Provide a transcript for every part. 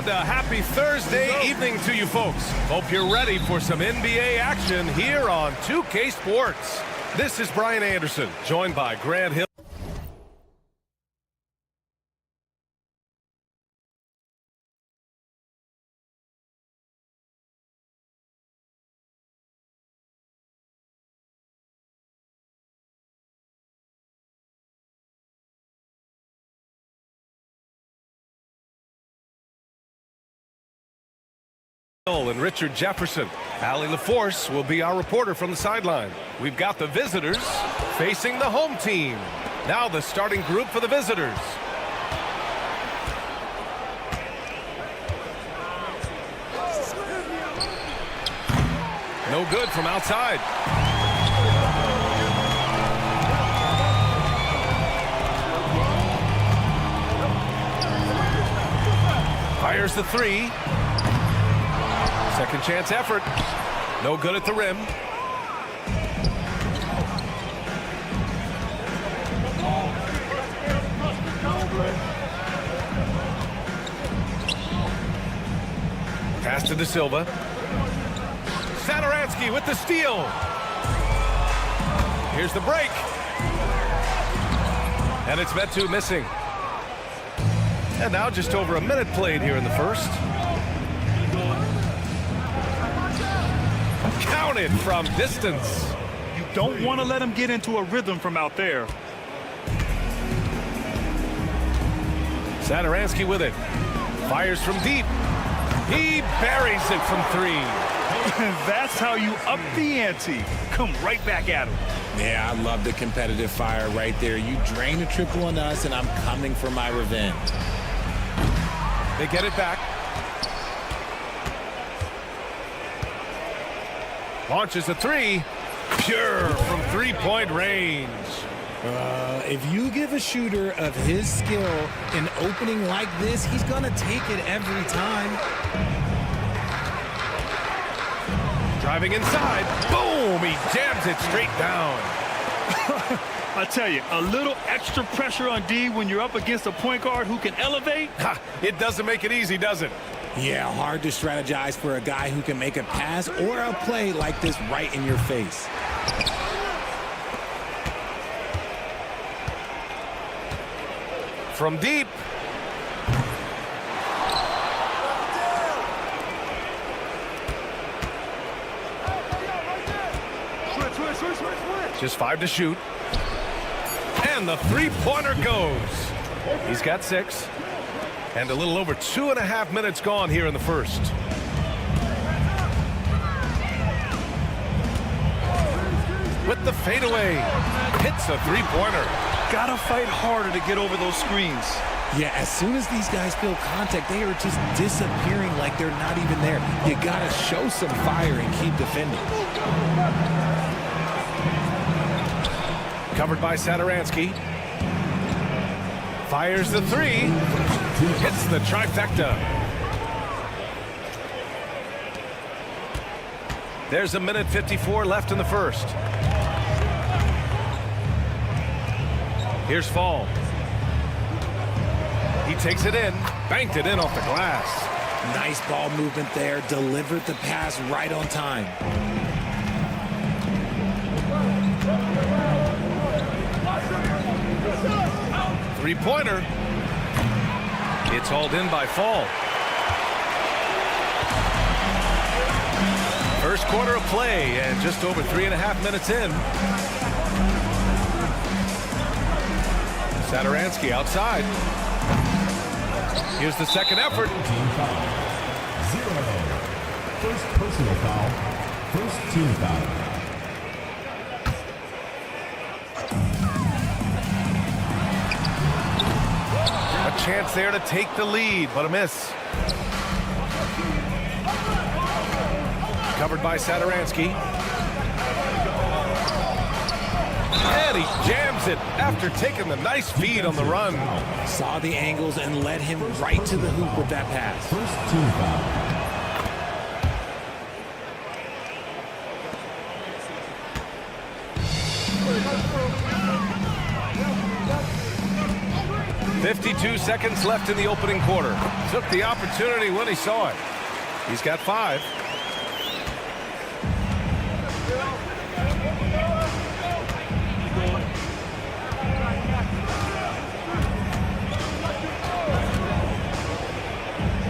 And a happy Thursday evening to you folks. Hope you're ready for some NBA action here on 2K Sports. This is Brian Anderson, joined by Grant Hill. And Richard Jefferson. Allie LaForce will be our reporter from the sideline. We've got the visitors facing the home team. Now the starting group for the visitors. No good from outside. Fires the three. Second chance effort. No good at the rim. Pass to De Silva. Satoransky with the steal. Here's the break. And it's Metu missing. And now just over a minute played here in the first. Counted from distance. You don't want to let him get into a rhythm from out there. Satoransky with it. Fires from deep. He buries it from three. That's how you up the ante. Come right back at him. Yeah, I love the competitive fire right there. You drain a triple on us, and I'm coming for my revenge. They get it back. Launches a three. Pure from three-point range. If you give a shooter of his skill an opening like this, he's going to take it every time. Driving inside. Boom! He jams it straight down. I tell you, a little extra pressure on D when you're up against a point guard who can elevate. It doesn't make it easy, does it? Yeah, hard to strategize for a guy who can make a pass or a play like this right in your face. From deep. Just 5 to shoot. And the three-pointer goes. He's got 6. And a little over 2.5 minutes gone here in the first. With the fadeaway. Hits a three-pointer. Gotta fight harder to get over those screens. Yeah, as soon as these guys feel contact, they are just disappearing like they're not even there. You gotta show some fire and keep defending. Covered by Satoransky. Fires the three. Hits the trifecta. There's a minute 54 left in the first. Here's Fall. He takes it in. Banked it in off the glass. Nice ball movement there. Delivered the pass right on time. Three-pointer. It's hauled in by Fall. First quarter of play and just over 3.5 minutes in. Satoransky outside. Here's the second effort. First personal foul. First team foul. A chance there to take the lead, but a miss. Covered by Satoransky. And he jams it after taking the nice feed on the run. Saw the angles and led him right to the hoop with that pass. First team foul. 52 seconds left in the opening quarter. Took the opportunity when he saw it. He's got 5.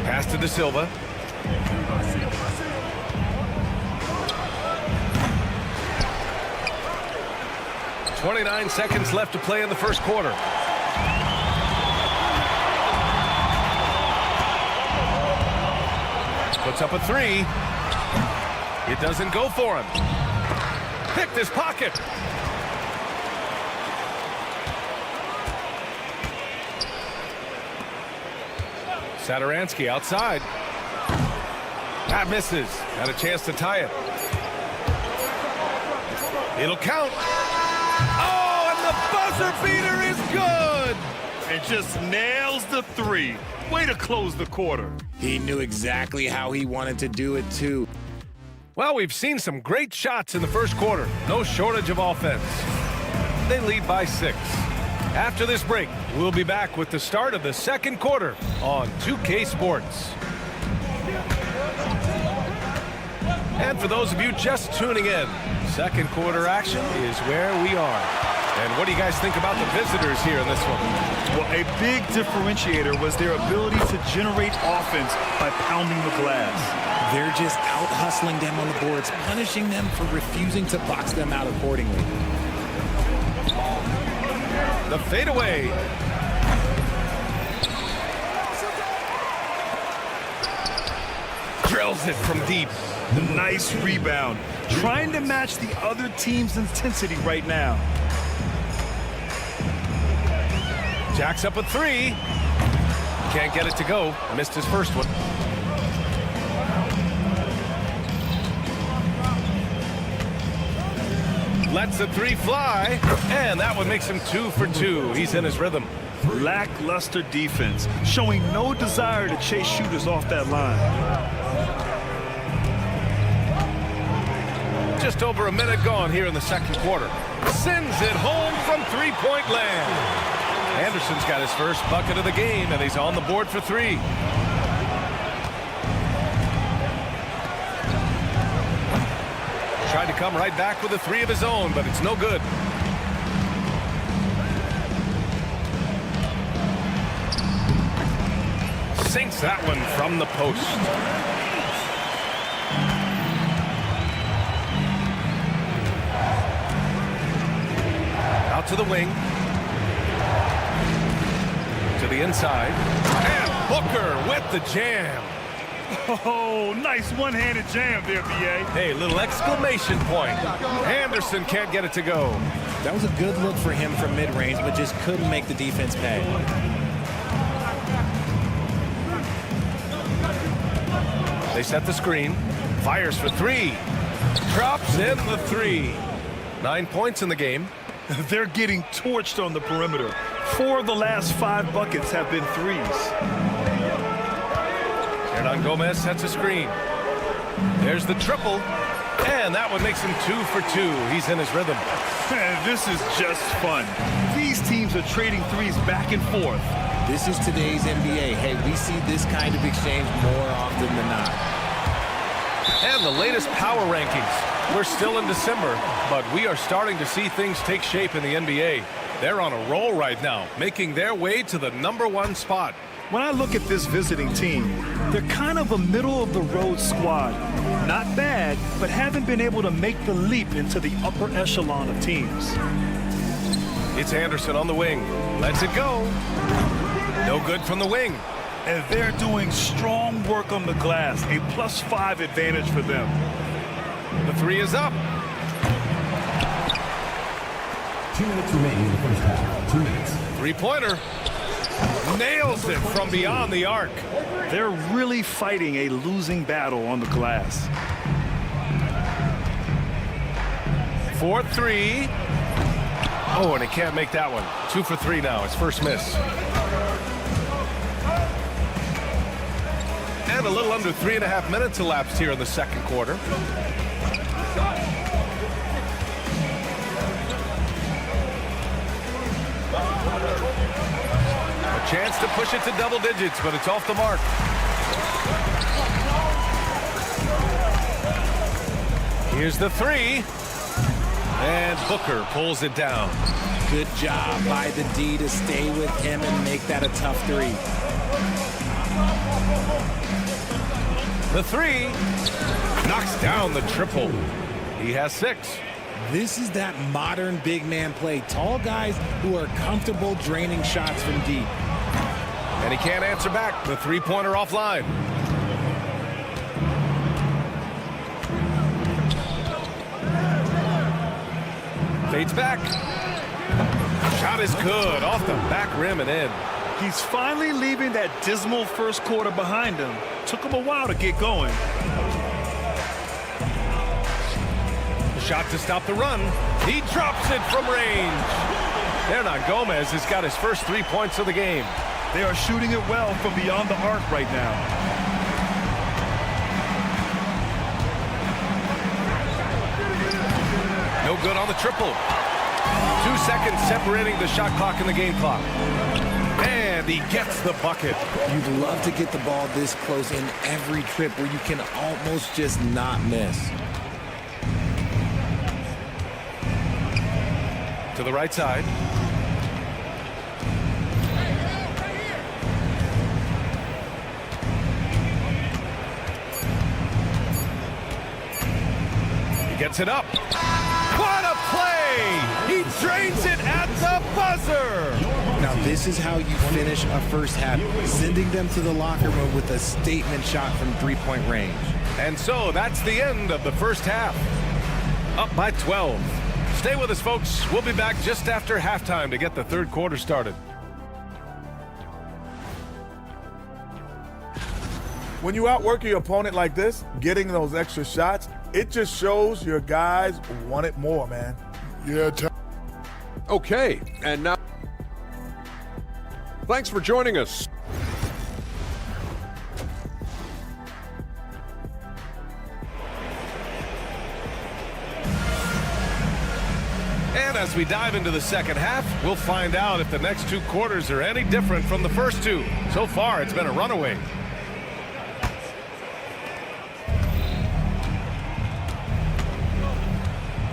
Pass to De Silva. .29 seconds left to play in the first quarter. Puts up a 3. It doesn't go for him. Picked his pocket. Satoransky outside. That misses. Had a chance to tie it. It'll count. Oh, and the buzzer beater is good. And just nails the 3. Way to close the quarter. He knew exactly how he wanted to do it, too. Well, we've seen some great shots in the first quarter. No shortage of offense. They lead by 6. After this break, we'll be back with the start of the second quarter on 2K Sports. And for those of you just tuning in, second quarter action is where we are. And what do you guys think about the visitors here in this one? Well, a big differentiator was their ability to generate offense by pounding the glass. They're just out-hustling them on the boards, punishing them for refusing to box them out accordingly. The fadeaway. Drills it from deep. Nice rebound. Trying to match the other team's intensity right now. Jacks up a 3. Can't get it to go. Missed his first one. Lets the 3 fly. And that one makes him 2 for 2. He's in his rhythm. Lackluster defense, showing no desire to chase shooters off that line. Just over a minute gone here in the second quarter. Sends it home from three-point land. Anderson's got his first bucket of the game, and he's on the board for 3. Tried to come right back with a 3 of his own, but it's no good. Sinks that one from the post. Out to the wing. To the inside. And Booker with the jam. Oh, nice one-handed jam there, B.A. Hey, little exclamation point. Anderson can't get it to go. That was a good look for him from mid-range, but just couldn't make the defense pay. They set the screen. Fires for 3. Drops in the 3. 9 points in the game. They're getting torched on the perimeter. 4 of the last 5 buckets have been 3s. Hernan Gomez sets a screen. There's the triple. And that one makes him 2 for 2. He's in his rhythm. This is just fun. These teams are trading 3s back and forth. This is today's NBA. Hey, we see this kind of exchange more often than not. And the latest power rankings. We're still in December, but we are starting to see things take shape in the NBA. They're on a roll right now, making their way to the #1 spot. When I look at this visiting team, they're kind of a middle-of-the-road squad. Not bad, but haven't been able to make the leap into the upper echelon of teams. It's Anderson on the wing. Lets it go. No good from the wing. And they're doing strong work on the glass, a +5 advantage for them. The 3 is up. 2 minutes remaining in the first half. 2 minutes. Three-pointer. Nails it from beyond the arc. They're really fighting a losing battle on the glass. 4-3. Oh, and he can't make that one. 2 for 3 now. His first miss. And a little under 3.5 minutes elapsed here in the second quarter. Chance to push it to double digits, but it's off the mark. Here's the three. And Booker pulls it down. Good job by the D to stay with him and make that a tough three. The three knocks down the triple. He has 6. This is that modern big man play. Tall guys who are comfortable draining shots from deep. And he can't answer back. The three-pointer offline. Fades back. Shot is good. Off the back rim and in. He's finally leaving that dismal first quarter behind him. Took him a while to get going. Shot to stop the run. He drops it from range. Hernan Gomez has got his first 3 points of the game. They are shooting it well from beyond the arc right now. No good on the triple. 2 seconds separating the shot clock and the game clock. And he gets the bucket. You'd love to get the ball this close in every trip where you can almost just not miss. To the right side. He gets it up. What a play! He drains it at the buzzer! Now this is how you finish a first half, sending them to the locker room with a statement shot from three-point range. And so that's the end of the first half. Up by 12. Stay with us, folks. We'll be back just after halftime to get the third quarter started. When you outwork your opponent like this, getting those extra shots, it just shows your guys want it more, man. Yeah. Okay, and now, thanks for joining us. And as we dive into the second half, we'll find out if the next 2 quarters are any different from the first 2. So far, it's been a runaway.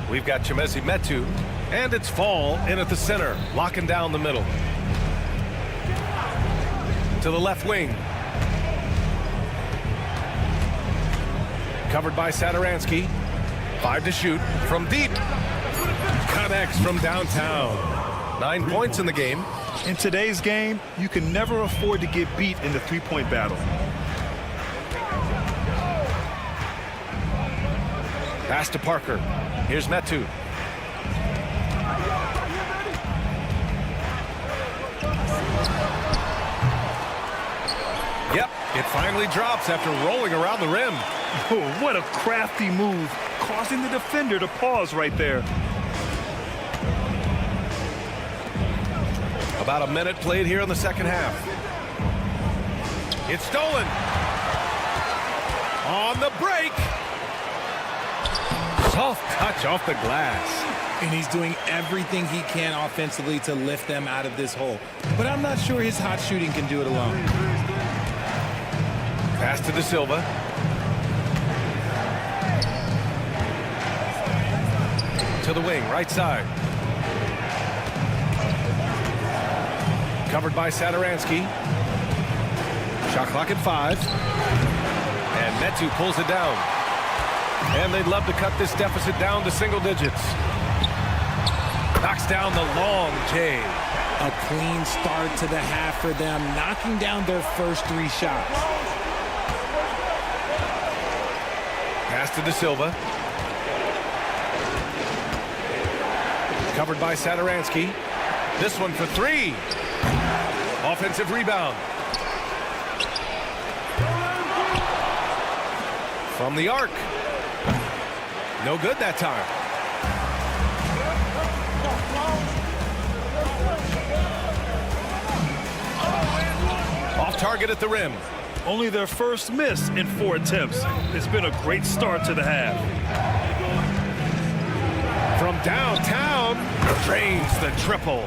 We've got Chimezie Metu, and it's Fall in at the center, locking down the middle. To the left wing. Covered by Satoransky. 5 to shoot from deep. Connects from downtown. 9 points in the game. In today's game, you can never afford to get beat in the three-point battle. Pass to Parker. Here's Metu. Yep, it finally drops after rolling around the rim. Oh, what a crafty move, causing the defender to pause right there. About a minute played here in the second half. It's stolen. On the break. Soft touch off the glass. And he's doing everything he can offensively to lift them out of this hole. But I'm not sure his hot shooting can do it alone. Pass to De Silva. To the wing, right side. Covered by Satoransky. Shot clock at 5. And Metu pulls it down. And they'd love to cut this deficit down to single digits. Knocks down the long J. A clean start to the half for them, knocking down their first 3 shots. Pass to De Silva. Covered by Satoransky. This one for 3. Offensive rebound. From the arc. No good that time. Off target at the rim. Only their first miss in 4 attempts. It's been a great start to the half. From downtown, drains the triple.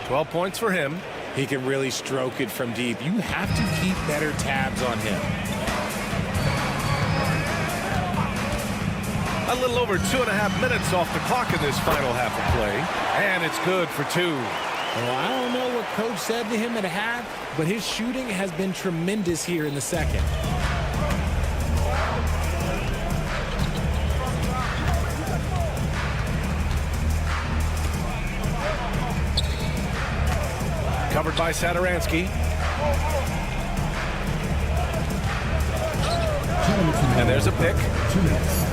12 points for him. He can really stroke it from deep. You have to keep better tabs on him. A little over 2.5 minutes off the clock in this final half of play. And it's good for 2. Well, I don't know what Coach said to him at half, but his shooting has been tremendous here in the second. Covered by Sadaransky. And there's a pick. 2 minutes.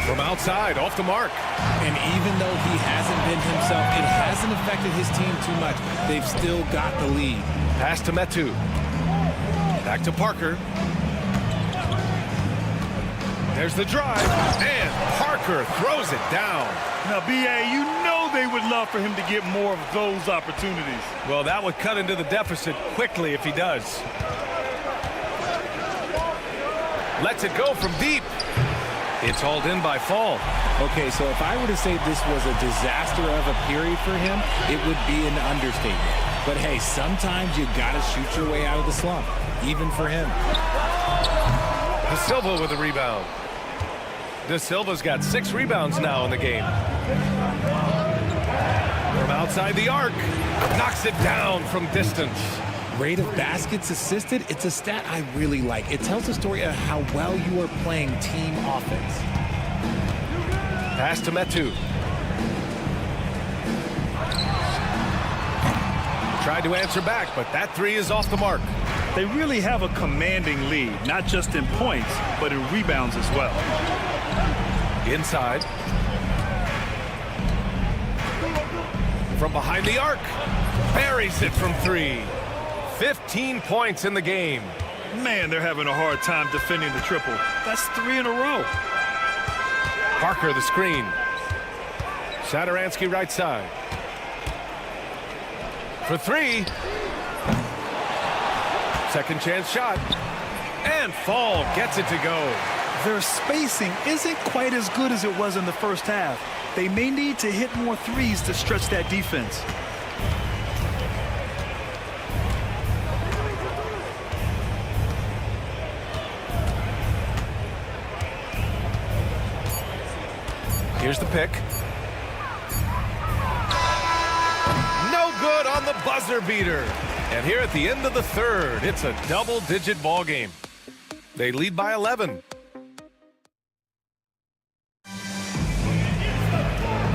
From outside, off the mark. And even though he hasn't been himself, it hasn't affected his team too much. They've still got the lead. Pass to Metu. Back to Parker. There's the drive, and Parker throws it down. Now, B.A., you know they would love for him to get more of those opportunities. Well, that would cut into the deficit quickly if he does. Lets it go from deep. It's hauled in by Fall. Okay, so if I were to say this was a disaster of a period for him, it would be an understatement. But hey, sometimes you gotta shoot your way out of the slump, even for him. De Silva with a rebound. De Silva's got 6 rebounds now in the game. From outside the arc, knocks it down from distance. Rate of baskets assisted, it's a stat I really like. It tells the story of how well you are playing team offense. Pass to Metu. Tried to answer back, but that 3 is off the mark. They really have a commanding lead, not just in points, but in rebounds as well. Inside. From behind the arc. Buries it from 3. 15 points in the game. Man, they're having a hard time defending the triple. That's 3 in a row. Parker the screen. Sadaransky right side. For 3. Second chance shot. And Fall gets it to go. Their spacing isn't quite as good as it was in the first half. They may need to hit more threes to stretch that defense. Here's the pick. No good on the buzzer beater. And here at the end of the third, it's a double-digit ball game. They lead by 11.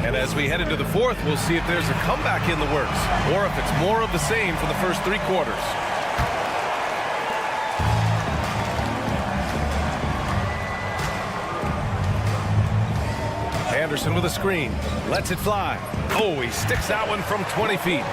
And as we head into the fourth, we'll see if there's a comeback in the works or if it's more of the same for the first 3 quarters. Anderson with a screen. Lets it fly. Oh, he sticks that one from 20 feet.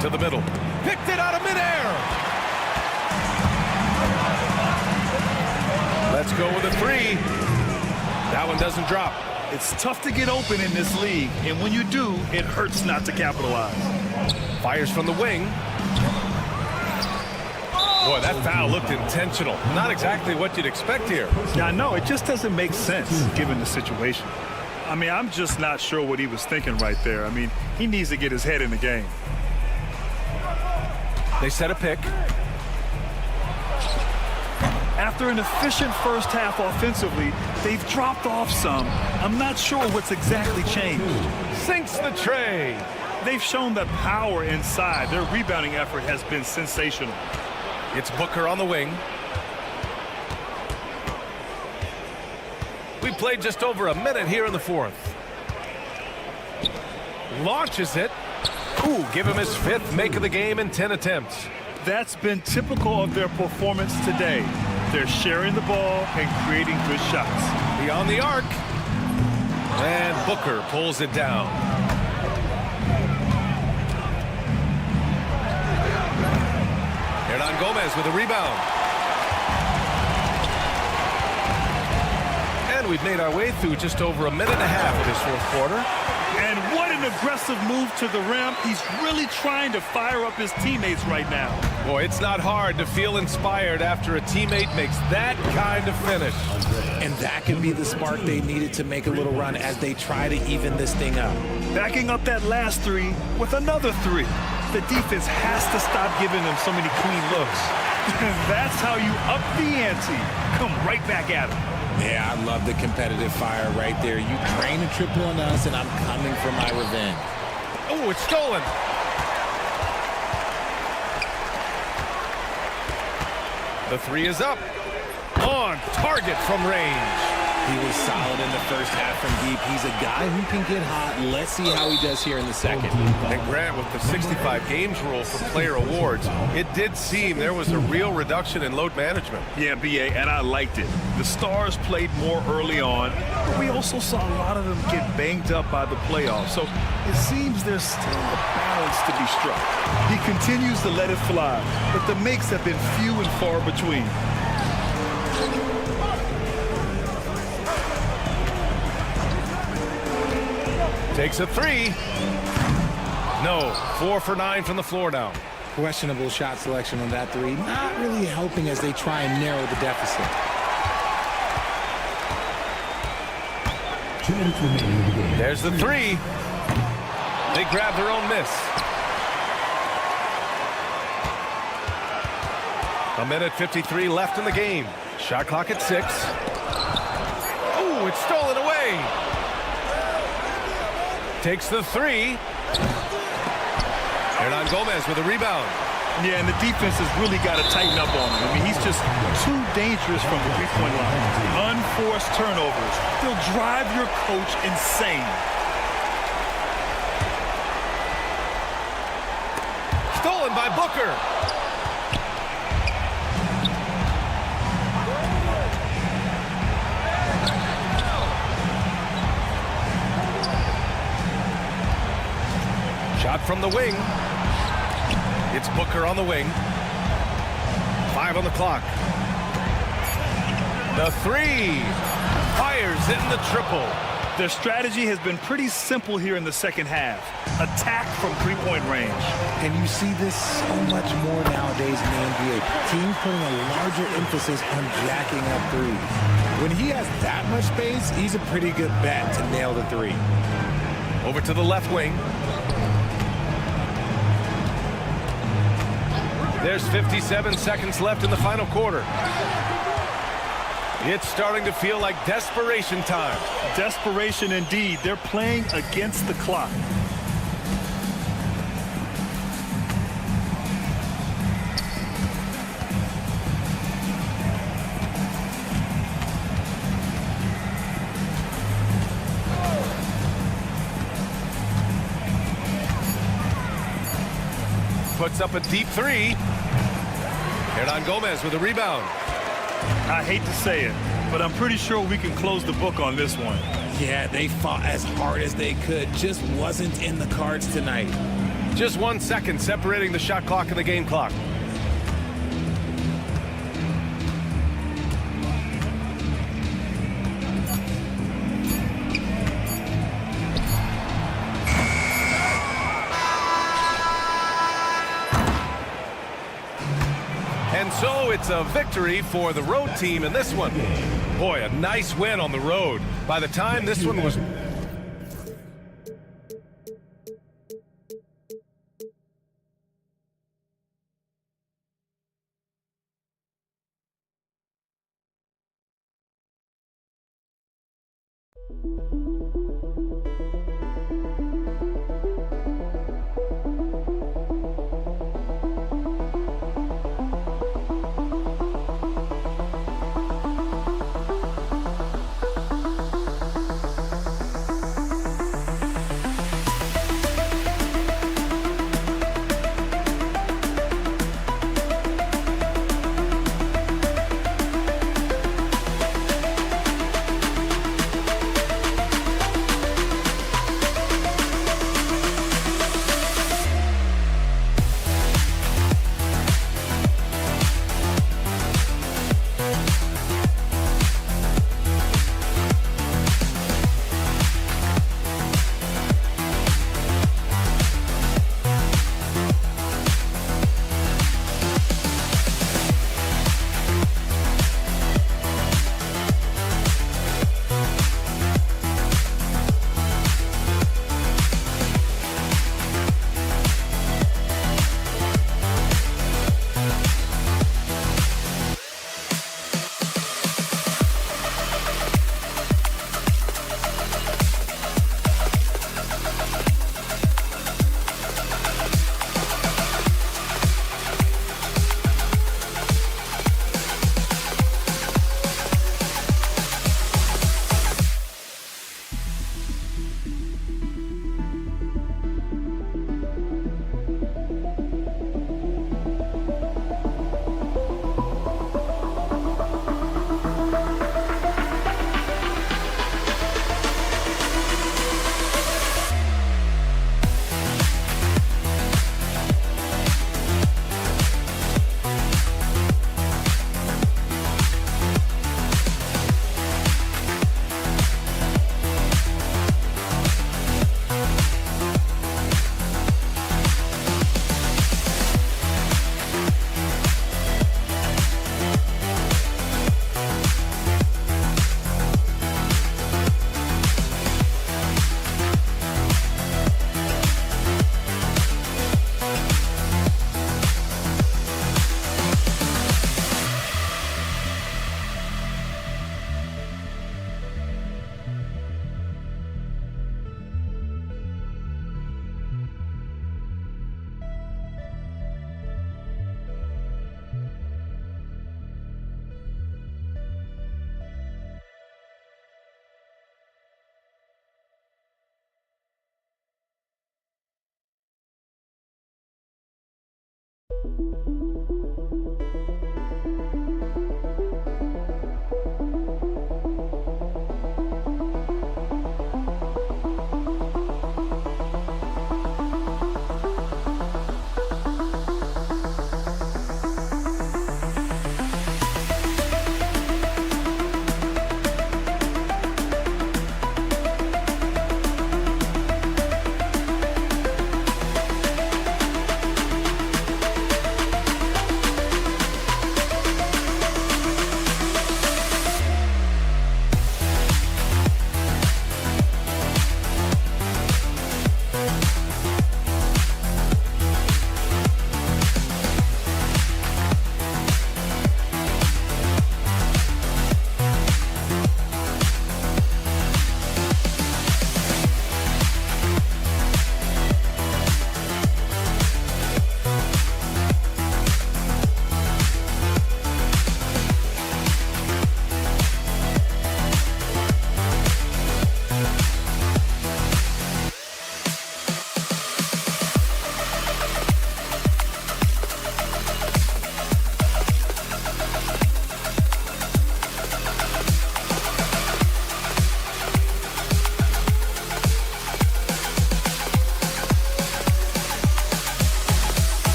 To the middle. Picked it out of midair. Let's go with a 3. That one doesn't drop. It's tough to get open in this league, and when you do, it hurts not to capitalize. Fires from the wing. Boy, that foul looked intentional. Not exactly what you'd expect here. Now, no, it just doesn't make sense given the situation. I mean, I'm just not sure what he was thinking right there. I mean, he needs to get his head in the game. They set a pick. After an efficient first half offensively, they've dropped off some. I'm not sure what's exactly changed. Sinks the tray. They've shown the power inside. Their rebounding effort has been sensational. It's Booker on the wing. We played just over a minute here in the fourth. Launches it. Ooh, give him his 5th make of the game in 10 attempts. That's been typical of their performance today. They're sharing the ball and creating good shots. Beyond the arc. And Booker pulls it down. Hernan Gomez with a rebound. And we've made our way through just over a minute and a half of this fourth quarter. And what an aggressive move to the rim. He's really trying to fire up his teammates right now. Boy, it's not hard to feel inspired after a teammate makes that kind of finish. And that could be the spark they needed to make a little run as they try to even this thing up. Backing up that last three with another three. The defense has to stop giving them so many clean looks. And that's how you up the ante. Come right back at him. Yeah, I love the competitive fire right there. You drain a triple on us, and I'm coming for my revenge. Oh, it's stolen. The three is up. On target from range. He was solid in the first half from deep. He's a guy who can get hot. Let's see how he does here in the second. And Grant, with the 65 games rule for player awards, it did seem there was a real reduction in load management. Yeah, BA, and I liked it. The Stars played more early on, but we also saw a lot of them get banged up by the playoffs. So it seems there's still a balance to be struck. He continues to let it fly, but the makes have been few and far between. Takes a three. No, 4 for 9 from the floor now. Questionable shot selection on that three. Not really helping as they try and narrow the deficit. 2 minutes remaining in the game. There's the three. They grab their own miss. A minute 53 left in the game. Shot clock at 6. Oh, it's stolen away. Takes the three. Hernan Gomez with a rebound. Yeah, and the defense has really got to tighten up on him. I mean, he's just too dangerous from the three-point line. Unforced turnovers. They'll drive your coach insane. Stolen by Booker. Shot from the wing. It's Booker on the wing. 5 on the clock. The three. Fires in the triple. Their strategy has been pretty simple here in the second half. Attack from three-point range. And you see this so much more nowadays in the NBA. Teams putting a larger emphasis on jacking up threes. When he has that much space, he's a pretty good bet to nail the three. Over to the left wing. There's 57 seconds left in the final quarter. It's starting to feel like desperation time. Desperation indeed. They're playing against the clock. Puts up a deep three. Hernan Gomez with a rebound. I hate to say it, but I'm pretty sure we can close the book on this one. Yeah, they fought as hard as they could. Just wasn't in the cards tonight. Just 1 second separating the shot clock and the game clock. And so it's a victory for the road team in this one. Boy, a nice win on the road. By the time this one was...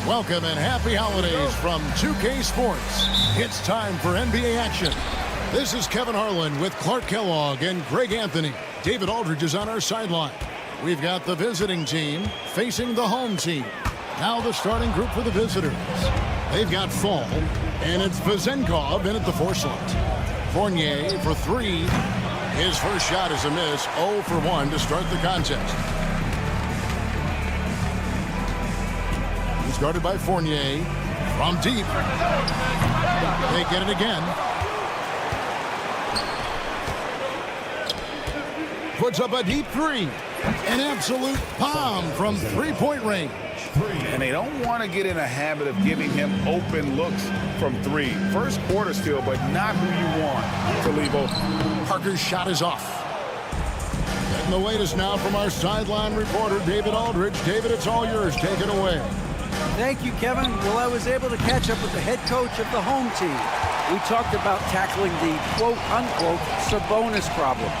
Welcome and happy holidays from 2K Sports. It's time for NBA action. This is Kevin Harlan with Clark Kellogg and Greg Anthony. David Aldridge is on our sideline. We've got the visiting team facing the home team. Now the starting group for the visitors. They've got Fall, and it's Vezenkov in at the 4 slot. Fournier for 3. His first shot is a miss, 0 for 1 to start the contest. He's guarded by Fournier from deep. They get it again. Puts up a deep 3. An absolute bomb from three-point range. And they don't want to get in a habit of giving him open looks from 3. First quarter still, but not who you want to leave open. Parker's shot is off. Getting the latest now from our sideline reporter, David Aldridge. David, it's all yours. Take it away. Thank you, Kevin. Well, I was able to catch up with the head coach of the home team. We talked about tackling the quote-unquote Sabonis problem.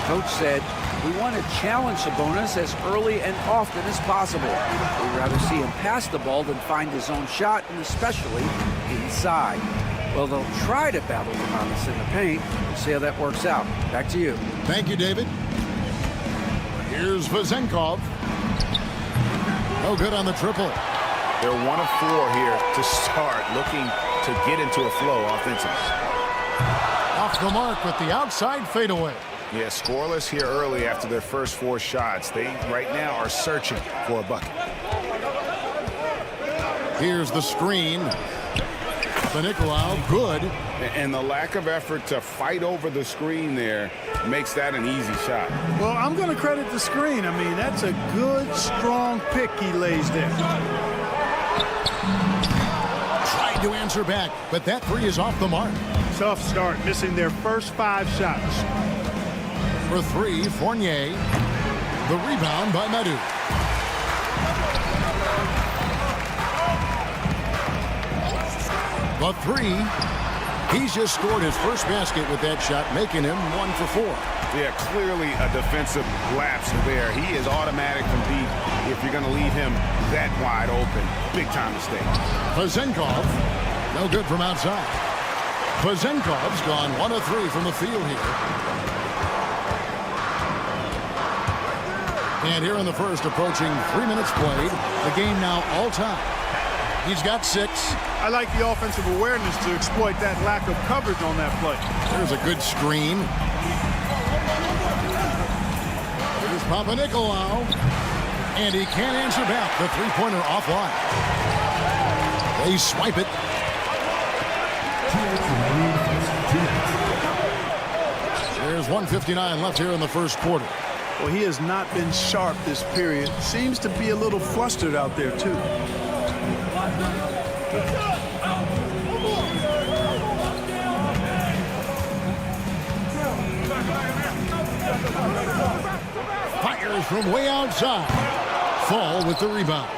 Coach said, we want to challenge Sabonis as early and often as possible. We'd rather see him pass the ball than find his own shot, and especially inside. Well, they'll try to battle Sabonis in the paint. We'll see how that works out. Back to you. Thank you, David. Here's Vezenkov. No good on the triple. They're 1 of 4 here to start, looking to get into a flow offensively. Off the mark with the outside fadeaway. Yeah, scoreless here early after their first 4 shots. They right now are searching for a bucket. Here's the screen. Papanikolaou, good. And the lack of effort to fight over the screen there makes that an easy shot. Well, I'm going to credit the screen. I mean, that's a good, strong pick he lays there. Tried to answer back, but that three is off the mark. Tough start, missing their first 5 shots. For three, Fournier. The rebound by Madu. The three. He's just scored his first basket with that shot, making him 1 for 4. Yeah, clearly a defensive lapse there. He is automatic from deep if you're going to leave him that wide open. Big time mistake. Pazenkov, no good from outside. Pazenkov's gone 1 of 3 from the field here. And here in the first, approaching 3 minutes played. The game now all time. He's got 6. I like the offensive awareness to exploit that lack of coverage on that play. There's a good screen. Here's Papanikolaou. And he can't answer back. The three-pointer offline. They swipe it. There's 1:59 left here in the first quarter. Well, he has not been sharp this period. Seems to be a little flustered out there, too. Fires from way outside. Fall with the rebound.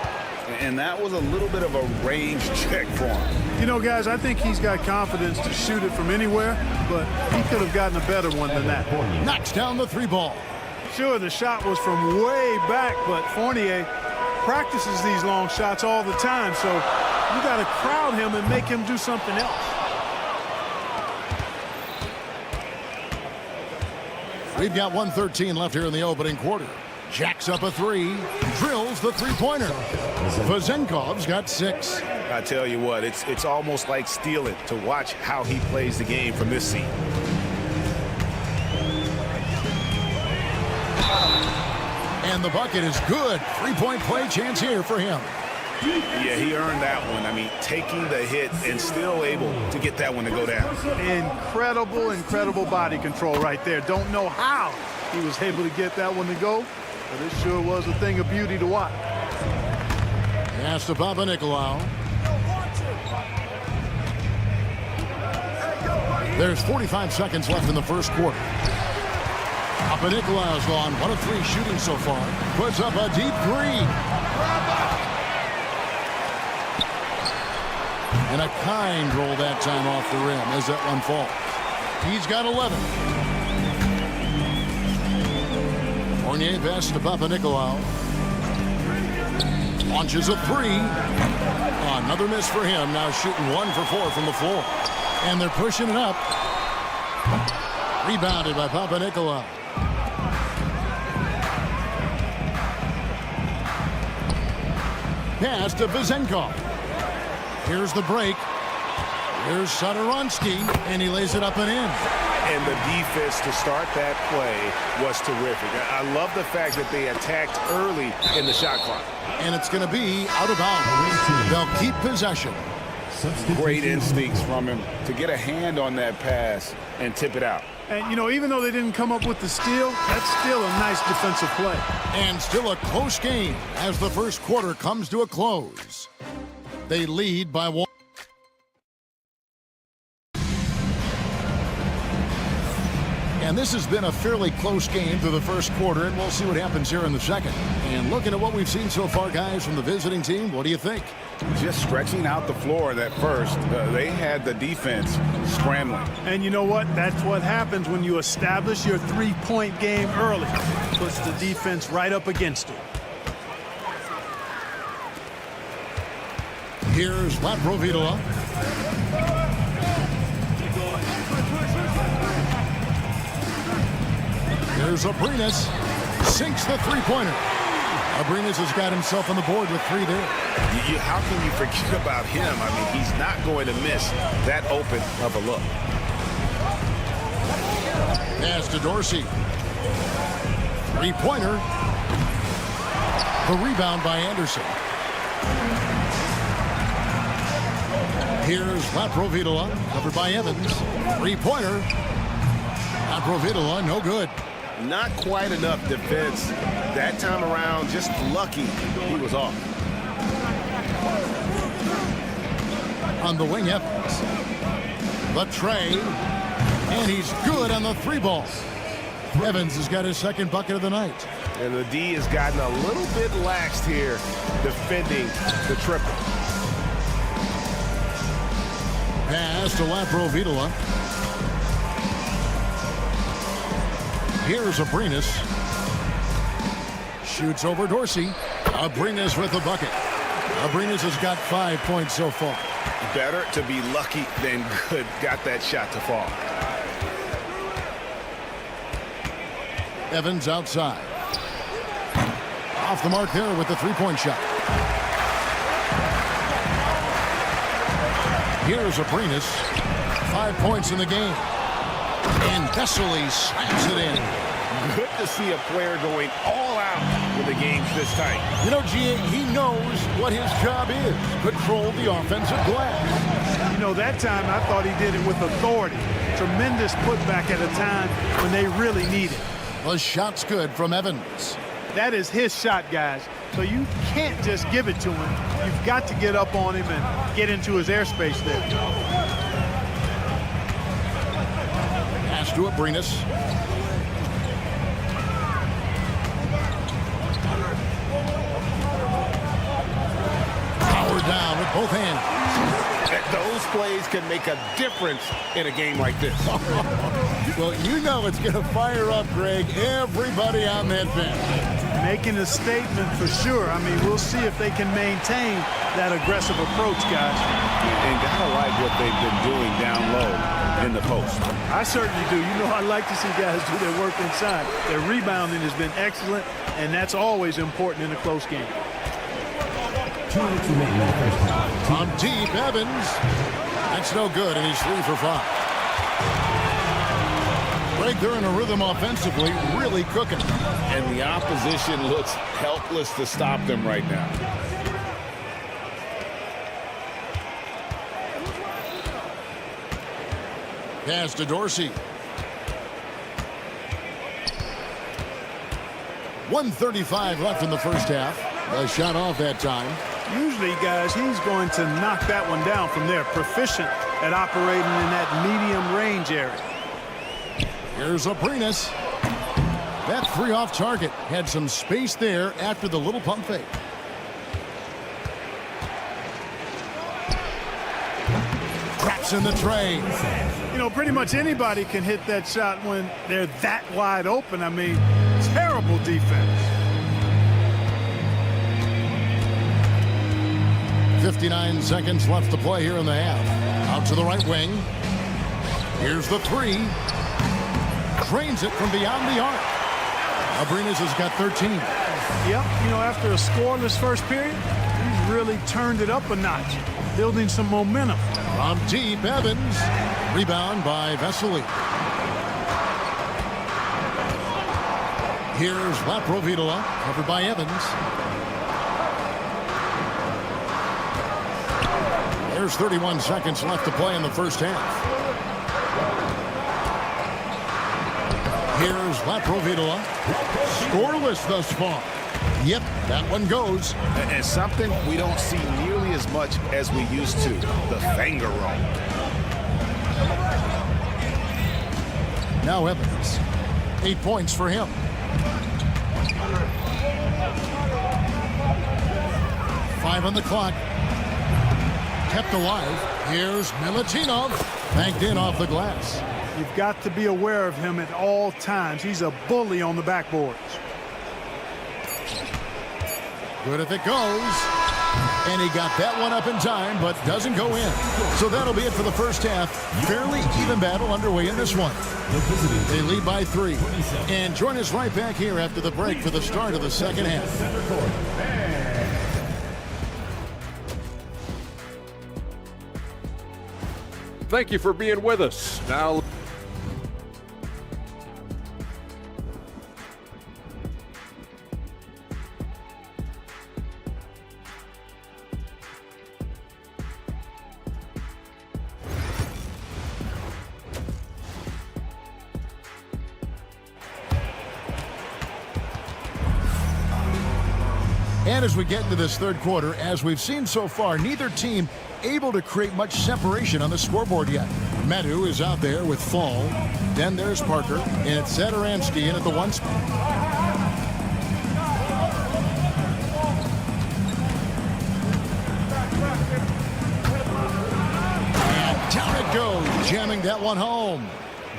And that was a little bit of a range check for him. You know, guys, I think he's got confidence to shoot it from anywhere, but he could have gotten a better one than that. Knocks down the 3 ball. Sure, the shot was from way back, but Fournier practices these long shots all the time, so you got to crowd him and make him do something else. We've got 1:13 left here in the opening quarter. Jacks up a 3, drills the three-pointer. Pazenkov's got 6. I tell you what, it's almost like stealing to watch how he plays the game from this seat. And the bucket is good. 3-point play chance here for him. Yeah, he earned that one. I mean, taking the hit and still able to get that one to go down. Incredible, incredible body control right there. Don't know how he was able to get that one to go, but it sure was a thing of beauty to watch. Pass to Papanikolaou. There's 45 seconds left in the first quarter. Papanikolaou's gone 1 of 3 shooting so far. Puts up a deep 3. And a kind roll that time off the rim as that one falls. He's got 11. Fournier pass to Papanikolaou. Launches a 3. Another miss for him. Now shooting 1 for 4 from the floor. And they're pushing it up. Rebounded by Papanikolaou. Pass to Pazenkov. Here's the break. Here's Satoransky, and he lays it up and in. And the defense to start that play was terrific. I love the fact that they attacked early in the shot clock. And it's going to be out of bounds. They'll keep possession. Great instincts from him to get a hand on that pass and tip it out. And, you know, even though they didn't come up with the steal, that's still a nice defensive play. And still a close game as the first quarter comes to a close. They lead by 1. And this has been a fairly close game through the first quarter, and we'll see what happens here in the second. And looking at what we've seen so far, guys, from the visiting team, what do you think? Just stretching out the floor that first. They had the defense scrambling. And you know what? That's what happens when you establish your three-point game early. Puts the defense right up against it. Here's Laprovitola. There's Abrinas. Sinks the three-pointer. Abrinas has got himself on the board with 3 there. How can you forget about him? I mean, he's not going to miss that open of a look. Pass to Dorsey. Three-pointer. The rebound by Anderson. Here's Laprovitola, covered by Evans. Three-pointer. Laprovitola, no good. Not quite enough defense that time around. Just lucky he was off. On the wing, Evans. The tray. And he's good on the three ball. Evans has got his second bucket of the night. And the D has gotten a little bit laxed here defending the triple. Pass to Laprovitola. Here's Abrinas. Shoots over Dorsey. Abrinas with the bucket. Abrinas has got 5 points so far. Better to be lucky than good. Got that shot to fall. Evans outside. Off the mark there with the three-point shot. Here's Abrinas. 5 points in the game. And Vesely slams it in. Good to see a player going all out when the game's this tight. You know, G.A., he knows what his job is. Control the offensive glass. You know, that time I thought he did it with authority. Tremendous putback at a time when they really need it. The shot's good from Evans. That is his shot, guys. So you can't just give it to him. You've got to get up on him and get into his airspace there. Pass to Abrinas. Power down with both hands. Those plays can make a difference in a game like this. Well, you know it's going to fire up, Greg, everybody on that bench. Making a statement for sure. I mean, we'll see if they can maintain that aggressive approach, guys. And gotta like what they've been doing down low in the post. I certainly do. You know, I like to see guys do their work inside. Their rebounding has been excellent, and that's always important in a close game. 2 minutes remaining in the first half. From deep, Evans. That's no good, and he's 3 for 5. Greg, they're in a rhythm offensively, really cooking. And the opposition looks helpless to stop them right now. Pass to Dorsey. 1:35 left in the first half. A shot off that time. Usually, guys, he's going to knock that one down from there. Proficient at operating in that medium range area. Here's Abrinas. That three off target. Had some space there after the little pump fake. Traps in the tray. You know, pretty much anybody can hit that shot when they're that wide open. I mean, terrible defense. 59 seconds left to play here in the half. Out to the right wing. Here's the three. Drains it from beyond the arc. Abrinas has got 13. Yep, you know, after a scoreless first period, he's really turned it up a notch, building some momentum. From deep, Evans. Rebound by Vesely. Here's Laprovitola, covered by Evans. There's 31 seconds left to play in the first half. Here's Laprovitola. Scoreless thus far. Yep, that one goes. And something we don't see nearly as much as we used to, the finger roll. Now Evans. 8 points for him. Five on the clock. Kept alive. Here's Milutinov. Banked in off the glass. You've got to be aware of him at all times. He's a bully on the backboards. Good if it goes. And he got that one up in time, but doesn't go in. So that'll be it for the first half. Fairly even battle underway in this one. They lead by 3. And join us right back here after the break for the start of the second half. Thank you for being with us. Now And as we get into this third quarter, as we've seen so far, neither team able to create much separation on the scoreboard yet. Medu is out there with Fall. Then there's Parker. And it's Zadaramsky in at the 1 spot. And down it goes, jamming that one home.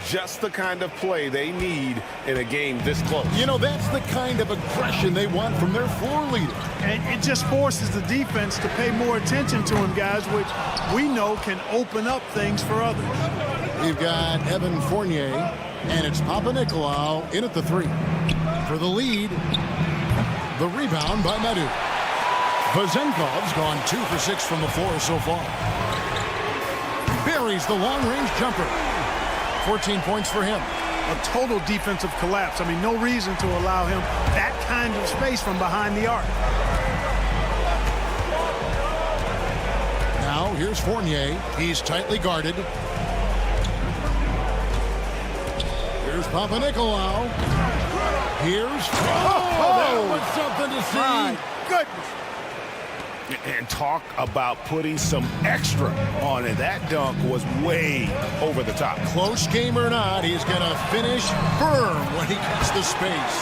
Just the kind of play they need in a game this close. You know, that's the kind of aggression they want from their floor leader. And it just forces the defense to pay more attention to him, guys, which we know can open up things for others. We've got Evan Fournier, and it's Papanikolaou in at the 3. For the lead, the rebound by Medu. Vazenkov's gone 2 for 6 from the floor so far. Buries the long-range jumper. 14 points for him. A total defensive collapse. I mean, no reason to allow him that kind of space from behind the arc. Now, here's Fournier. He's tightly guarded. Here's Papanikolaou. Here's... Oh, that was something to see. My goodness. And talk about putting some extra on it. That dunk was way over the top. Close game or not, he's going to finish firm when he gets the space.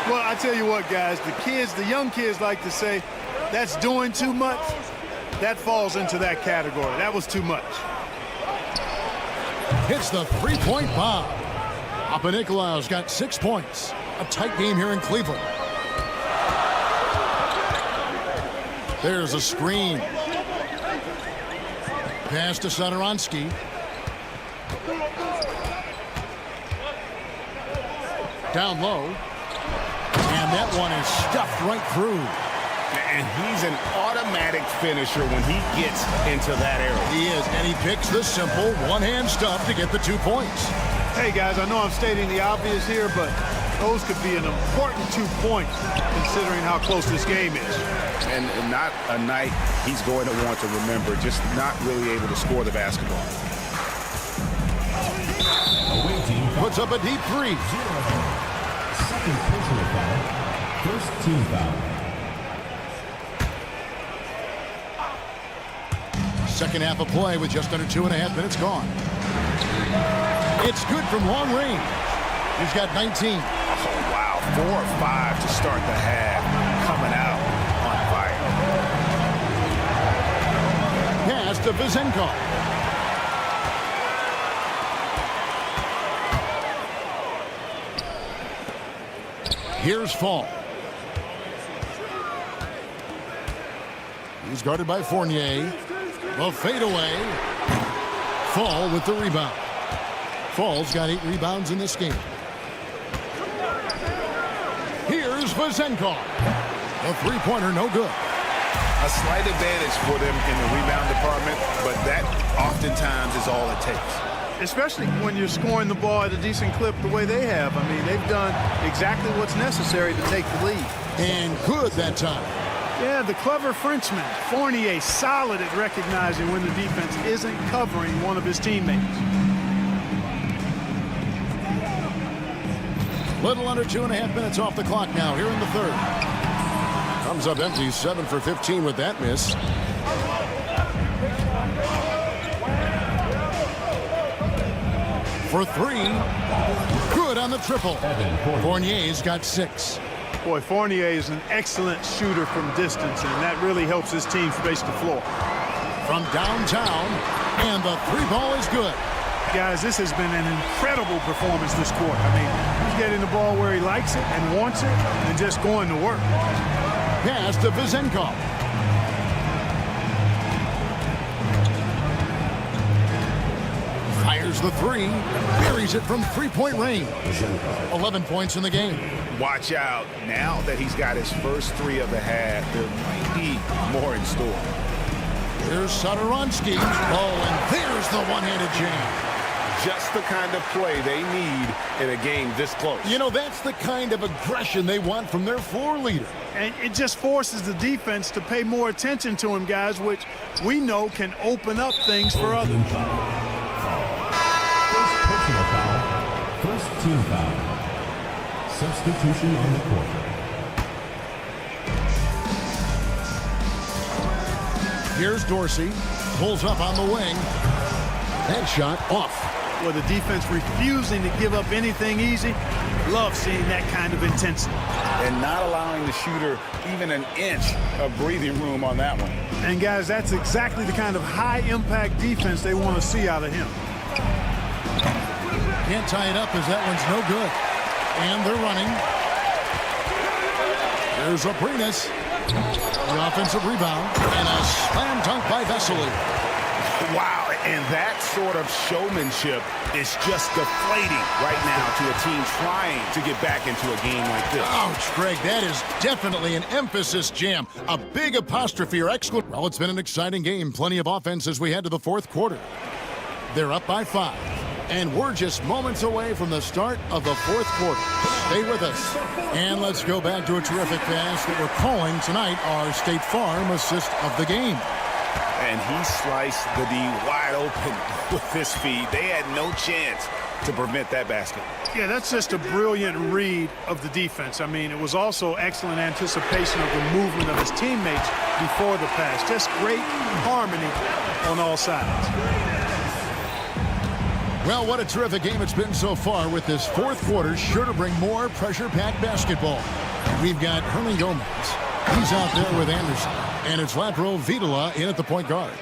Well, I tell you what, guys, the young kids like to say, that's doing too much. That falls into that category. That was too much. Hits the three-point bomb. Papanikolaou's got 6 points. A tight game here in Cleveland. There's a screen. Pass to Satoransky. Down low. And that one is stuffed right through. And he's an automatic finisher when he gets into that area. He is, and he picks the simple one-hand stuff to get the 2 points. Hey, guys, I know I'm stating the obvious here, but those could be an important 2 points considering how close this game is. And not a night he's going to want to remember, just not really able to score the basketball. Away team Puts up a deep 3. second personal foul. First team foul. Second half of play with just under 2.5 minutes gone. It's good from long range. He's got 19. Oh, wow. 4 or 5 to start the half. Coming out on fire. Pass to Vazenko. Here's Fall. He's guarded by Fournier. The fadeaway. Fall with the rebound. Fall's got 8 rebounds in this game. Here's Vazenko. The three-pointer, no good. A slight advantage for them in the rebound department, but that oftentimes is all it takes. Especially when you're scoring the ball at a decent clip the way they have. I mean, they've done exactly what's necessary to take the lead. And good that time. Yeah, the clever Frenchman, Fournier, solid at recognizing when the defense isn't covering one of his teammates. Little under 2.5 minutes off the clock now here in the third. Comes up empty, 7 for 15 with that miss. For 3. Good on the triple. Fournier's got 6. Boy, Fournier is an excellent shooter from distance, and that really helps his team space the floor. From downtown, and the 3-ball is good. Guys, this has been an incredible performance this quarter. I mean, he's getting the ball where he likes it and wants it and just going to work. Pass to Vazenko. Fires the 3. Buries it from 3-point range. 11 points in the game. Watch out. Now that he's got his first 3 of the half, there might be more in store. Here's Satoransky. Oh, and there's the one-handed jam. Just the kind of play they need in a game this close. You know, that's the kind of aggression they want from their floor leader. And it just forces the defense to pay more attention to him, guys, which we know can open up things for others. First personal foul. First team foul. Substitution on the court. Here's Dorsey. Pulls up on the wing. That shot off. Well, the defense refusing to give up anything easy. Love seeing that kind of intensity. And not allowing the shooter even an inch of breathing room on that one. And, guys, that's exactly the kind of high-impact defense they want to see out of him. Can't tie it up as that one's no good. And they're running. Here's Abrinas. The offensive rebound. And a slam dunk by Vesely. Wow, and that sort of showmanship is just deflating right now to a team trying to get back into a game like this. Ouch, Greg, that is definitely an emphasis jam. A big apostrophe or exclamation. Well, it's been an exciting game. Plenty of offense as we head to the fourth quarter. They're up by 5. And we're just moments away from the start of the fourth quarter. Stay with us. And let's go back to a terrific pass that we're calling tonight our State Farm assist of the game. And he sliced the D wide open with his feed. They had no chance to prevent that basket. Yeah, that's just a brilliant read of the defense. I mean, it was also excellent anticipation of the movement of his teammates before the pass. Just great harmony on all sides. Well, what a terrific game it's been so far with this fourth quarter. Sure to bring more pressure-packed basketball. We've got Hernan Gomez. He's out there with Anderson. And it's Latro Vidala in at the point guard.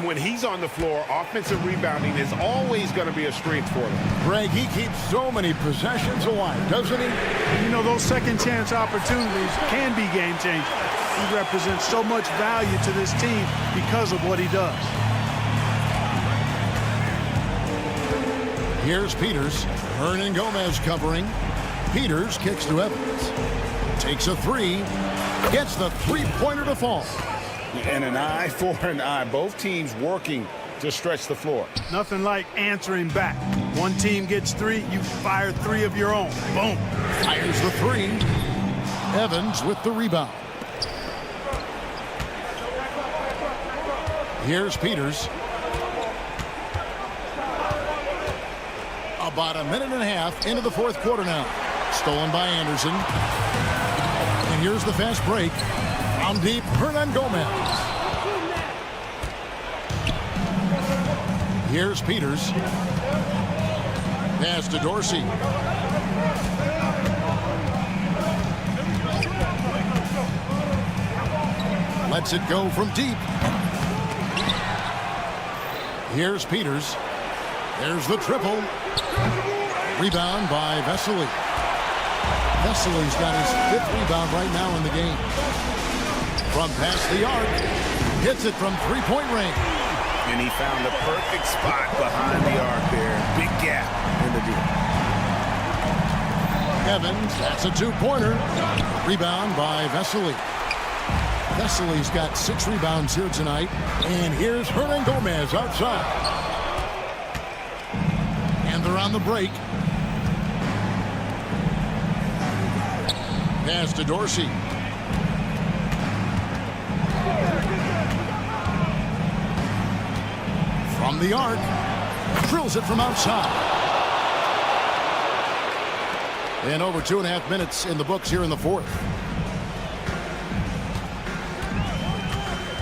When he's on the floor, offensive rebounding is always going to be a strength for them. Greg, he keeps so many possessions alive, doesn't he? You know, those second chance opportunities can be game changers. He represents so much value to this team because of what he does. Here's Peters. Hernan Gomez covering. Peters kicks to Evans. Takes a 3. Gets the three-pointer to fall. And an eye for an eye. Both teams working to stretch the floor. Nothing like answering back. One team gets 3, you fire 3 of your own. Boom. Fires the 3. Evans with the rebound. Here's Peters. About a minute and a half into the fourth quarter now. Stolen by Anderson. And here's the fast break. From deep, Hernan Gomez. Here's Peters. Pass to Dorsey. Lets it go from deep. Here's Peters. There's the triple. Rebound by Vesely. Vesely's got his 5th rebound right now in the game. From past the arc. Hits it from three-point range. And he found the perfect spot behind the arc there. Big gap in the deal. Evans, that's a 2-pointer. Rebound by Vesely. Vesely's got 6 rebounds here tonight. And here's Hernan Gomez outside. And they're on the break. Pass to Dorsey. From the arc. Drills it from outside. And over 2.5 minutes in the books here in the fourth.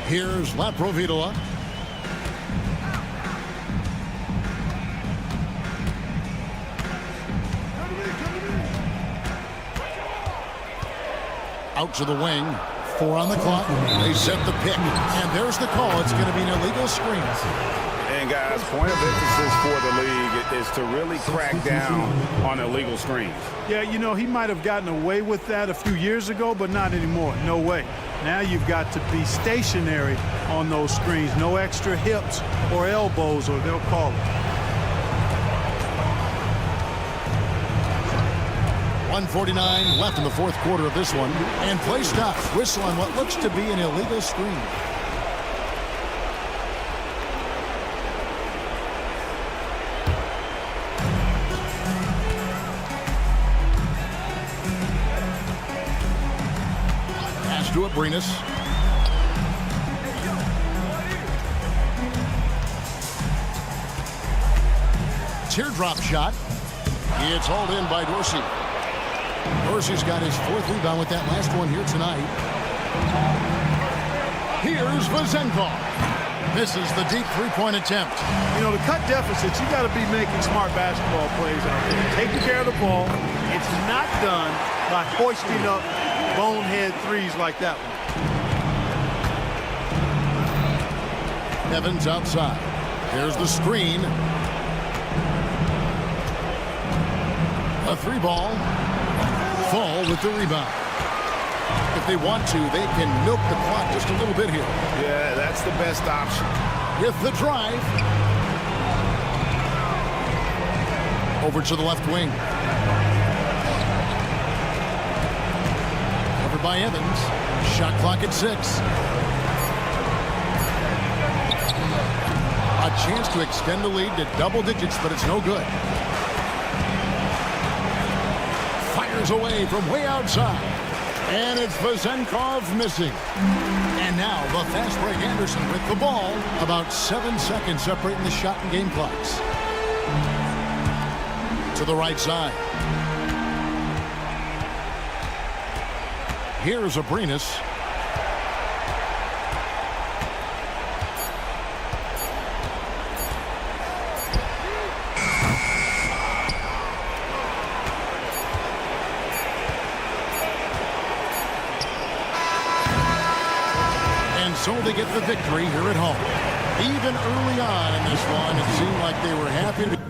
Here's Latro Vidala. Out to the wing. 4 on the clock. They set the pick. And there's the call. It's going to be an illegal screen. And, guys, point of emphasis for the league is to really crack down on illegal screens. Yeah, you know, he might have gotten away with that a few years ago, but not anymore. No way. Now you've got to be stationary on those screens. No extra hips or elbows, or they'll call it. 1:49 left in the fourth quarter of this one. And play stops. Whistle on what looks to be an illegal screen. Pass to Abrinas. Teardrop shot. It's hauled in by Dorsey. Dorsey's got his 4th rebound with that last one here tonight. Here's Here's Vazenkov. Misses the deep three-point attempt. You know, to cut deficits, you got to be making smart basketball plays out there. Taking care of the ball. It's not done by hoisting up bonehead threes like that one. Evans outside. Here's the screen. A three ball. Fall with the rebound. If they want to, they can milk the clock just a little bit here. Yeah, that's the best option. With the drive. Over to the left wing. Covered by Evans. Shot clock at 6. A chance to extend the lead to double digits, but it's no good. Fires away from way outside. And it's Vazenkov missing. And now the fast break Anderson with the ball. About 7 seconds separating the shot and game clocks. To the right side. Here's Abrinas. So they get the victory here at home. Even early on in this one, it seemed like they were happy to...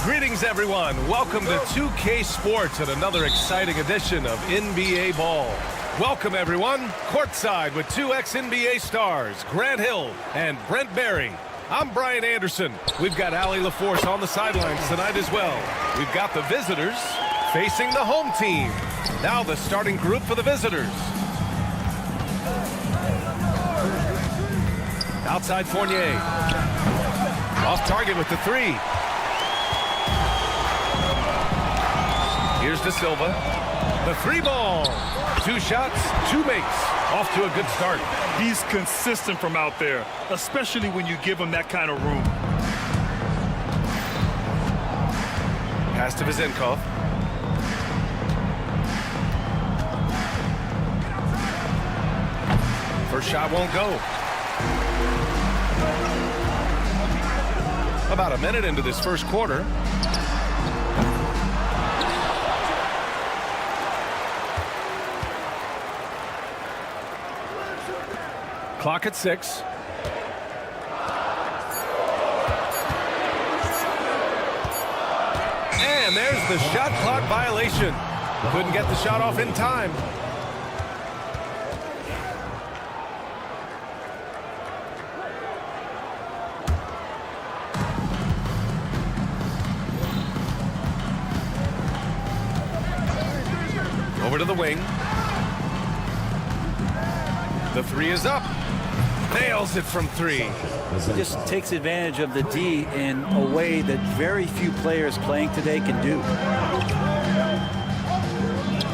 Greetings, everyone. Welcome to 2K Sports and another exciting edition of NBA Ball. Welcome, everyone. Courtside with two ex-NBA stars, Grant Hill and Brent Barry. I'm Brian Anderson. We've got Allie LaForce on the sidelines tonight as well. We've got the visitors facing the home team. Now the starting group for the visitors. Outside Fournier. Off target with the three. Here's De Silva. The three ball. Two shots, two makes. Off to a good start. He's consistent from out there, especially when you give him that kind of room. Pass to Vizenkov. First shot won't go. About a minute into this first quarter. Clock at 6. And there's the shot clock violation. Couldn't get the shot off in time. Over to the wing. The three is up. Nails it from three. Just takes advantage of the D in a way that very few players playing today can do.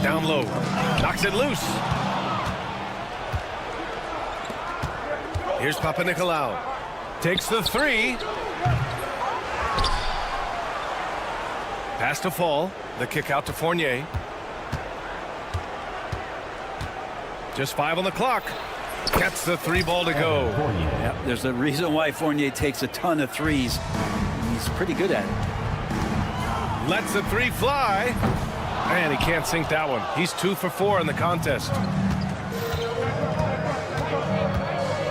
Down low. Knocks it loose. Here's Papanikolaou. Takes the three. Pass to Fall. The kick out to Fournier. Just 5 on the clock. Gets the three ball to go. Yep, there's a reason why Fournier takes a ton of threes. He's pretty good at it. Lets the three fly. And he can't sink that one. He's 2 for 4 in the contest.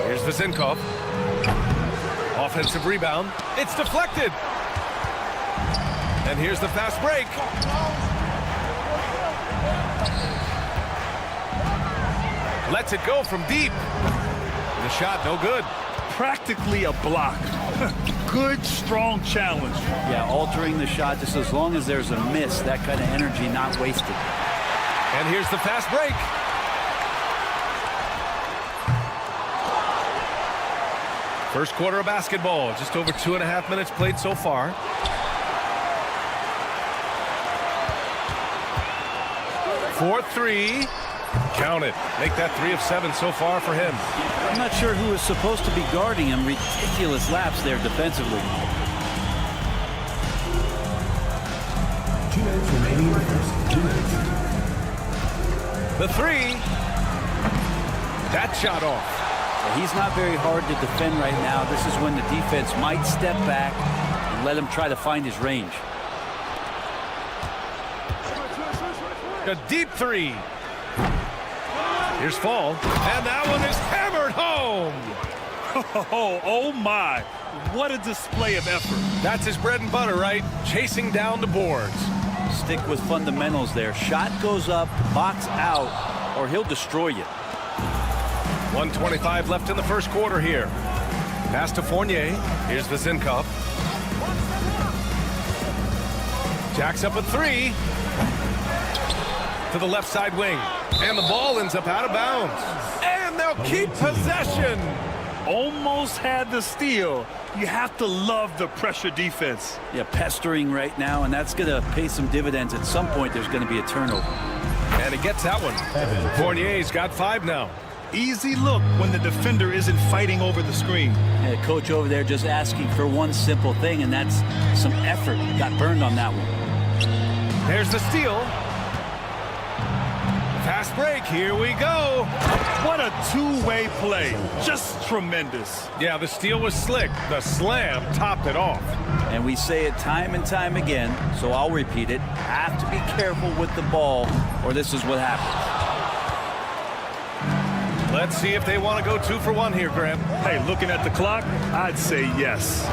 Here's Vezinkov. Offensive rebound. It's deflected. And here's the fast break. Lets it go from deep. The shot no good. Practically a block. Good, strong challenge. Yeah, altering the shot just as long as there's a miss, that kind of energy not wasted. And here's the fast break. First quarter of basketball. Just over 2.5 minutes played so far. For three. Count it. Make that 3 of 7 so far for him. I'm not sure who is supposed to be guarding him. Ridiculous laps there defensively. 2 minutes remaining in the first. 2 minutes. The three. That shot off. He's not very hard to defend right now. This is when the defense might step back and let him try to find his range. A deep three. Here's Fall. And that one is hammered home. Oh my. What a display of effort. That's his bread and butter, right? Chasing down the boards. Stick with fundamentals there. Shot goes up, box out, or he'll destroy you. 1:25 left in the first quarter here. Pass to Fournier. Here's Vezinkov. Jacks up a three. To the left side wing. And the ball ends up out of bounds. And they'll keep possession. Almost had the steal. You have to love the pressure defense. Yeah, pestering right now, and that's going to pay some dividends. At some point, there's going to be a turnover. And he gets that one. Fournier's got 5 now. Easy look when the defender isn't fighting over the screen. Yeah, coach over there just asking for one simple thing, and that's some effort. Got burned on that one. There's the steal. Fast break, here we go. What a two-way play. Just tremendous. Yeah, the steal was slick. The slam topped it off. And we say it time and time again, so I'll repeat it. Have to be careful with the ball, or this is what happens. Let's see if they want to go 2 for 1 here, Graham. Hey, looking at the clock, I'd say yes.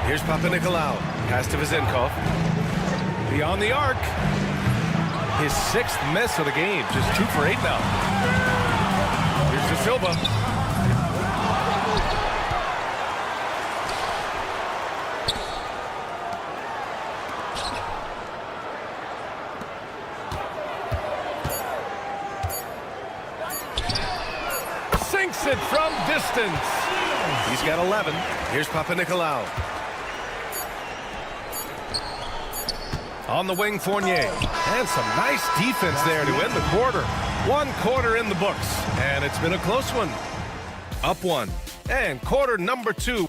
Here's Papanikolaou. Pass to Vezinkov. Beyond the arc. His 6th miss of the game. Just 2 for 8 now. Here's De Silva. Sinks it from distance. He's got 11. Here's Papanikolaou. On the wing, Fournier. And some nice defense there to end the quarter. 1 quarter in the books. And it's been a close one. Up 1. And quarter number 2.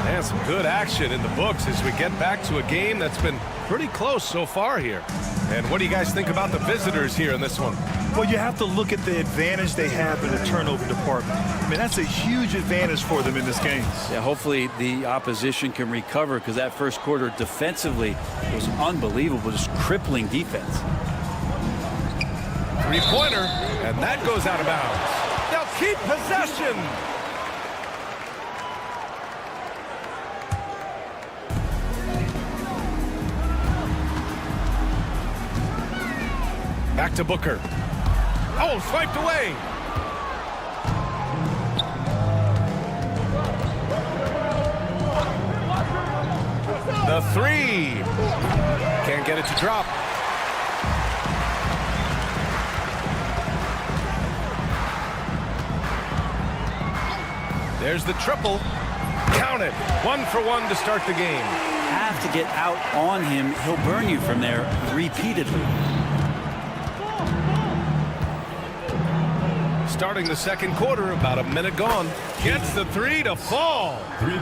And some good action in the books as we get back to a game that's been pretty close so far here. And what do you guys think about the visitors here in this one? Well, you have to look at the advantage they have in the turnover department. I mean, that's a huge advantage for them in this game. Yeah, hopefully the opposition can recover, because that first quarter defensively was unbelievable, just crippling defense. 3-pointer, and that goes out of bounds. They'll keep possession. Back to Booker. Oh, swiped away. The three. Can't get it to drop. There's the triple. Count it. 1 for 1 to start the game. Have to get out on him. He'll burn you from there repeatedly. Starting the second quarter, about a minute gone. Gets the three to fall.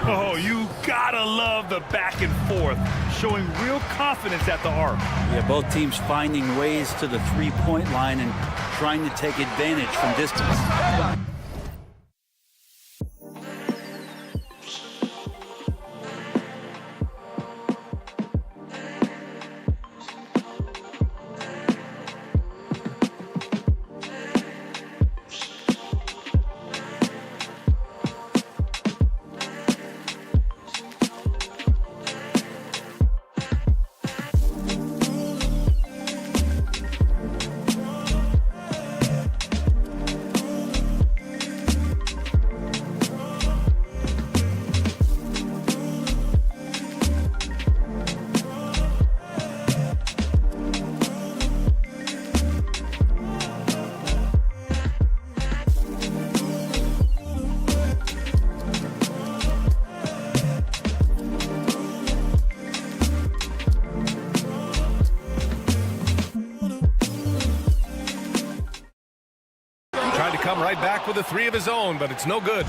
Oh, you gotta love the back and forth, showing real confidence at the arc. Yeah, both teams finding ways to the three-point line and trying to take advantage from distance. Come right back with a three of his own, but it's no good.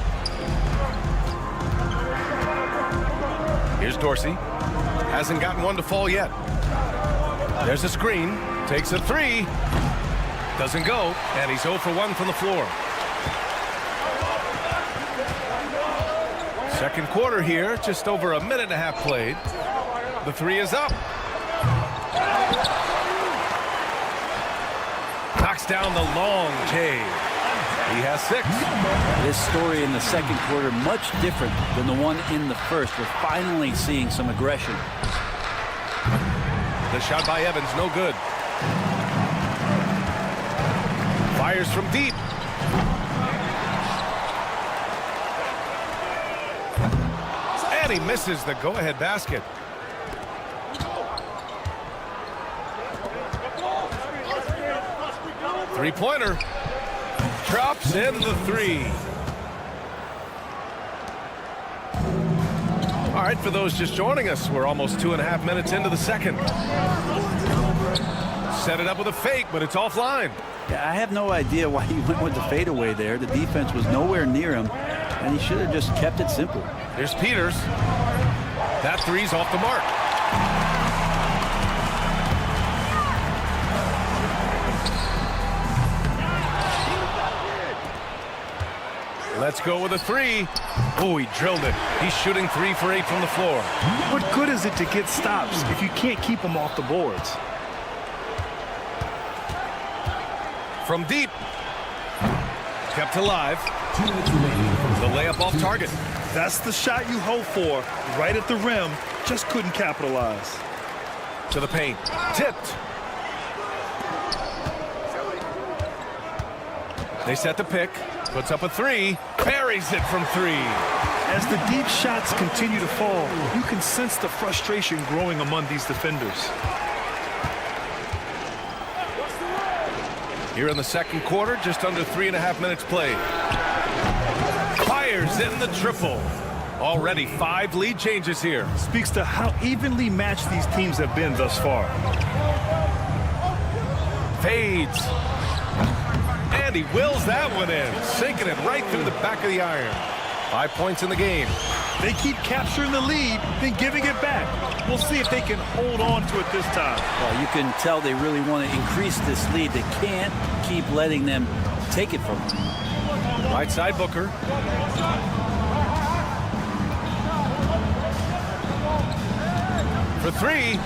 Here's Dorsey. Hasn't gotten one to fall yet. There's a screen. Takes a three. Doesn't go, and he's 0 for 1 from the floor. Second quarter here, just over a minute and a half played. The three is up. Knocks down the long J. He has 6. This story in the second quarter much different than the one in the first. We're finally seeing some aggression. The shot by Evans, no good. Fires from deep. And he misses the go-ahead basket. Three-pointer. Drops in the three. All right, for those just joining us, we're almost 2.5 minutes into the second. Set it up with a fake, but it's offline. Yeah, I have no idea why he went with the fadeaway there. The defense was nowhere near him, and he should have just kept it simple. Here's Peters. That three's off the mark. Let's go with a three. Oh, he drilled it. He's shooting 3 for 8 from the floor. What good is it to get stops if you can't keep them off the boards? From deep. Kept alive. The layup off target. That's the shot you hope for. Right at the rim. Just couldn't capitalize. To the paint. Tipped. They set the pick. Puts up a three. Buries it from 3. As the deep shots continue to fall, you can sense the frustration growing among these defenders. Here in the second quarter, just under 3.5 minutes played. Fires in the triple. Already 5 lead changes here. Speaks to how evenly matched these teams have been thus far. Fades. And he wills that one in, sinking it right through the back of the iron. 5 points in the game. They keep capturing the lead, then giving it back. We'll see if they can hold on to it this time. Well, you can tell they really want to increase this lead. They can't keep letting them take it from them. Right side Booker. For 3.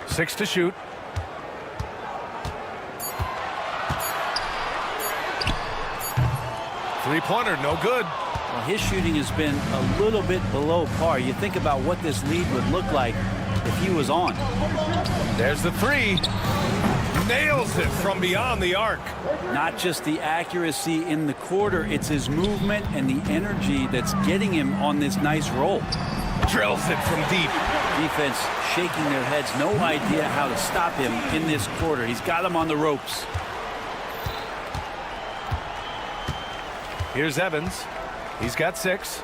Six to shoot. Three-pointer, no good. Well, his shooting has been a little bit below par. You think about what this lead would look like if he was on. There's the three. nails it from beyond the arc. Not just the accuracy in the quarter, it's his movement and the energy that's getting him on this nice roll. Drills it from deep. Defense shaking their heads, no idea how to stop him in this quarter. He's got him on the ropes. Here's Evans. He's got 6.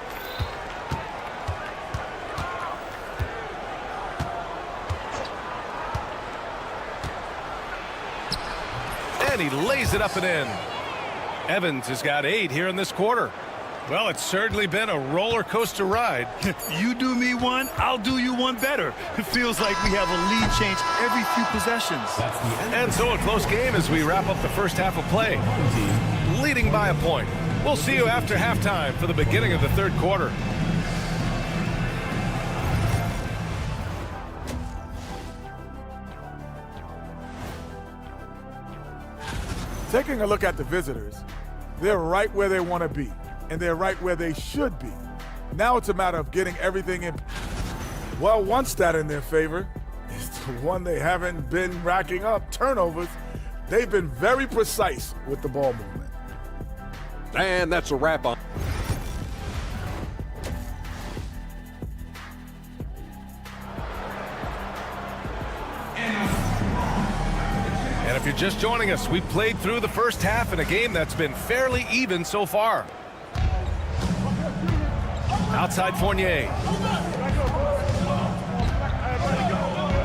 And he lays it up and in. Evans has got 8 here in this quarter. Well, it's certainly been a roller coaster ride. You do me one, I'll do you one better. It feels like we have a lead change every few possessions. And so a close game as we wrap up the first half of play. Leading by a point. We'll see you after halftime for the beginning of the third quarter. Taking a look at the visitors, they're right where they want to be, and they're right where they should be. Now it's a matter of getting everything in. Well, one stat in their favor is the one they haven't been racking up, turnovers. They've been very precise with the ball movement. And that's a wrap on. And if you're just joining us, we've played through the first half in a game that's been fairly even so far. Outside Fournier.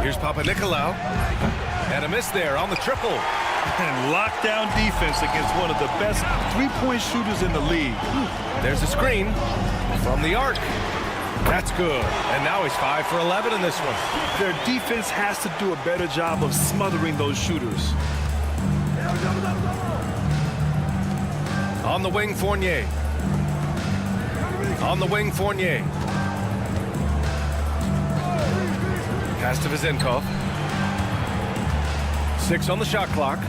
Here's Papanikolaou. And a miss there on the triple. And lockdown defense against one of the best three-point shooters in the league. There's a screen from the arc. That's good. And now he's 5 for 11 in this one. Their defense has to do a better job of smothering those shooters. On the wing, Fournier. On the wing, Fournier. Pass to Vezenkov. 6 on the shot clock.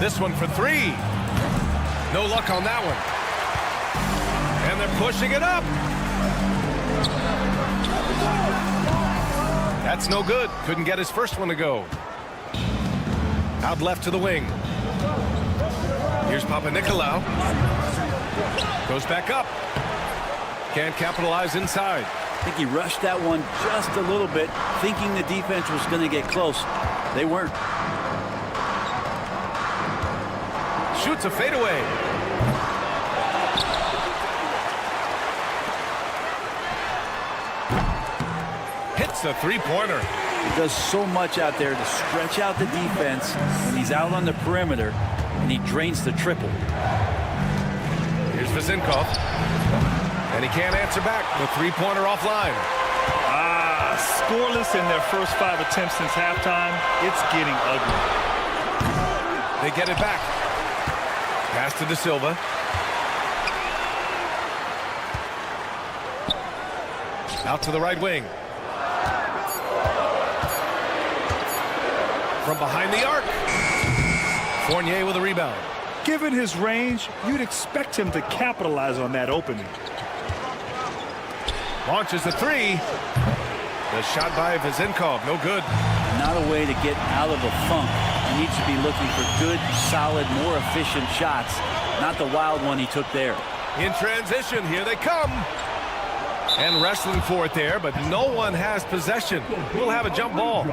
This one for 3. No luck on that one. And they're pushing it up. That's no good. Couldn't get his first one to go. Out left to the wing. Here's Papanikolaou. Goes back up. Can't capitalize inside. I think he rushed that one just a little bit, thinking the defense was going to get close. They weren't. Shoots a fadeaway. Hits a three-pointer. He does so much out there to stretch out the defense when he's out on the perimeter, and he drains the triple. Here's Vezenkov. And he can't answer back. The three-pointer offline. Scoreless in their first 5 attempts since halftime. It's getting ugly. They get it back. Pass to De Silva. Out to the right wing. From behind the arc. Fournier with a rebound. Given his range, you'd expect him to capitalize on that opening. Launches a 3. The shot by Vezenkov, no good. Not a way to get out of a funk. He needs to be looking for good, solid, more efficient shots, not the wild one he took there. In transition, here they come. And wrestling for it there, but no one has possession. We'll have a jump ball.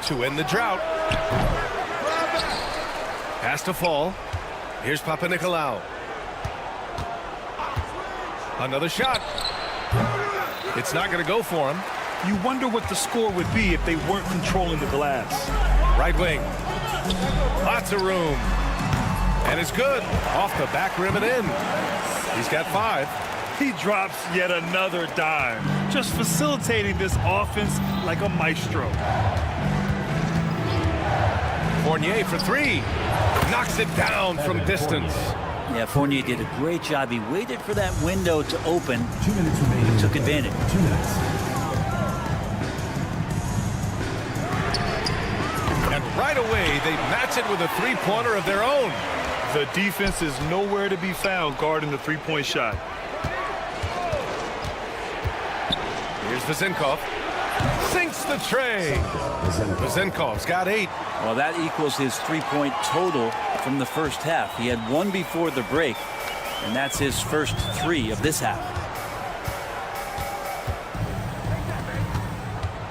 To end the drought. Has to fall. Here's Papanikolaou. Another shot. It's not going to go for him. You wonder what the score would be if they weren't controlling the glass. Right wing. Lots of room. And it's good. Off the back rim and in. He's got 5. He drops yet another dime. Just facilitating this offense like a maestro. Fournier for 3. Knocks it down from distance. Yeah, Fournier did a great job. He waited for that window to open. 2 minutes remaining. Took advantage. 2 minutes. And right away, they match it with a three-pointer of their own. The defense is nowhere to be found guarding the three-point shot. Here's Vezenkov. Sinks the tray. Vezenkov's got 8. Well, that equals his three-point total from the first half. He had 1 before the break, and that's his first 3 of this half.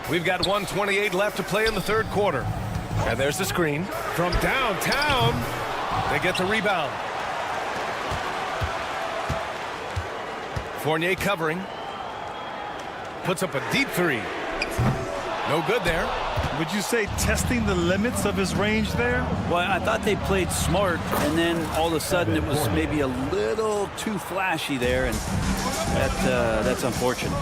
We've got 1:28 left to play in the third quarter. And there's the screen. From downtown, they get the rebound. Fournier covering. Puts up a deep 3. No good there. Would you say testing the limits of his range there? Well, I thought they played smart, and then all of a sudden it was maybe a little too flashy there, and that's unfortunate.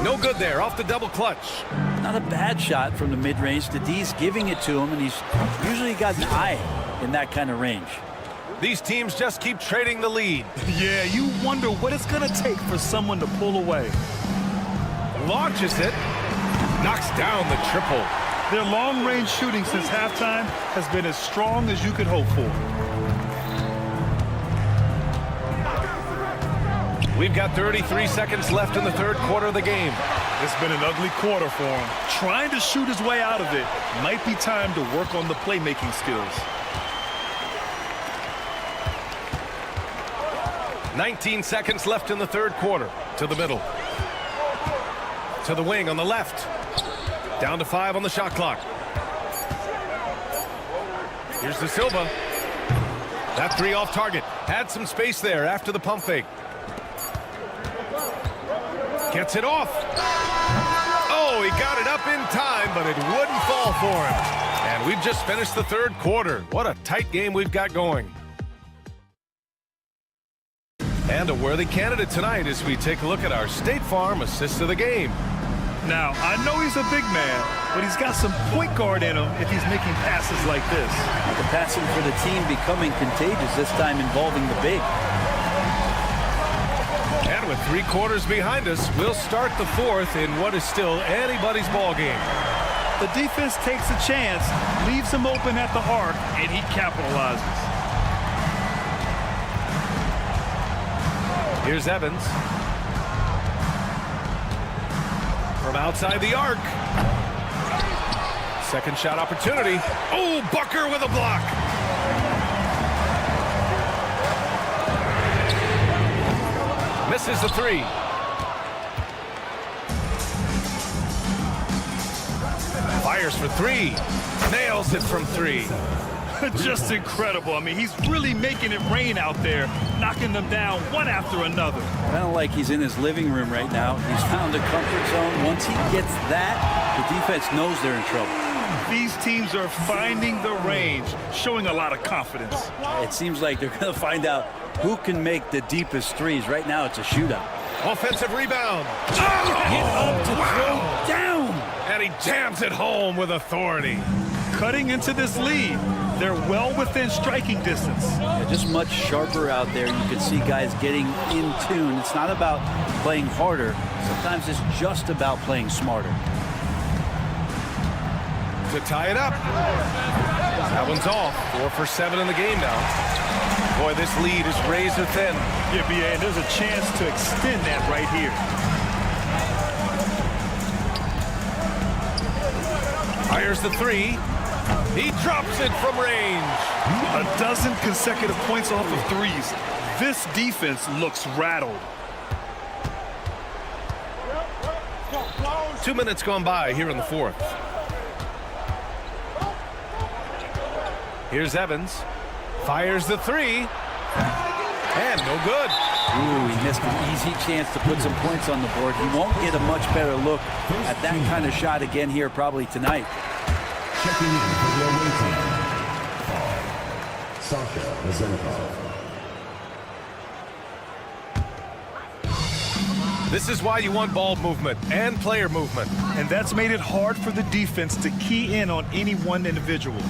No good there, off the double clutch. Not a bad shot from the mid-range. The D's giving it to him, and he's usually got an eye in that kind of range. These teams just keep trading the lead. Yeah, you wonder what it's going to take for someone to pull away. Launches it. Knocks down the triple. Their long-range shooting since halftime has been as strong as you could hope for. We've got 33 seconds left in the third quarter of the game. It's been an ugly quarter for him. Trying to shoot his way out of it. Might be time to work on the playmaking skills. 19 seconds left in the third quarter. To the middle. To the wing on the left. Down to 5 on the shot clock. Here's De Silva. That 3 off target. Had some space there after the pump fake. Gets it off. Oh, he got it up in time, but it wouldn't fall for him. And we've just finished the third quarter. What a tight game we've got going. And a worthy candidate tonight as we take a look at our State Farm assist of the game. Now, I know he's a big man, but he's got some point guard in him if he's making passes like this. The passing for the team becoming contagious, this time involving the big. And with 3 quarters behind us, we'll start the fourth in what is still anybody's ball game. The defense takes a chance, leaves him open at the arc, and he capitalizes. Here's Evans. From outside the arc. Second shot opportunity. Oh, Bucker with a block. Misses the 3. Fires for 3. Nails it from 3. Just incredible. I mean, he's really making it rain out there, knocking them down one after another. Kind of like he's in his living room right now. He's found a comfort zone. Once he gets that, the defense knows they're in trouble. These teams are finding the range, showing a lot of confidence. It seems like they're going to find out who can make the deepest threes. Right now, it's a shootout. Offensive rebound. Get up to throw down. And he jams it home with authority. Cutting into this lead. They're well within striking distance. Yeah, just much sharper out there. You can see guys getting in tune. It's not about playing harder. Sometimes it's just about playing smarter. To tie it up. That one's off. 4 for 7 in the game now. Boy, this lead is razor thin. Yeah, BA, and there's a chance to extend that right here. Fires the 3. He drops it from range. A dozen consecutive points off of threes. This defense looks rattled. 2 minutes gone by here in the fourth. Here's Evans. Fires the 3. And no good. Ooh, he missed an easy chance to put some points on the board. He won't get a much better look at that kind of shot again here probably tonight. Checking in for the away team. Sasha Vezenkov. This is why you want ball movement and player movement. And that's made it hard for the defense to key in on any one individual.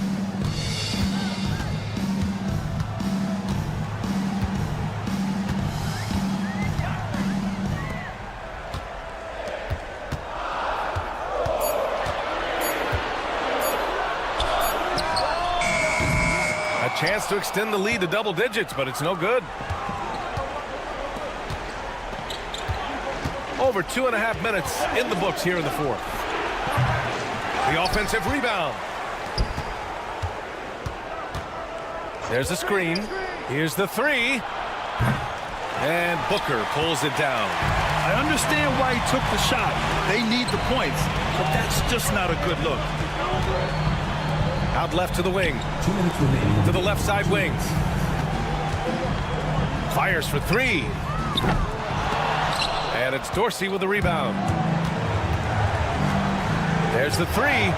chance to extend the lead to double digits, but it's no good. Over 2.5 minutes in the books here in the fourth. The offensive rebound. There's a screen. Here's the three. And Booker pulls it down. I understand why he took the shot. They need the points, but that's just not a good look. Out left to the wing. 2 minutes remaining. To the left side wings. Fires for three. And it's Dorsey with the rebound. There's the three.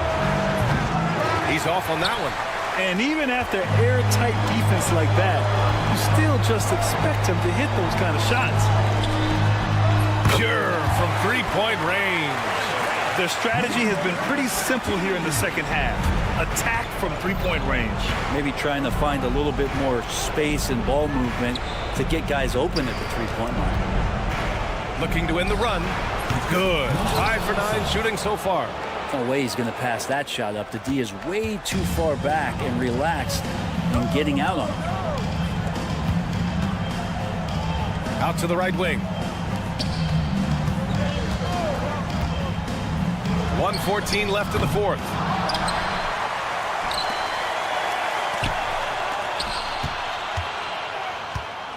He's off on that one. And even after airtight defense like that, you still just expect him to hit those kind of shots. Pure from three-point range. Their strategy has been pretty simple here in the second half. Attack from three-point range. Maybe trying to find a little bit more space and ball movement to get guys open at the three-point line. Looking to end the run. Good. 5 for 9 shooting so far. No way he's going to pass that shot up. The D is way too far back and relaxed in getting out on him. Out to the right wing. 1:14 left in the fourth.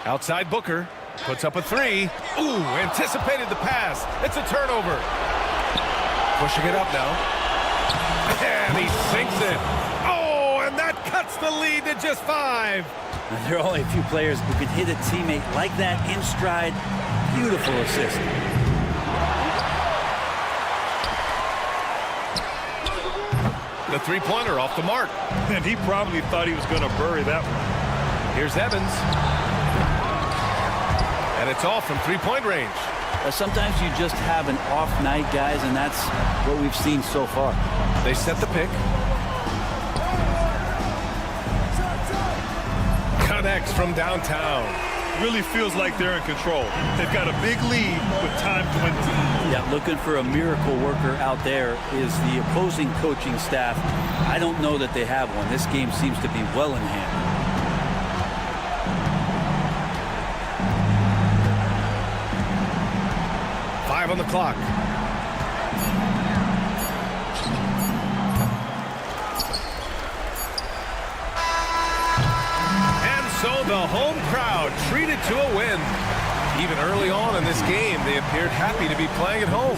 Outside Booker. Puts up a three. Ooh, anticipated the pass. It's a turnover. Pushing it up now. And he sinks it. Oh, and that cuts the lead to just 5. And there are only a few players who can hit a teammate like that in stride. Beautiful assist. The three-pointer off the mark. And he probably thought he was going to bury that one. Here's Evans. And it's off from three-point range. Sometimes you just have an off night, guys, and that's what we've seen so far. They set the pick. Connects from downtown. Really feels like they're in control. They've got a big lead with time 20. Yeah, looking for a miracle worker out there is the opposing coaching staff. I don't know that they have one. This game seems to be well in hand. On the clock. And so the home crowd treated to a win. Even early on in this game, they appeared happy to be playing at home.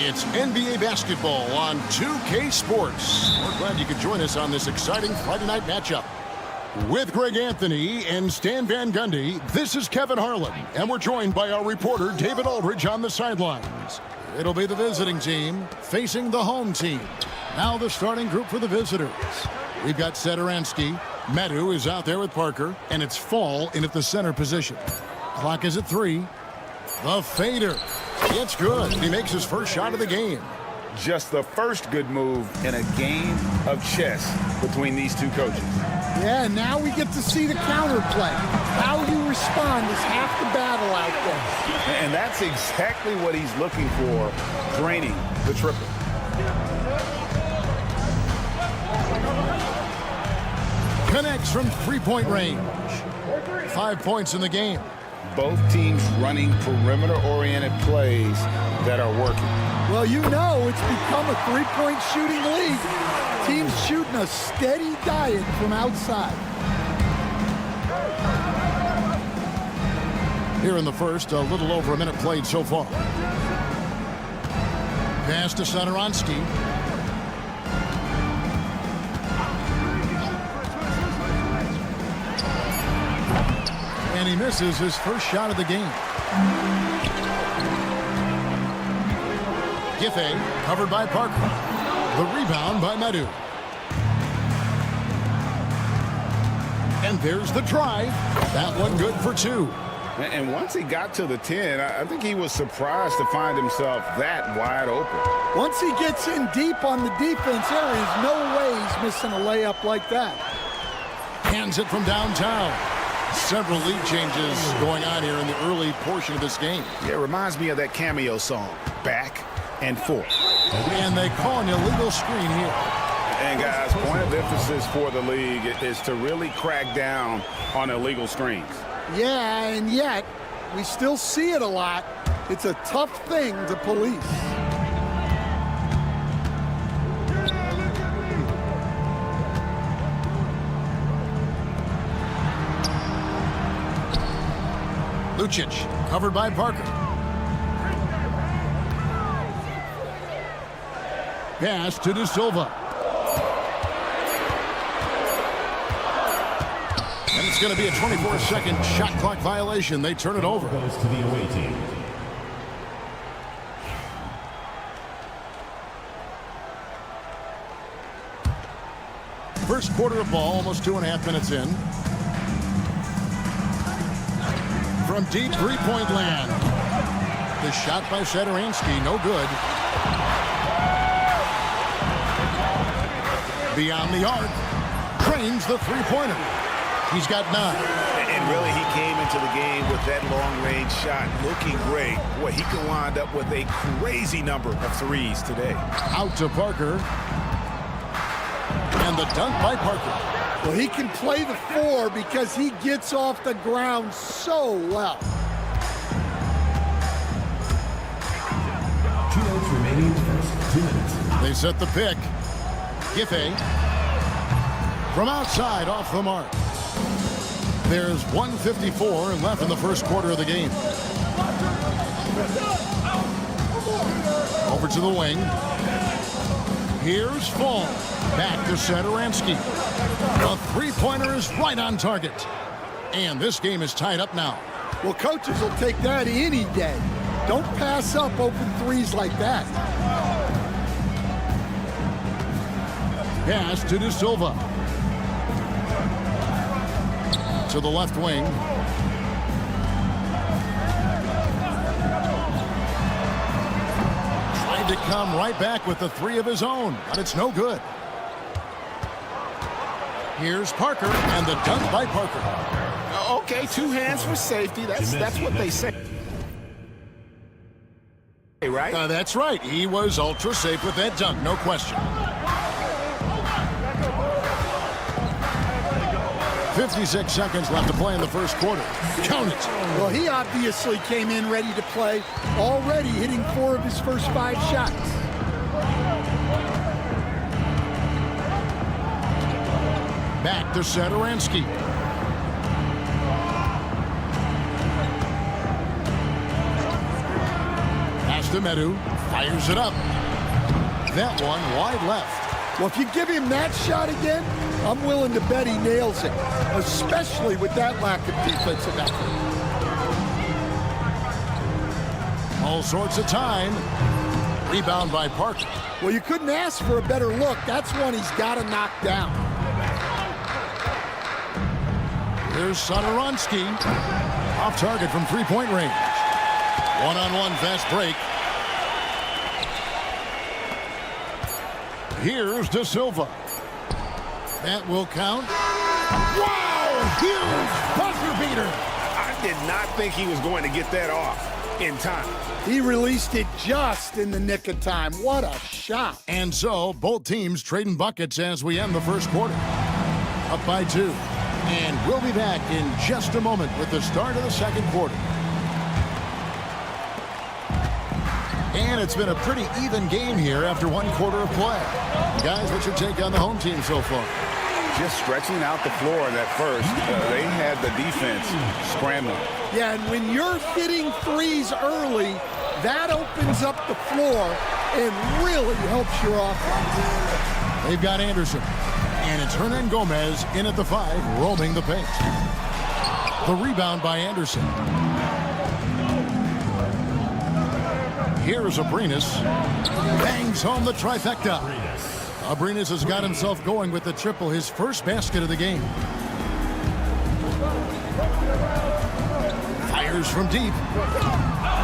It's NBA basketball on 2K Sports. We're glad you could join us on this exciting Friday night matchup. With Greg Anthony and Stan Van Gundy, this is Kevin Harlan, and we're joined by our reporter David Aldridge on the sidelines. It'll be the visiting team facing the home team. Now the starting group for the visitors. We've got Sederansky. Medu is out there with Parker, and it's Fall in at the center position. Clock is at 3. The fader. It's good. He makes his first shot of the game. Just the first good move in a game of chess between these two coaches. Yeah, now we get to see the counterplay. How you respond is half the battle out there. And that's exactly what he's looking for, draining the triple. Connects from three-point range. 5 points in the game. Both teams running perimeter-oriented plays that are working. Well, you know it's become a three-point shooting league. Teams shooting a steady diet from outside. Here in the first, a little over a minute played so far. Pass to Sederansky. And he misses his first shot of the game. Giffey covered by Parker. The rebound by Medu. And there's the drive. That one good for 2. And once he got to the 10, I think he was surprised to find himself that wide open. Once he gets in deep on the defense, there is no way he's missing a layup like that. Hands it from downtown. Several lead changes going on here in the early portion of this game. Yeah, it reminds me of that Cameo song, Back and Forth. And they call an illegal screen here. And guys, point of emphasis for the league is to really crack down on illegal screens. Yeah, and yet we still see it a lot. It's a tough thing to police. Lucic, covered by Parker. Pass to De Silva. And it's going to be a 24-second shot clock violation. They turn it over. Goes to the away team. First quarter of ball, almost 2.5 minutes in. From deep three-point land. The shot by Satoransky, no good. Beyond the arc. Drains the three-pointer. He's got 9. And really, he came into the game with that long-range shot looking great. Boy, he could wind up with a crazy number of threes today. Out to Parker. And the dunk by Parker. Well, he can play the 4 because he gets off the ground so well. 2 minutes remaining in the first 2 minutes. They set the pick. Giffey. From outside, off the mark. There's 1:54 left in the first quarter of the game. Over to the wing. Here's Fall. Back to Satoransky. The three-pointer is right on target. And this game is tied up now. Well, coaches will take that any day. Don't pass up open threes like that. Pass to De Silva. To the left wing. Tried to come right back with the 3 of his own, but it's no good. Here's Parker, and the dunk by Parker. Okay, 2 hands for safety. That's what they say. Right? That's right. He was ultra safe with that dunk, no question. 56 seconds left to play in the first quarter. Count it. Well, he obviously came in ready to play, already hitting 4 of his first 5 shots. Back to Satoransky. Pass to Medu. Fires it up. That one wide left. Well, if you give him that shot again, I'm willing to bet he nails it, especially with that lack of defensive effort. All sorts of time. Rebound by Parker. Well, you couldn't ask for a better look. That's one he's got to knock down. Here's Satoransky. Off target from three-point range. One-on-one fast break. Here's De Silva. That will count. Wow! Huge buzzer beater. I did not think he was going to get that off in time. He released it just in the nick of time. What a shot. And so, both teams trading buckets as we end the first quarter. Up by 2. And we'll be back in just a moment with the start of the second quarter. And it's been a pretty even game here after 1 quarter of play. Guys, what's your take on the home team so far? Just stretching out the floor in that first. They had the defense scrambling. Yeah, and when you're hitting threes early, that opens up the floor and really helps your offense. They've got Anderson. And it's Hernan Gomez in at the 5, roaming the paint. The rebound by Anderson. Here's Abrinas. Bangs home the trifecta. Abrinas has got himself going with the triple, his first basket of the game. Fires from deep.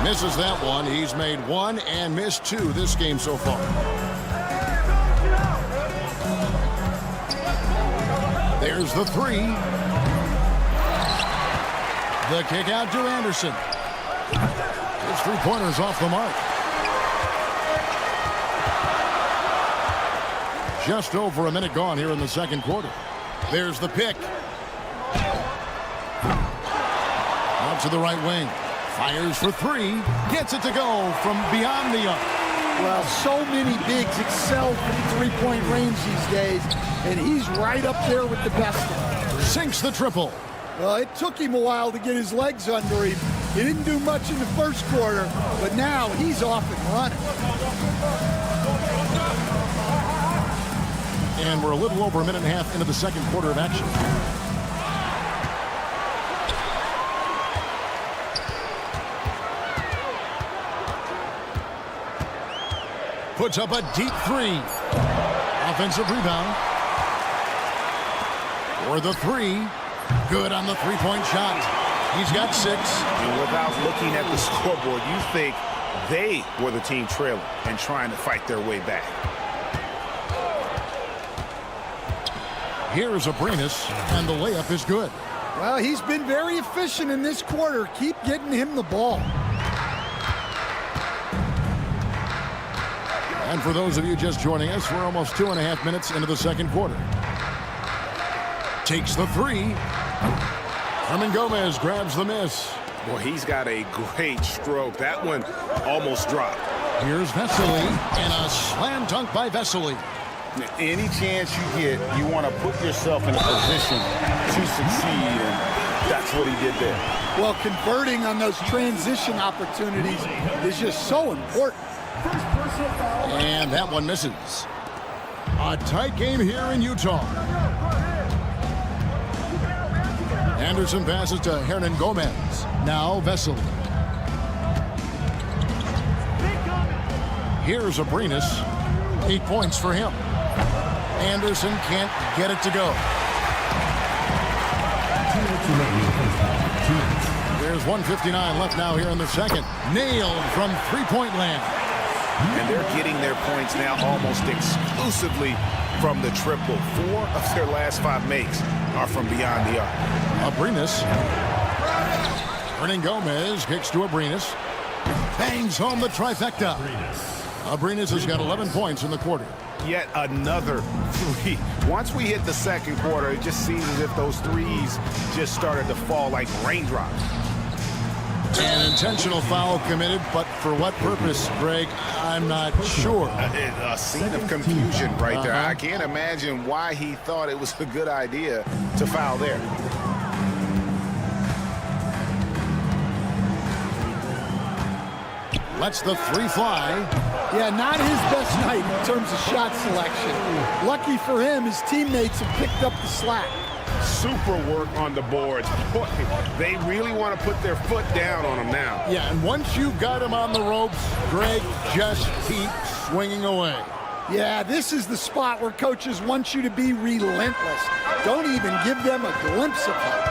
Misses that one. He's made one and missed two this game so far. There's the three. The kick out to Anderson. His three-pointers off the mark. Just over a minute gone here in the second quarter. There's the pick. Out to the right wing. Fires for three. Gets it to go from beyond the arc. Well, so many bigs excel from three-point range these days, and he's right up there with the best of them. Sinks the triple. Well, it took him a while to get his legs under him. He didn't do much in the first quarter, but now he's off and running. And we're a little over a minute and a half into the second quarter of action. Puts up a deep three. Offensive rebound. For the three. Good on the three-point shot. He's got 6. And without looking at the scoreboard, you think they were the team trailing and trying to fight their way back. Here's Abrinas, and the layup is good. Well, he's been very efficient in this quarter. Keep getting him the ball. And for those of you just joining us, we're almost 2.5 minutes into the second quarter. Takes the three. Hernan Gomez grabs the miss. Boy, he's got a great stroke. That one almost dropped. Here's Vesely, and a slam dunk by Vesely. Any chance you get, you want to put yourself in a position to succeed, and that's what he did there. Well, converting on those transition opportunities is just so important. And that one misses. A tight game here in Utah. Anderson passes to Hernan Gomez. Now Vesely. Here's Abrinas. 8 points for him. Anderson can't get it to go. There's 1:59 left now here in the second. Nailed from three-point land. And they're getting their points now almost exclusively from the triple. 4 of their last 5 makes are from beyond the arc. Abrinas. Hernan Gomez kicks to Abrinas. Bangs home the trifecta. Abrinas has got 11 points in the quarter. Yet another 3. Once we hit the second quarter, it just seems as if those threes just started to fall like raindrops. An intentional foul committed, but for what purpose, Greg, I'm not sure. A scene of confusion right there. I can't imagine why he thought it was a good idea to foul there. Lets the three fly. Yeah, not his best night in terms of shot selection. Lucky for him, his teammates have picked up the slack. Super work on the boards. Boy, they really want to put their foot down on him now. Yeah, and once you've got him on the ropes, Greg, just keep swinging away. Yeah, this is the spot where coaches want you to be relentless. Don't even give them a glimpse of hope.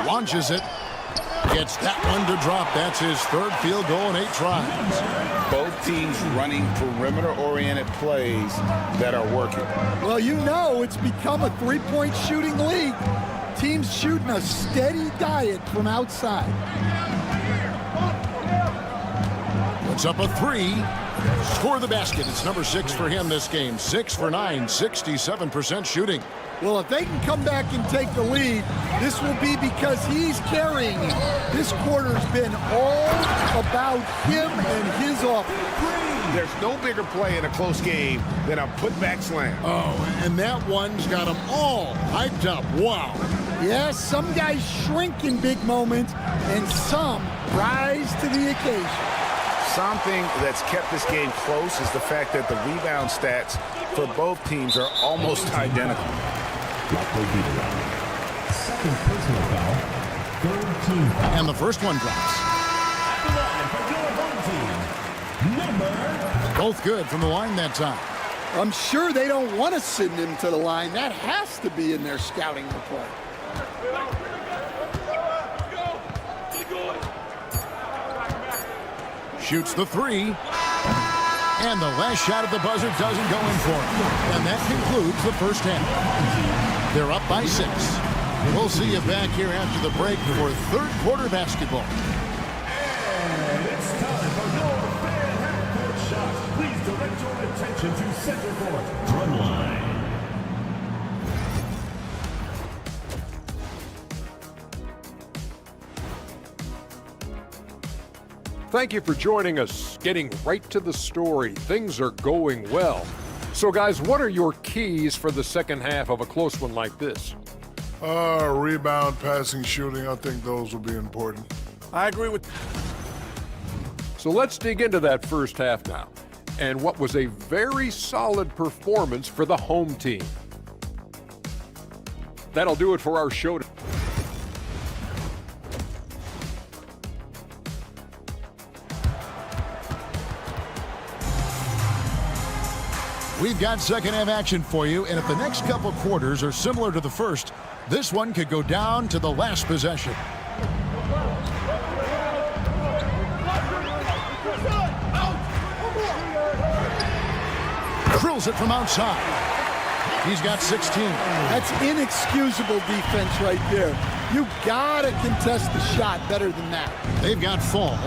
Launches it. Gets that one to drop. That's his third field goal in 8 tries. Both teams running perimeter-oriented plays that are working. Well, you know it's become a three-point shooting league. Teams shooting a steady diet from outside. Puts up a three. Score the basket. It's number 6 for him this game. 6 for 9, 67% shooting. Well, if they can come back and take the lead, this will be because he's carrying it. This quarter's been all about him and his offense. There's no bigger play in a close game than a putback slam. Oh, and that one's got them all hyped up. Wow. Yes, some guys shrink in big moments, and some rise to the occasion. Something that's kept this game close is the fact that the rebound stats for both teams are almost identical. Second personal foul. Third team foul. And the first one drops. Number Both good from the line that time. I'm sure they don't want to send him to the line. That has to be in their scouting report. Shoots the three. And the last shot at the buzzer doesn't go in for him. And that concludes the first half. They're up by 6. We'll see you back here after the break for third quarter basketball. And it's time for your fair half-court shot. Please direct your attention to center court. Run line. Thank you for joining us. Getting right to the story. Things are going well. So, guys, what are your keys for the second half of a close one like this? Rebound, passing, shooting. I think those will be important. I agree with. So let's dig into that first half now, and what was a very solid performance for the home team. That'll do it for our show. We've got second half action for you, and if the next couple quarters are similar to the first, this one could go down to the last possession. Drills it from outside. He's got 16. That's inexcusable defense right there. You gotta contest the shot better than that. They've got Fall.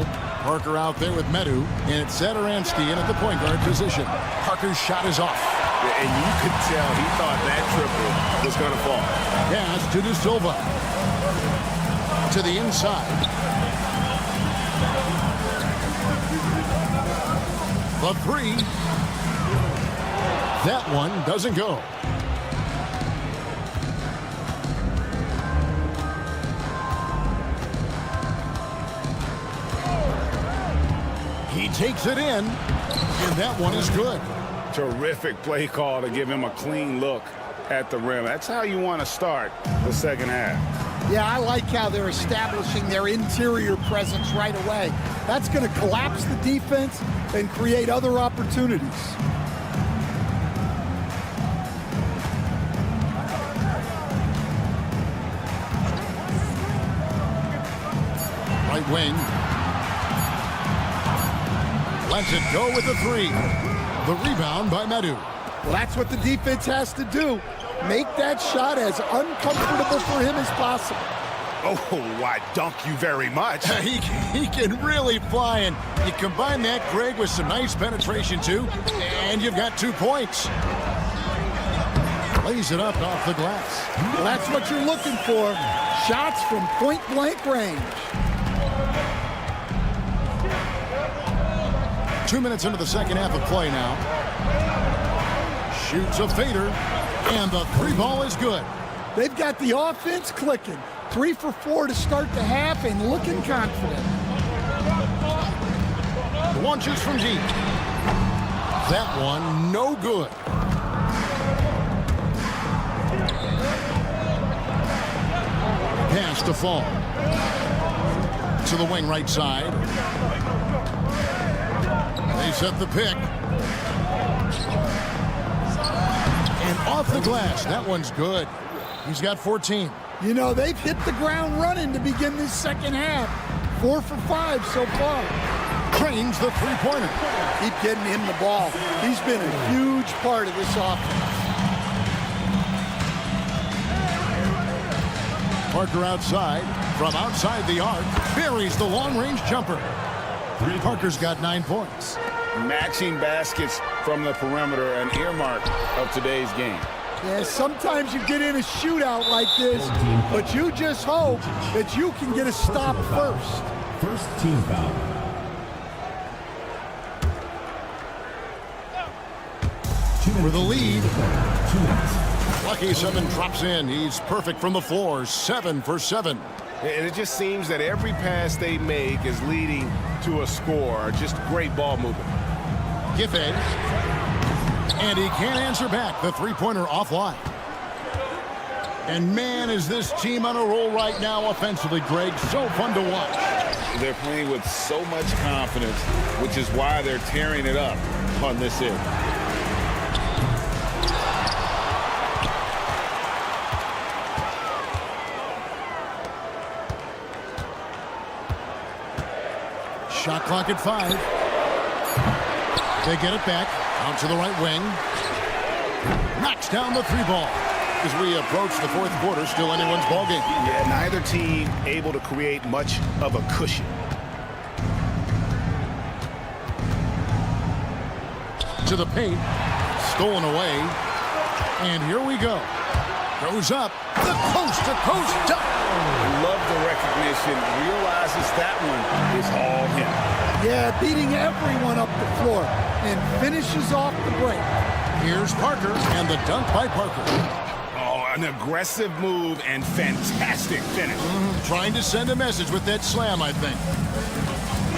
Parker out there with Medu, and it's Zadaransky in at the point guard position. Parker's shot is off. And you could tell he thought that triple was going to fall. Pass to De Silva. To the inside. The three. That one doesn't go. He takes it in, and that one is good. Terrific play call to give him a clean look at the rim. That's how you want to start the second half. Yeah, I like how they're establishing their interior presence right away. That's going to collapse the defense and create other opportunities. Right wing. Lets it go with the three. The rebound by Medu. Well, that's what the defense has to do. Make that shot as uncomfortable for him as possible. Oh, I dunk you very much. He can really fly, and you combine that, Greg, with some nice penetration, too, and you've got 2 points. Lays it up off the glass. Well, that's what you're looking for. Shots from point-blank range. 2 minutes into the second half of play now. Shoots a fader, and the three ball is good. They've got the offense clicking. 3 for 4 to start the half and looking confident. Launches from deep. That one no good. Pass to Fall. To the wing right side. They set the pick. And off the glass. That one's good. He's got 14. You know, they've hit the ground running to begin this second half. 4 for 5 so far. Trains the three-pointer. Keep getting him the ball. He's been a huge part of this offense. Parker outside. From outside the arc. Buries the long-range jumper. Parker's got 9 points. Matching baskets from the perimeter, an earmark of today's game. Yeah, sometimes you get in a shootout like this, but you just hope that you can get a stop first. First team foul. For the lead. 2 minutes. Lucky 7 drops in. He's perfect from the floor. 7 for 7. And it just seems that every pass they make is leading to a score. Just great ball movement. Giffen. And he can't answer back. The three-pointer offline. And man, is this team on a roll right now offensively, Greg. So fun to watch. They're playing with so much confidence, which is why they're tearing it up on this end. Shot clock at 5. They get it back out to the right wing. Knocks down the 3 ball. As we approach the 4th quarter, still anyone's ball game. Yeah, neither team able to create much of a cushion. To the paint. Stolen away. And here we go. Goes up. The coast-to-coast dunk. Love the recognition. Realizes that one is all him. Yeah, beating everyone up the floor and finishes off the break. Here's Parker and the dunk by Parker. Oh, an aggressive move and fantastic finish. Trying to send a message with that slam, I think.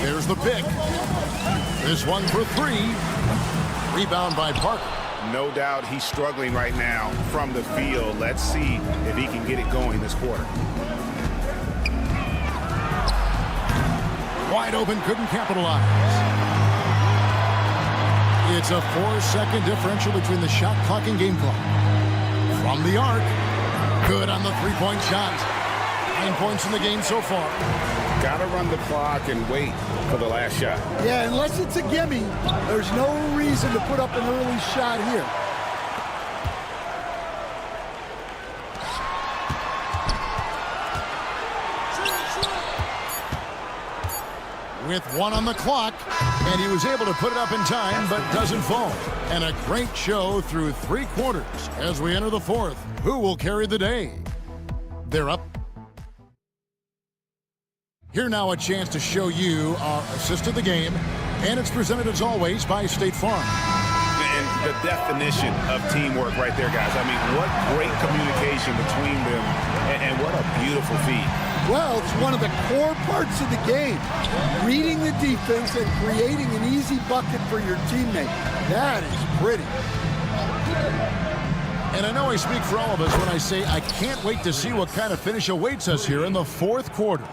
There's the pick. This one for 3. Rebound by Parker. No doubt he's struggling right now from the field. Let's see if he can get it going this quarter. Wide open, couldn't capitalize. It's a 4-second differential between the shot clock and game clock. From the arc, good on the 3-point shot. 9 points in the game so far. Got to run the clock and wait for the last shot. Yeah, unless it's a gimme, there's no reason to put up an early shot here. With 1 on the clock, and he was able to put it up in time, but doesn't fall. And a great show through 3 quarters as we enter the 4th. Who will carry the day? They're up. Here now a chance to show you our assist of the game, and it's presented as always by State Farm. And the definition of teamwork right there, guys. I mean, what great communication between them, and what a beautiful feat. Well, it's one of the core parts of the game. Reading the defense and creating an easy bucket for your teammate. That is pretty. And I know I speak for all of us when I say I can't wait to see what kind of finish awaits us here in the 4th quarter.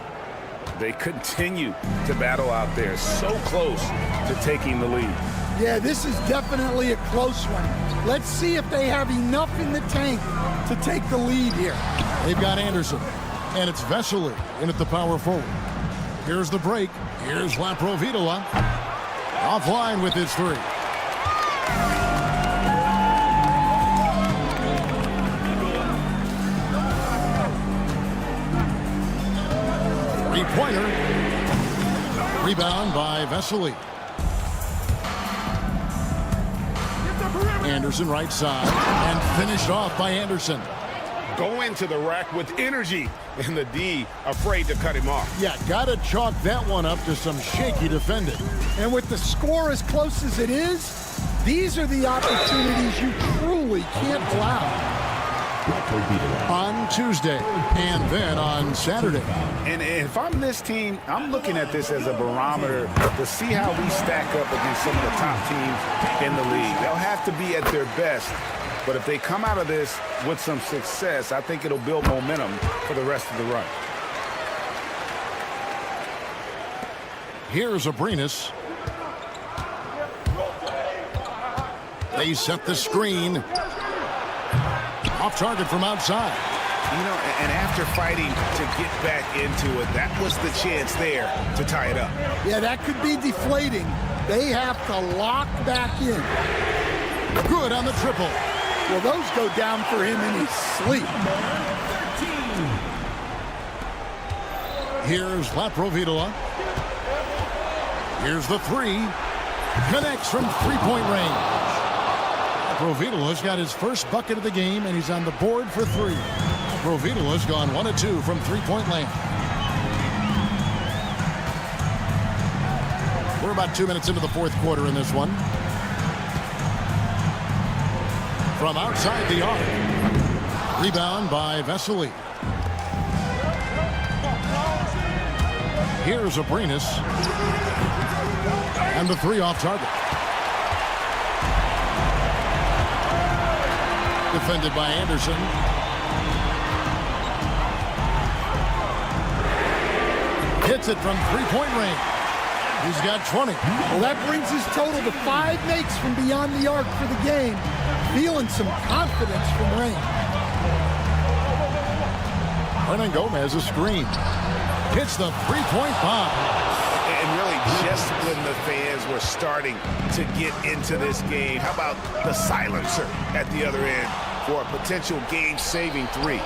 They continue to battle out there, so close to taking the lead. Yeah, this is definitely a close one. Let's see if they have enough in the tank to take the lead here. They've got Anderson, and it's Vesely in at the power forward. Here's the break. Here's Laprovitola. Offline with his 3. Three-pointer. Rebound by Vesely. Anderson right side, and finished off by Anderson. Go into the rack with energy, and the D afraid to cut him off. Yeah, gotta chalk that one up to some shaky defending. And with the score as close as it is, these are the opportunities you truly can't allow. On Tuesday, and then on Saturday. And if I'm this team, I'm looking at this as a barometer to see how we stack up against some of the top teams in the league. They'll have to be at their best, but if they come out of this with some success, I think it'll build momentum for the rest of the run. Here's Abrinas. They set the screen. Off target from outside. You know, and after fighting to get back into it, that was the chance there to tie it up. Yeah, that could be deflating. They have to lock back in. Good on the triple. Well, those go down for him in his sleep. Here's Laprovitola. Here's the 3. Connects from 3-point range. Laprovitola's got his first bucket of the game, and he's on the board for 3. Laprovitola's gone 1 of 2 from 3-point land. We're about 2 minutes into the 4th quarter in this one. From outside the arc. Rebound by Vesely. Here's Abrinas. And the 3 off target. Defended by Anderson. Hits it from three-point range. He's got 20. Well, that brings his total to 5 makes from beyond the arc for the game. Feeling some confidence from range. Hernan Gomez a screen. Hits the three-point bomb. And really, just when the fans were starting to get into this game, how about the silencer at the other end for a potential game-saving 3?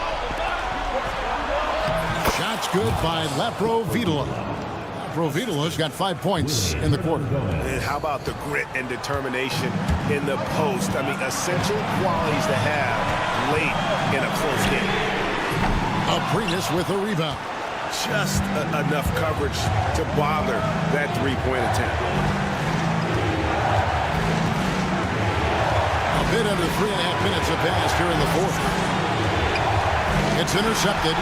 Shots good by Laprovitola. Laprovitola's got 5 points in the quarter. And how about the grit and determination in the post? I mean, essential qualities to have late in a close game. Aprinas with a rebound. Just enough coverage to bother that three-point attempt. A bit under 3.5 minutes have passed here in the fourth. It's intercepted.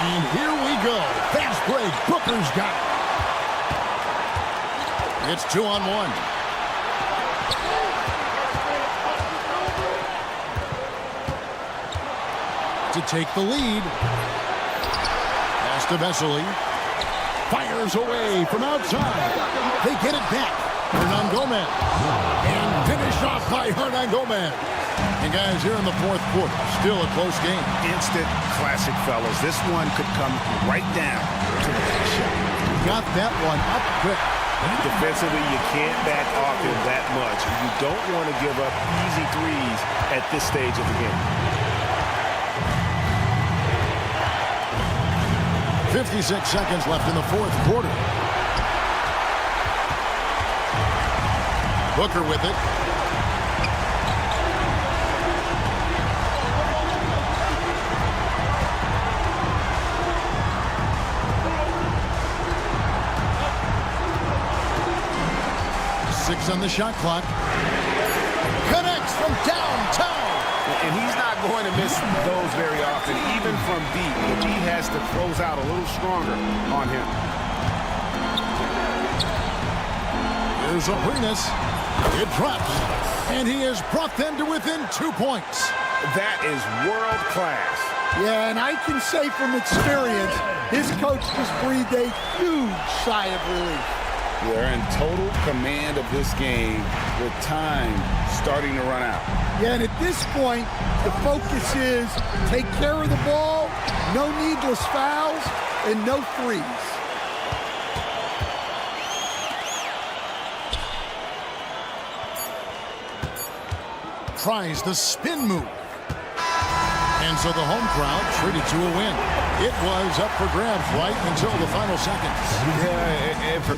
And here we go. Fast break. Booker's got it. It's 2-on-1. To take the lead. Pass to Vesely. Fires away from outside. They get it back. Hernan Gomez. And finished off by Hernan Gomez. And guys, here in the fourth quarter, still a close game. Instant classic, fellas. This one could come right down to the last shot. Got that one up quick. Defensively, you can't back off him that much. You don't want to give up easy threes at this stage of the game. 56 seconds left in the fourth quarter. Booker with it. Six on the shot clock. Connects from downtown. And he's not going to miss those very often, even from deep. But he has to close out a little stronger on him. Here's Aprinas. It drops. And he has brought them to within 2 points. That is world class. Yeah, and I can say from experience, his coach just breathed a huge sigh of relief. They're in total command of this game with time starting to run out. Yeah, and at this point, the focus is take care of the ball, no needless fouls, and no threes. Tries the spin move. And so the home crowd treated to a win. It was up for grabs right until the final seconds. Yeah, and for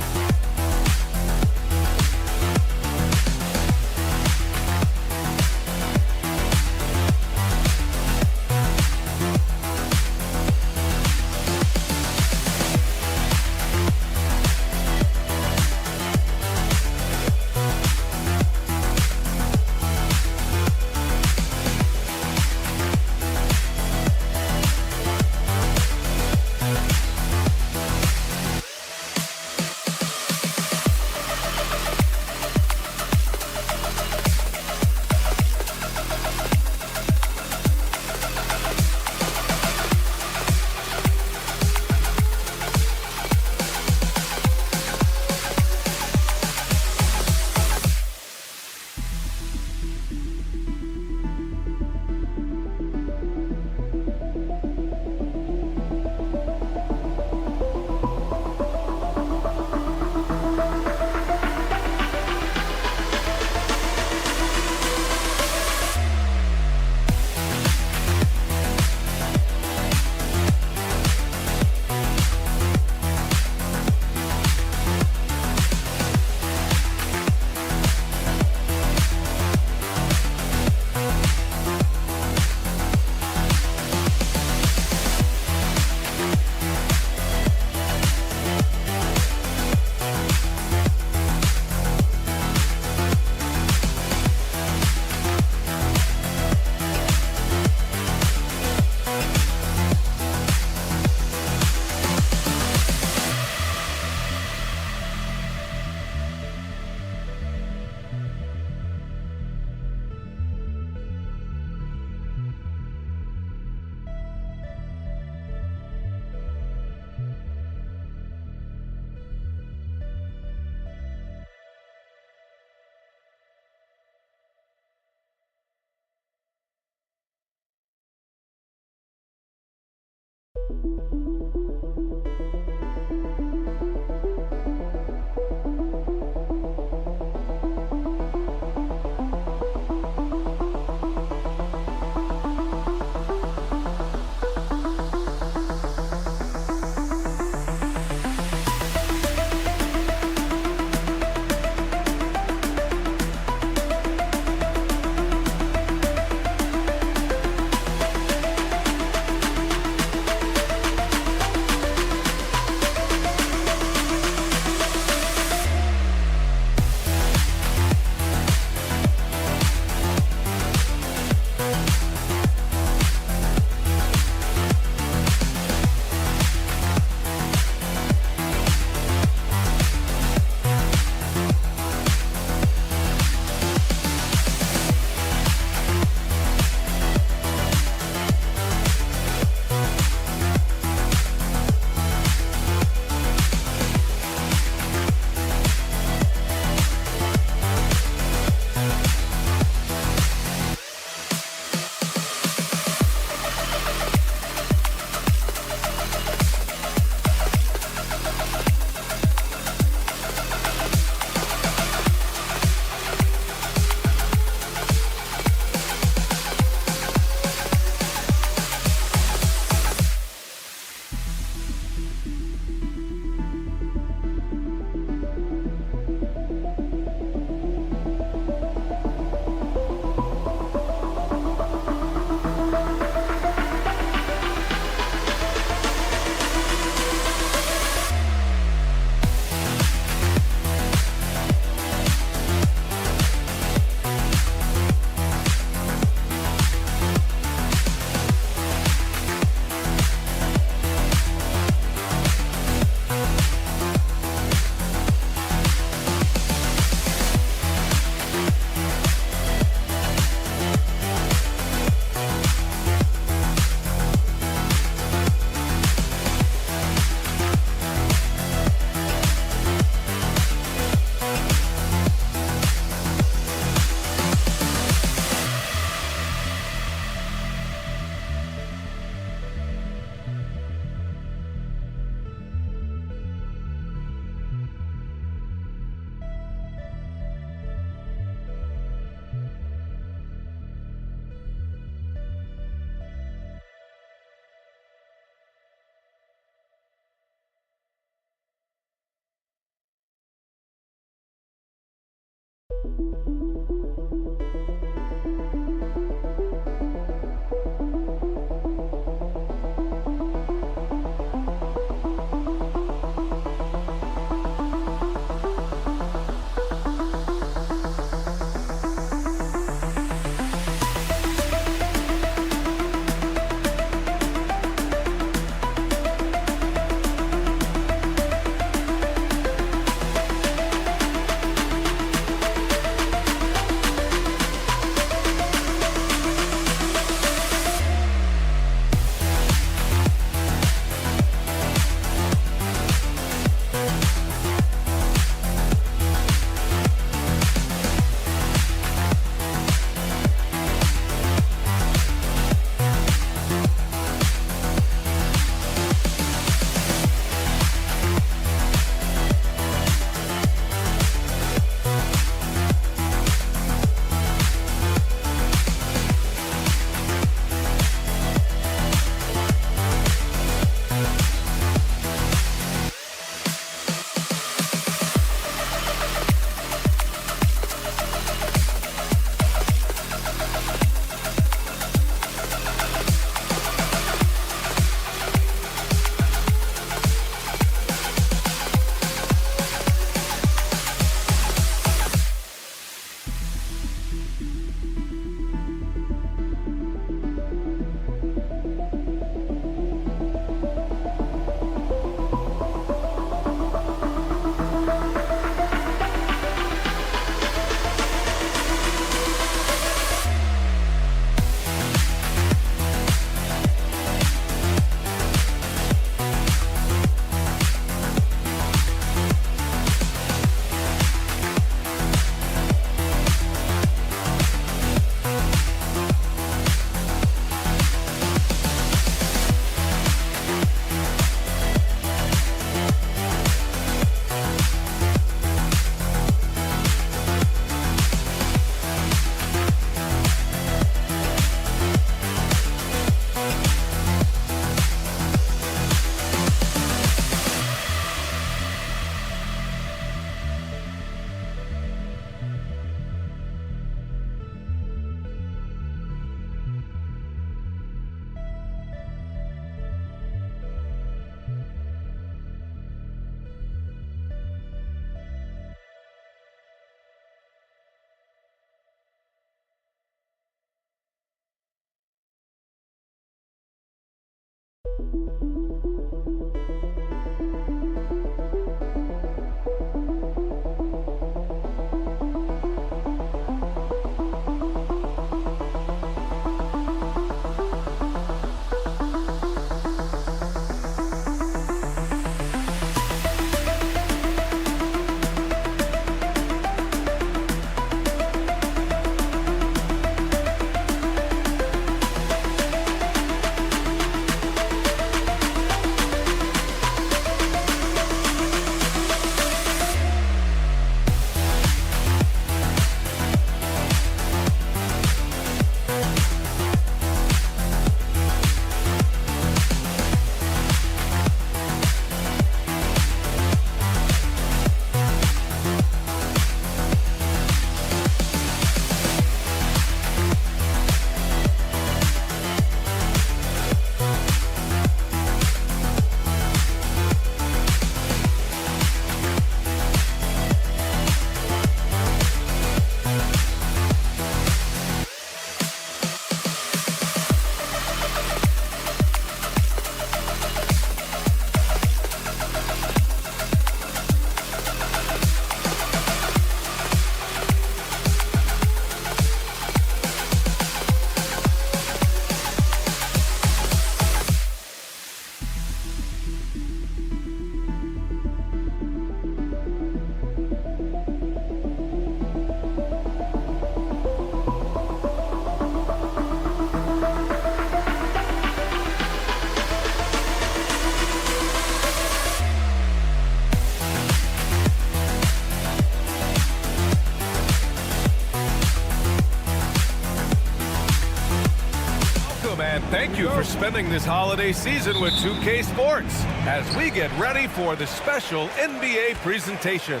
welcome and thank you for spending this holiday season with 2K Sports as we get ready for the special NBA presentation.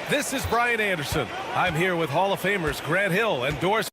This is Brian Anderson. I'm here with Hall of Famers Grant Hill and Doris.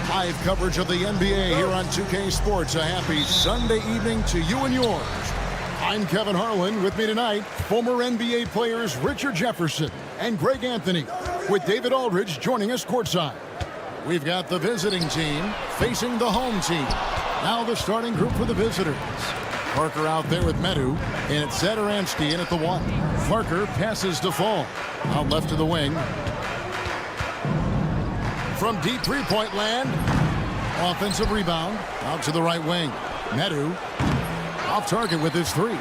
Live coverage of the NBA here on 2K Sports. A happy Sunday evening to you and yours. I'm Kevin Harlan. With me tonight, former NBA players Richard Jefferson and Greg Anthony, with David Aldridge joining us courtside. We've got the visiting team facing the home team. Now the starting group for the visitors. Parker out there with Medu, and it's Zadaransky in at the 1. Parker passes to Fall. Out left to the wing. From deep three-point land, offensive rebound, out to the right wing. Medu, off target with his 3.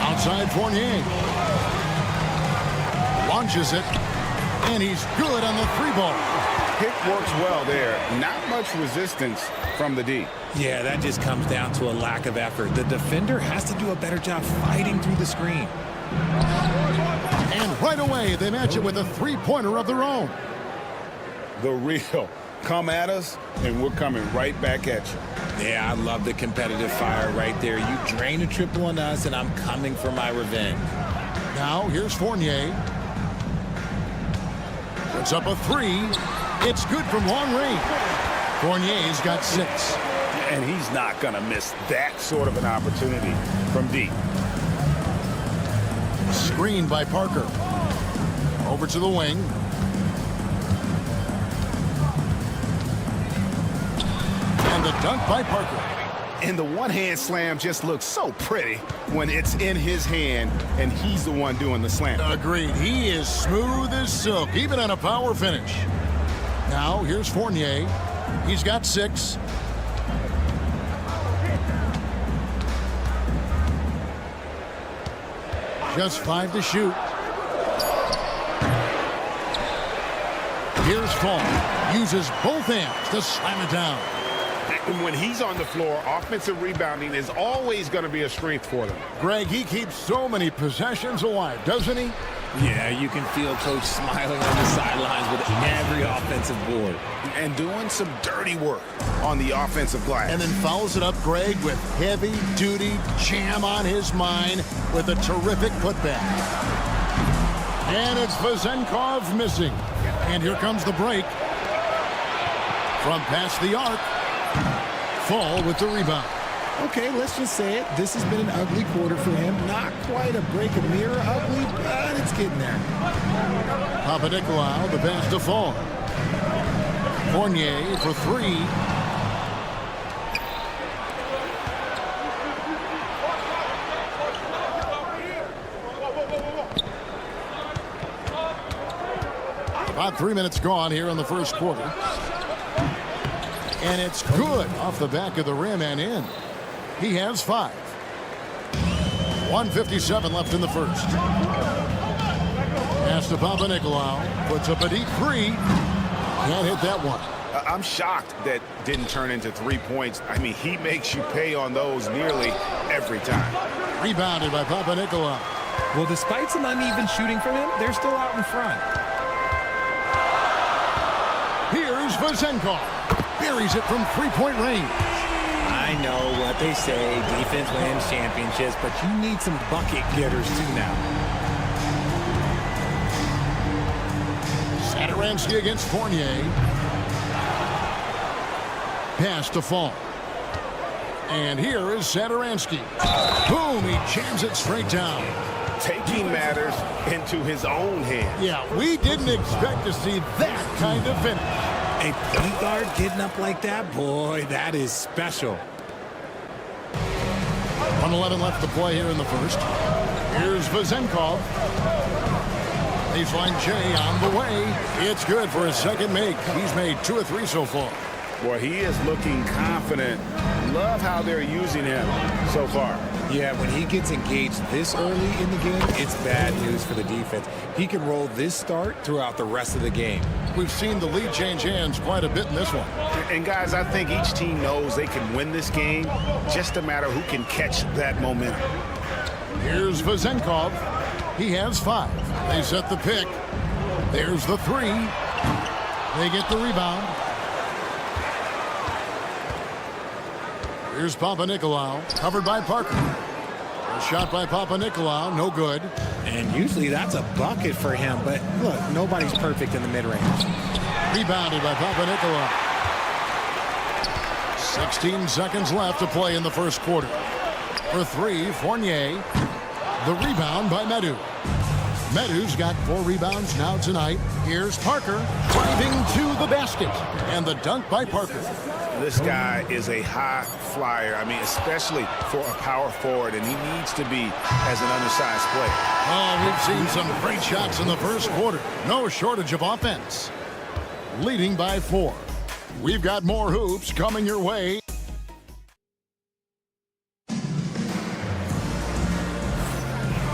Outside Fournier. Launches it, and he's good on the 3-ball. Pick works well there. Not much resistance from the D. Yeah, that just comes down to a lack of effort. The defender has to do a better job fighting through the screen. And right away, they match it with a 3-pointer of their own. The real. Come at us, and we're coming right back at you. Yeah, I love the competitive fire right there. You drain a triple on us, and I'm coming for my revenge. Now, here's Fournier. Puts up a 3. It's good from long range. Fournier's got 6. And he's not going to miss that sort of an opportunity from deep. Screened by Parker. Over to the wing. And the dunk by Parker. And the one-hand slam just looks so pretty when it's in his hand and he's the one doing the slam. Agreed. He is smooth as silk, even on a power finish. Now, here's Fournier. He's got 6. Just 5 to shoot. Here's Fall. Uses both hands to slam it down. And when he's on the floor, offensive rebounding is always going to be a strength for them. Greg, he keeps so many possessions alive, doesn't he? Yeah, you can feel Coach smiling on the sidelines with every offensive board. And doing some dirty work on the offensive glass. And then follows it up, Greg, with heavy-duty jam on his mind with a terrific putback. And it's Vezenkov missing. And here comes the break. From past the arc. Fall with the rebound. Okay, let's just say it. This has been an ugly quarter for him. Not quite a break a mirror ugly, but it's getting there. Papanikolaou, the pass to Fall. Fournier for 3. 3 minutes gone here in the first quarter. And it's good off the back of the rim and in. He has 5. 1:57 left in the first. Pass to Papanikolaou. Puts up a deep 3. Can't hit that one. I'm shocked that didn't turn into 3 points. I mean, he makes you pay on those nearly every time. Rebounded by Papanikolaou. Well, despite some uneven shooting from him, they're still out in front. Here's Vazenkov. Buries it from three-point range. I know what they say, defense wins championships, but you need some bucket getters too now. Satoransky against Fournier. Pass to Fall. And here is Satoransky. Boom, he jams it straight down. Taking matters into his own hands. Yeah, we didn't expect to see that kind of finish. A point guard getting up like that, boy, that is special. 1:11 left to play here in the first. Here's Vazenkov. Baseline J on the way. It's good for his second make. He's made 2 or 3 so far. Boy, he is looking confident. Love how they're using him so far. Yeah, when he gets engaged this early in the game, it's bad news for the defense. He can roll this start throughout the rest of the game. We've seen the lead change hands quite a bit in this one. And guys, I think each team knows they can win this game. Just a matter who can catch that momentum. Here's Vazenkov. He has 5. They set the pick. There's the 3. They get the rebound. Here's Papanikolaou, covered by Parker. A shot by Papanikolaou, no good. And usually that's a bucket for him, but look, nobody's perfect in the mid-range. Rebounded by Papanikolaou. 16 seconds left to play in the first quarter. For 3, Fournier. The rebound by Medu. Medu's got 4 rebounds now tonight. Here's Parker driving to the basket. And the dunk by Parker. This guy is a high flyer. I mean, especially for a power forward, and he needs to be as an undersized player. Oh, we've seen some great shots in the first quarter. No shortage of offense. Leading by 4. We've got more hoops coming your way.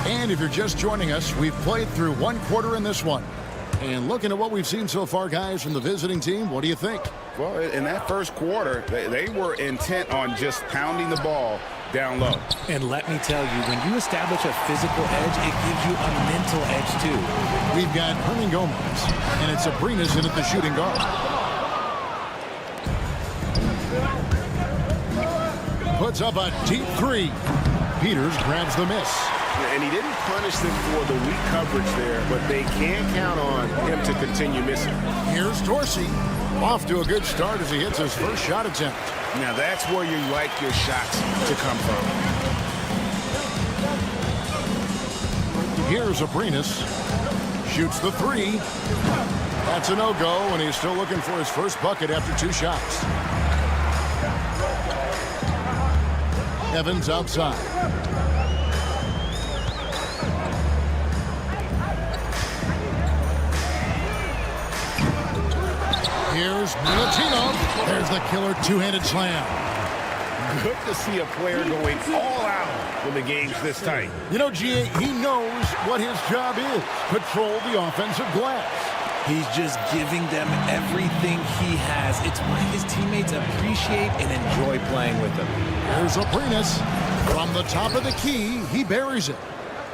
And if you're just joining us, we've played through 1 quarter in this one. And looking at what we've seen so far, guys, from the visiting team, what do you think? Well, in that first quarter, they were intent on just pounding the ball down low. And let me tell you, when you establish a physical edge, it gives you a mental edge, too. We've got Hernan Gomez, and it's Abrinas in at the shooting guard. Puts up a deep 3. Peters grabs the miss. And he didn't punish them for the weak coverage there, but they can count on him to continue missing. Here's Dorsey. Off to a good start as he hits his first shot attempt. Now that's where you like your shots to come from. Here's Abrinas. Shoots the 3. That's a no-go, and he's still looking for his first bucket after 2 shots. Evans outside. Here's Milutinov. There's the killer 2-handed slam. Good to see a player going all out when the game's this tight. You know, G.A., he knows what his job is. Control the offensive glass. He's just giving them everything he has. It's why his teammates appreciate and enjoy playing with him. Here's Abrinas. From the top of the key, he buries it.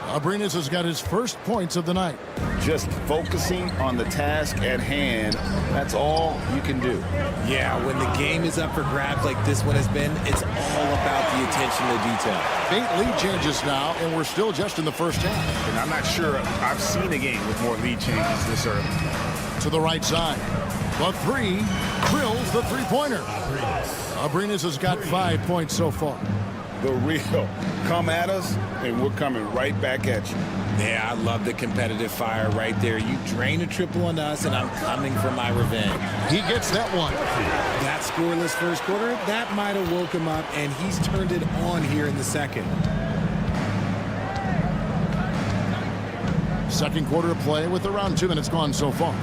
Abrinas has got his first points of the night. Just focusing on the task at hand, that's all you can do. Yeah, when the game is up for grabs like this one has been, it's all about the attention to detail. 8 lead changes now, and we're still just in the first half. And I'm not sure I've seen a game with more lead changes this early. To the right side. The 3 drills the three-pointer. Abrinas has got 5 points so far. The real come at us, and we're coming right back at you. Yeah, I love the competitive fire right there. You drain a triple on us, and I'm coming for my revenge. He gets that one. That scoreless first quarter, that might have woke him up, and he's turned it on here in the second. Second quarter of play with around 2 minutes gone so far.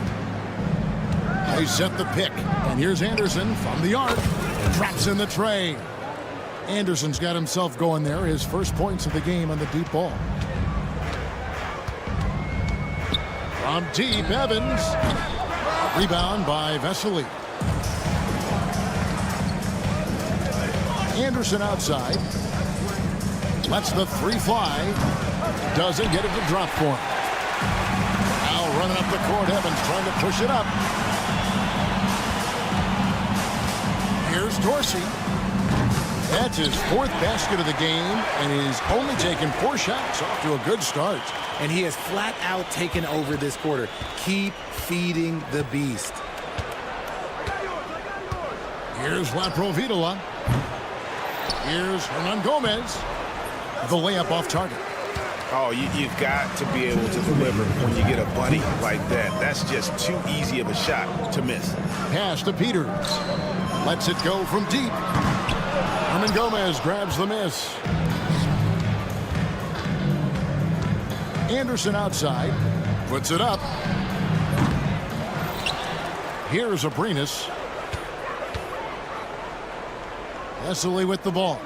They set the pick. And here's Anderson from the arc. Drops in the tray. Anderson's got himself going there. His first points of the game on the deep ball. From deep, Evans. Rebound by Vesely. Anderson outside. Lets the three fly. Doesn't get it to drop for him. Now running up the court, Evans trying to push it up. Here's Dorsey. That's his fourth basket of the game, and he's only taken 4 shots. Off to a good start. And he has flat out taken over this quarter. Keep feeding the beast. Here's Laprovitola. Here's Hernan Gomez. The layup off target. Oh, you've got to be able to deliver when you get a bunny like that. That's just too easy of a shot to miss. Pass to Peters. Lets it go from deep. Hernan Gomez grabs the miss. Anderson outside. Puts it up. Here's Abrinas. Vesely with the ball.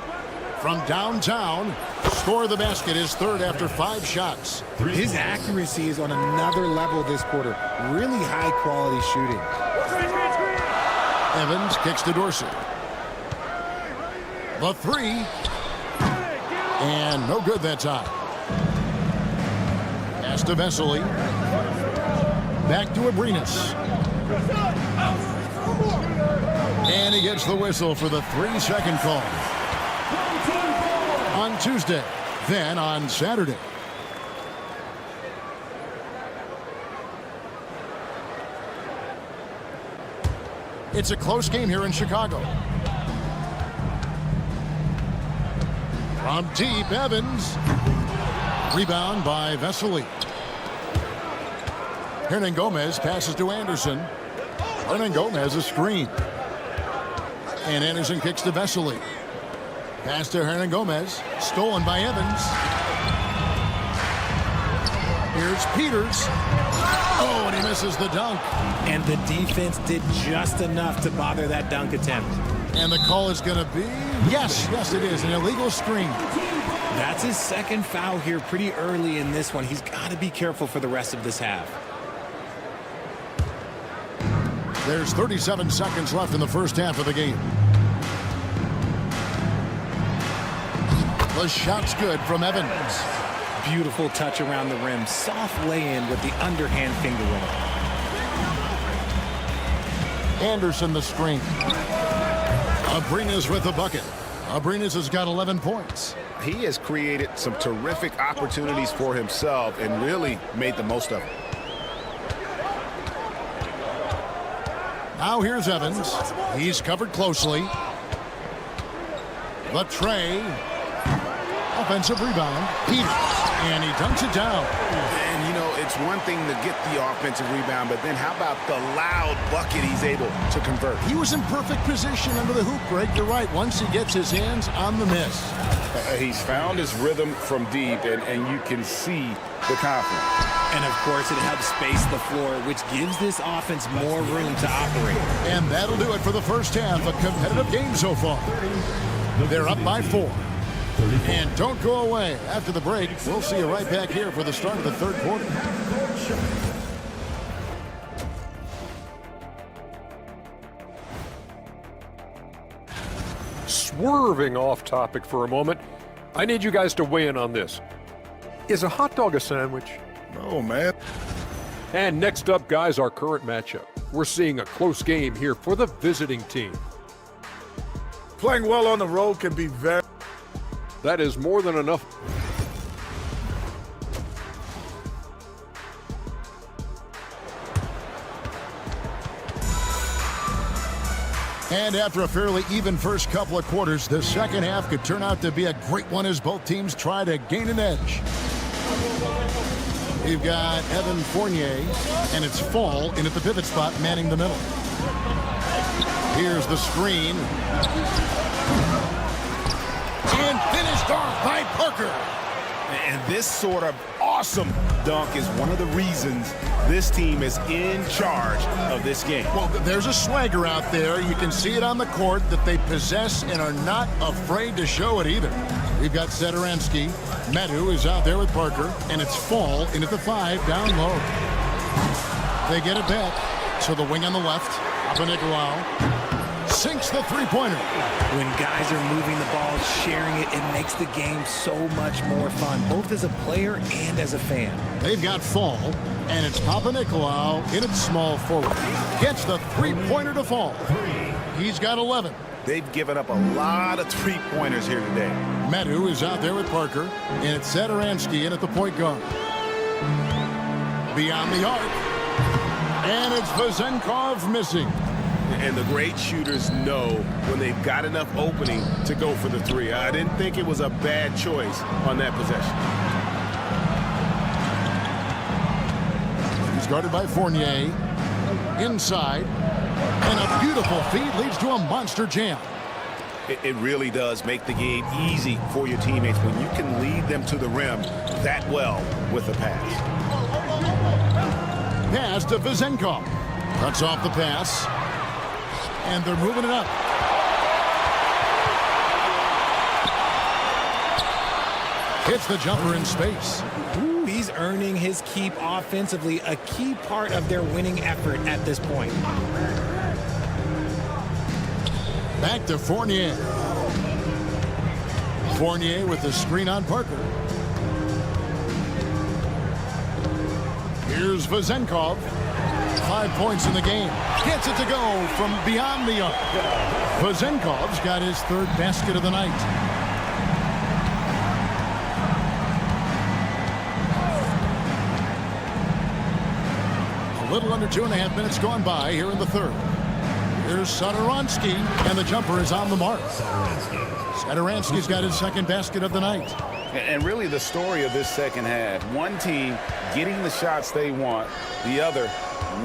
From downtown. Score the basket, his third after 5 shots. His accuracy is on another level this quarter. Really high quality shooting. Evans kicks to Dorsey. The 3. And no good that time. Pass to Vesely. Back to Abrinas. And he gets the whistle for the 3-second call. On Tuesday, then on Saturday. It's a close game here in Chicago. From deep, Evans. Rebound by Vesely. Hernan Gomez passes to Anderson. Hernan Gomez a screen. And Anderson kicks to Vesely. Pass to Hernan Gomez. Stolen by Evans. Here's Peters. Oh, and he misses the dunk. And the defense did just enough to bother that dunk attempt. And the call is going to be, yes, it is, an illegal screen. That's his second foul here pretty early in this one. He's got to be careful for the rest of this half. There's 37 seconds left in the first half of the game. The shot's good from Evans. Beautiful touch around the rim. Soft lay-in with the underhand finger roll. Anderson the screen. Abrinas with the bucket. Abrinas has got 11 points. He has created some terrific opportunities for himself and really made the most of it. Now here's Evans. He's covered closely. The tray. Offensive rebound. Peters. And he dunks it down. And, you know, it's one thing to get the offensive rebound, but then how about the loud bucket he's able to convert? He was in perfect position under the hoop, Greg. You're right. Once he gets his hands on the miss. He's found his rhythm from deep, and you can see the confidence. And, of course, it helps space the floor, which gives this offense more room to operate. And that'll do it for the first half. A competitive game so far. They're up by 4. And don't go away. After the break, we'll see you right back here for the start of the third quarter. Swerving off topic for a moment, I need you guys to weigh in on this. Is a hot dog a sandwich? No, man. And next up, guys, our current matchup. We're seeing a close game here for the visiting team. Playing well on the road can be very... That is more than enough. And after a fairly even first couple of quarters, the second half could turn out to be a great one as both teams try to gain an edge. We've got Evan Fournier, and it's Fall in at the pivot spot, manning the middle. Here's the screen. And finished off by Parker. And this sort of awesome dunk is one of the reasons this team is in charge of this game. Well, there's a swagger out there. You can see it on the court that they possess and are not afraid to show it either. We've got Satoransky. Medu is out there with Parker, and it's Fall in at the 5 down low. They get it back to the wing on the left. Pasko sinks the three-pointer. When guys are moving the ball, sharing it, it makes the game so much more fun, both as a player and as a fan. They've got Fall, and it's Pasko in its small forward. Gets the three-pointer to Fall. He's got 11. They've given up a lot of three-pointers here today. Medu is out there with Parker, and it's Satoransky in at the point guard. Beyond the arc, and it's Vezenkov missing. And the great shooters know when they've got enough opening to go for the three. I didn't think it was a bad choice on that possession. He's guarded by Fournier. Inside. And a beautiful feed leads to a monster jam. It really does make the game easy for your teammates when you can lead them to the rim that well with a pass. Pass to Vezenkov. Cuts off the pass. And they're moving it up. Hits the jumper in space. Ooh, he's earning his keep offensively, a key part of their winning effort at this point. Back to Fournier. Fournier with the screen on Parker. Here's Vezenkov. 5 points in the game. Gets it to go from beyond the arc. Vezenkov's got his third basket of the night. A little under 2.5 minutes gone by here in the third. Here's Satoransky, and the jumper is on the mark. Satoransky's got his second basket of the night. And really the story of this second half, one team getting the shots they want, the other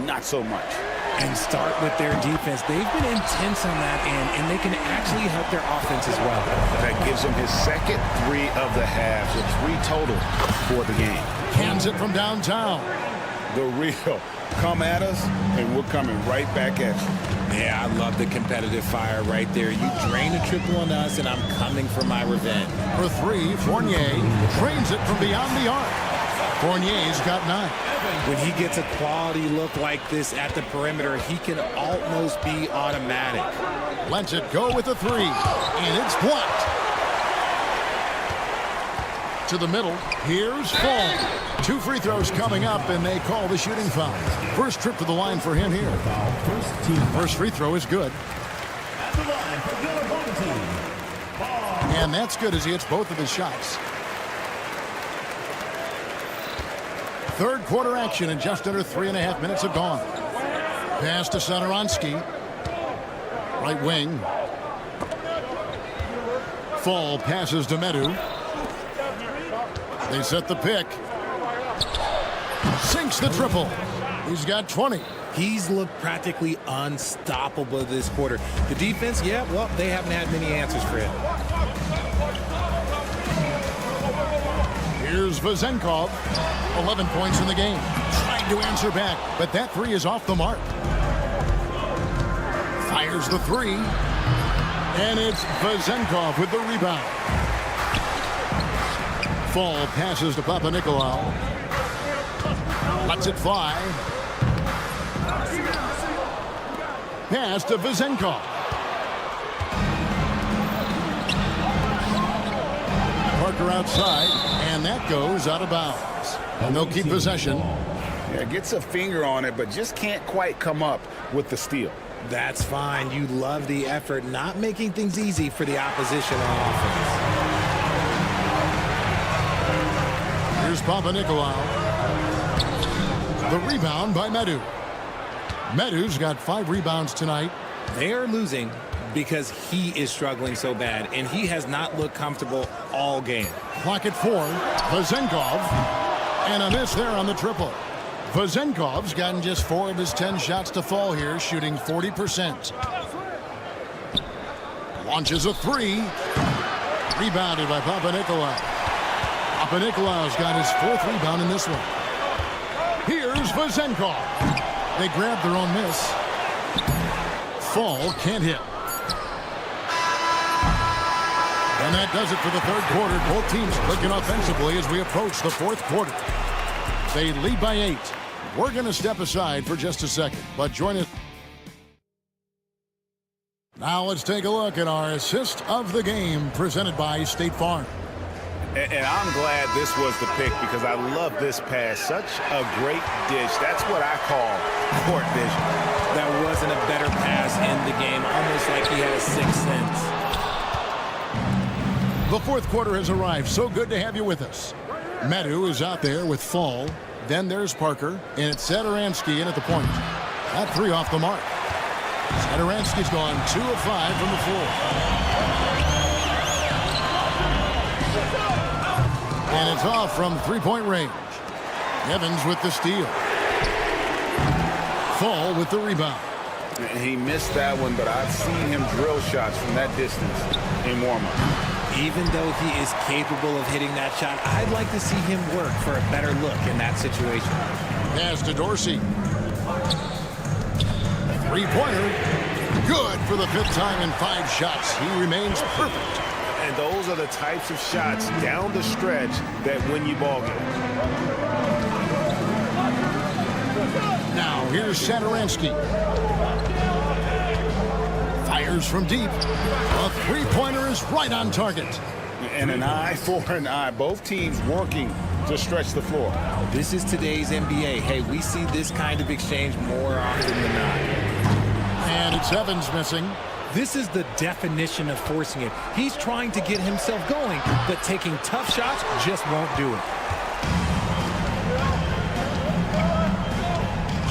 not so much. And start with their defense. They've been intense on that end, and they can actually help their offense as well. That gives him his second three of the half, with 3 total for the game. Hands it from downtown. The real come at us, and we're coming right back at you. Yeah, I love the competitive fire right there. You drain a triple on us, and I'm coming for my revenge. For 3, Fournier drains it from beyond the arc. Fournier's got 9. When he gets a quality look like this at the perimeter, he can almost be automatic. Lets it go with the 3, and it's blocked. To the middle, here's Fall. 2 free throws coming up, and they call the shooting foul. First trip to the line for him here. First free throw is good. And that's good as he hits both of his shots. Third quarter action, and just under 3.5 minutes have gone. Pass to Satoransky. Right wing. Fall passes to Medu. They set the pick. Sinks the triple. He's got 20. He's looked practically unstoppable this quarter. The defense, yeah, well, they haven't had many answers for him. Here's Vezenkov. 11 points in the game. Trying to answer back, but that 3 is off the mark. Fires the 3. And it's Vezenkov with the rebound. Fall passes to Pasko. Lets it fly. Pass to Vezenkov. Parker outside, and that goes out of bounds. And they'll keep possession. Yeah, gets a finger on it, but just can't quite come up with the steal. That's fine. You love the effort, not making things easy for the opposition on offense. Here's Pasko. The rebound by Medu. Medu's got 5 rebounds tonight. They're losing because he is struggling so bad, and he has not looked comfortable all game. Clock at 4. Vezenkov. And a miss there on the triple. Vezenkov's gotten just 4 of his 10 shots to fall here, shooting 40%. Launches a 3. Rebounded by Pasko. Papanicolaou's got his 4th rebound in this one. Here's Vezenkov. They grab their own miss. Fall can't hit. And that does it for the 3rd quarter. Both teams clicking offensively as we approach the 4th quarter. They lead by 8. We're going to step aside for just a second, but join us. Now let's take a look at our assist of the game presented by State Farm. And I'm glad this was the pick because I love this pass. Such a great dish. That's what I call court vision. That wasn't a better pass in the game. Almost like he had a 6th sense. The 4th quarter has arrived. So good to have you with us. Medu is out there with Fall. Then there's Parker. And it's Sadaransky in at the point. That 3 off the mark. Sadaransky's gone 2 of 5 from the floor. And it's off from 3-point range. Evans with the steal. Fall with the rebound. He missed that one, but I've seen him drill shots from that distance in warm-up. Even though he is capable of hitting that shot, I'd like to see him work for a better look in that situation. Pass to Dorsey. 3-pointer. Good for the 5th time in 5 shots. He remains perfect. And those are the types of shots down the stretch that win you ball games. Now here's Sadaransky. Fires from deep. A 3-pointer is right on target. And an eye for an eye. Both teams working to stretch the floor. This is today's NBA. Hey, we see this kind of exchange more often than not. And it's Evans missing. This is the definition of forcing it. He's trying to get himself going, but taking tough shots just won't do it.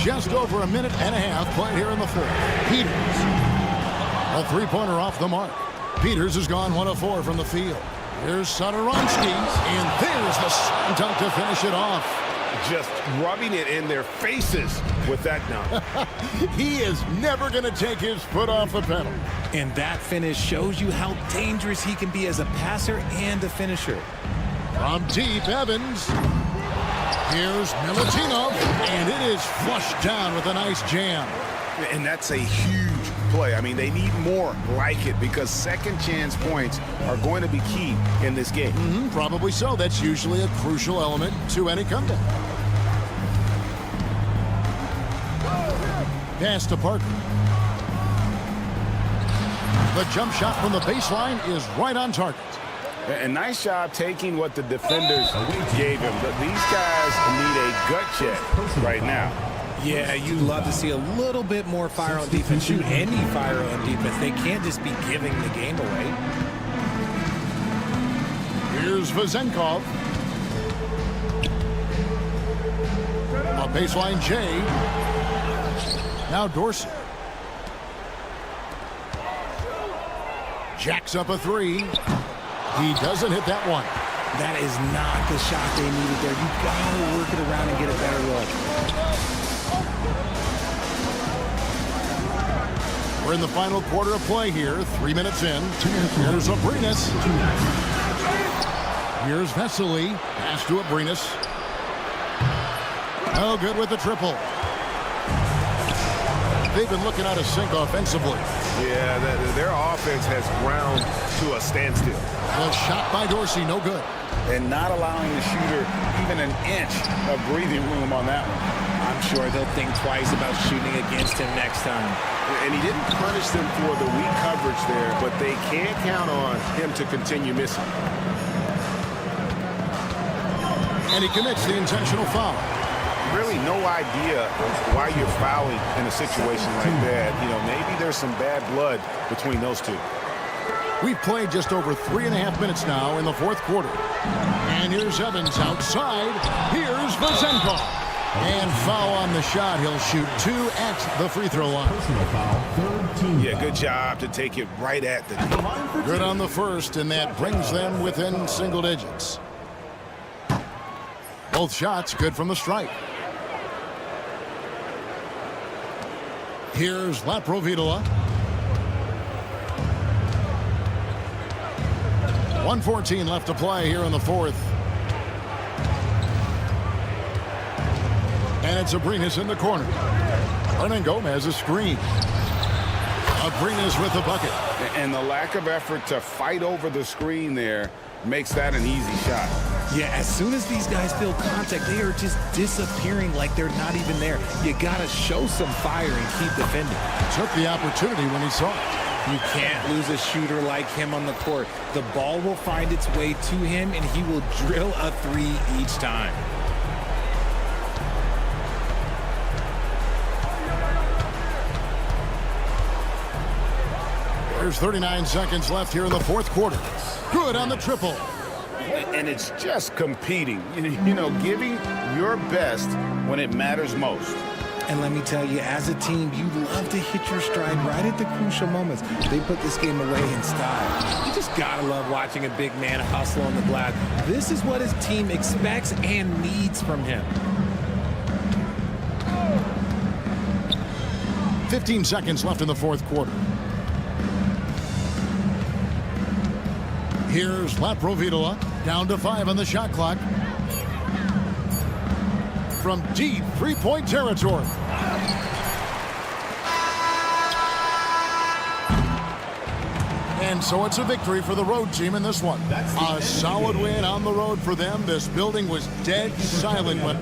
Just over a minute and a half played here in the 4th. Peters. A 3-pointer off the mark. Peters has gone 1 of 4 from the field. Here's Sadaransky, and there's the slam dunk to finish it off. Just rubbing it in their faces with that dunk. He is never going to take his foot off the pedal. And that finish shows you how dangerous he can be as a passer and a finisher. From deep, Evans. Here's Milutinov, and it is flushed down with a nice jam. And that's a huge play. I mean, they need more like it because second chance points are going to be key in this game. Probably so. That's usually a crucial element to any comeback. Pass to Parker. The jump shot from the baseline is right on target. A nice job taking what the defenders gave him. But these guys need a gut check right now. Yeah, you'd love to see a little bit more fire on defense. Shoot any fire on defense. They can't just be giving the game away. Here's Vezenkov. A baseline J. Now Dorsey. Jacks up a 3. He doesn't hit that one. That is not the shot they needed there. You gotta work it around and get a better look. We're in the final quarter of play here. 3 minutes in. Here's Abrinas. Here's Vesely. Pass to Abrinas. No good with the triple. They've been looking out of sync offensively. Yeah, their offense has ground to a standstill. The shot by Dorsey, no good. And not allowing the shooter even an inch of breathing room on that one. I'm sure they'll think twice about shooting against him next time. And he didn't punish them for the weak coverage there, but they can't count on him to continue missing. And he commits the intentional foul. Really no idea why you're fouling in a situation like that. You know, maybe there's some bad blood between those two. We've played just over 3.5 minutes now in the 4th quarter. And here's Evans outside. Here's Vezenkov. And foul on the shot. He'll shoot 2 at the free throw line. Yeah, good job to take it right at the knee. Good on the first, and that brings them within single digits. Both shots good from the stripe. Here's Laprovitola. 1:14 left to play here in the 4th. And it's Abrinas in the corner. Hernan Gomez a screen. Abrinas with the bucket. And the lack of effort to fight over the screen there makes that an easy shot. Yeah, as soon as these guys feel contact, they are just disappearing like they're not even there. You got to show some fire and keep defending. Took the opportunity when he saw it. You can't lose a shooter like him on the court. The ball will find its way to him, and he will drill a three each time. There's 39 seconds left here in the fourth quarter. Good on the triple. And it's just competing, you know, giving your best when it matters most. And let me tell you, as a team, you love to hit your stride right at the crucial moments. They put this game away in style. You just gotta love watching a big man hustle on the glass. This is what his team expects and needs from him. 15 seconds left in the fourth quarter. Here's Laprovitola, down to 5 on the shot clock. From deep three-point territory. And so it's a victory for the road team in this one. A solid win on the road for them. This building was dead silent when...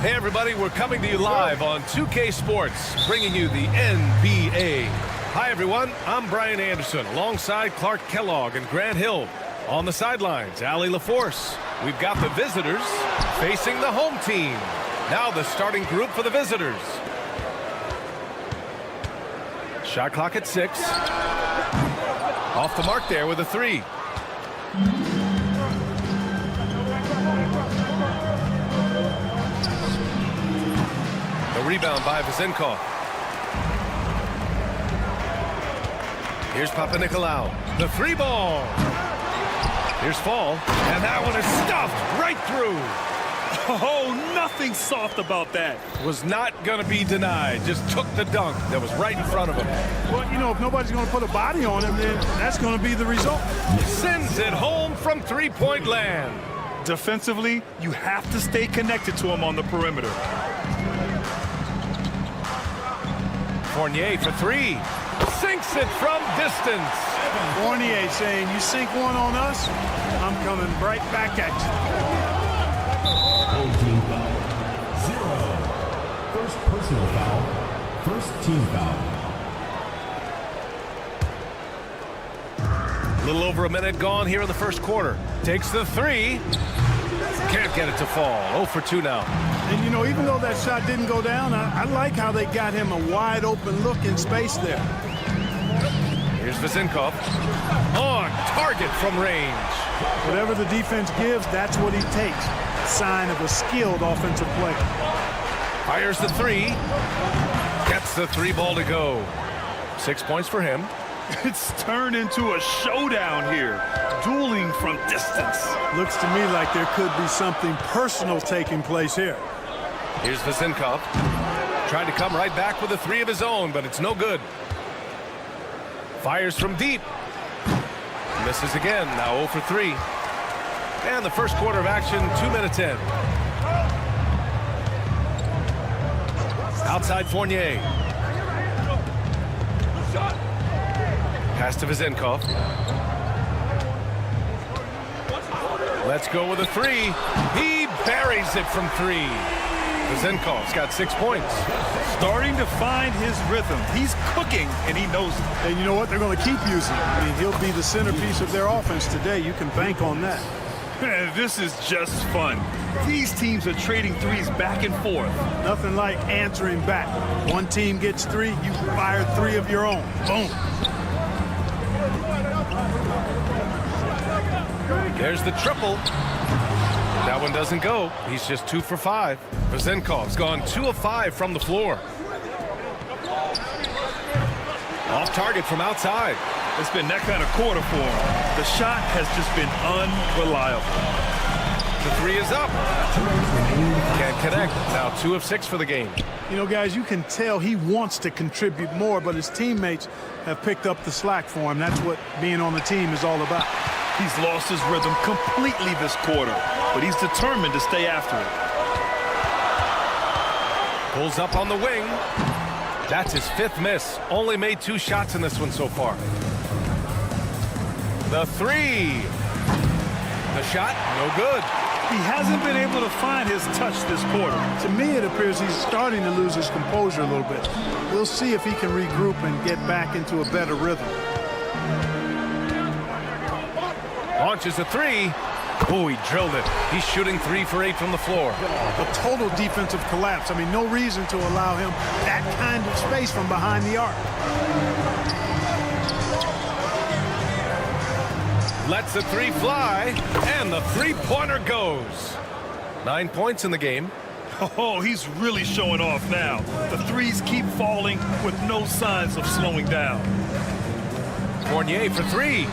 Hey everybody, we're coming to you live on 2K Sports, bringing you the NBA. Hi everyone, I'm Brian Anderson, alongside Clark Kellogg and Grant Hill. On the sidelines, Allie LaForce. We've got the visitors facing the home team. Now the starting group for the visitors. Shot clock at 6. Off the mark there with a 3. The rebound by Vezenkov. Here's Papanikolaou. The 3 ball. Here's Fall. And that one is stuffed right through. Oh, nothing soft about that. Was not going to be denied. Just took the dunk that was right in front of him. Well, you know, if nobody's going to put a body on him, then that's going to be the result. Sends it home from three-point land. Defensively, you have to stay connected to him on the perimeter. Fournier for 3. Sinks it from distance. Fournier saying, you sink one on us, I'm coming right back at you. Home team foul. 0. First personal foul. First team foul. A little over a minute gone here in the first quarter. Takes the 3. Can't get it to fall. 0 for 2 now. And, you know, even though that shot didn't go down, I like how they got him a wide open look in space there. Here's Vezinkov. On target from range. Whatever the defense gives, that's what he takes. Sign of a skilled offensive player. Fires the three. Gets the three ball to go. 6 points for him. It's turned into a showdown here. Dueling from distance. Looks to me like there could be something personal taking place here. Here's Vezinkov. Trying to come right back with a three of his own, but it's no good. Fires from deep. Misses again, now 0 for 3. And the first quarter of action, 2 minutes in. Outside Fournier. Pass to Vezinkov. Let's go with a three. He buries it from 3. Vezinkov's got 6 points. Starting to find his rhythm. He's cooking, and he knows it. And you know what? They're going to keep using him. I mean, he'll be the centerpiece of their offense today. You can bank on that. This is just fun. These teams are trading threes back and forth. Nothing like answering back. One team gets 3, you fire 3 of your own. Boom. There's the triple. That one doesn't go. He's just 2 for 5. Vezinkov's gone 2 of 5 from the floor. Off target from outside. It's been that kind of quarter for him. The shot has just been unreliable. The three is up. Can't connect. Now 2 of 6 for the game. You know, guys, you can tell he wants to contribute more, but his teammates have picked up the slack for him. That's what being on the team is all about. He's lost his rhythm completely this quarter, but he's determined to stay after it. Pulls up on the wing. That's his 5th miss. Only made 2 shots in this one so far. The three. The shot, no good. He hasn't been able to find his touch this quarter. To me, it appears he's starting to lose his composure a little bit. We'll see if he can regroup and get back into a better rhythm. Launches a three. Oh, he drilled it. He's shooting 3 for 8 from the floor. A total defensive collapse. I mean, no reason to allow him that kind of space from behind the arc. Lets the three fly, and the three-pointer goes. 9 points in the game. Oh, he's really showing off now. The threes keep falling with no signs of slowing down. Fournier for 3.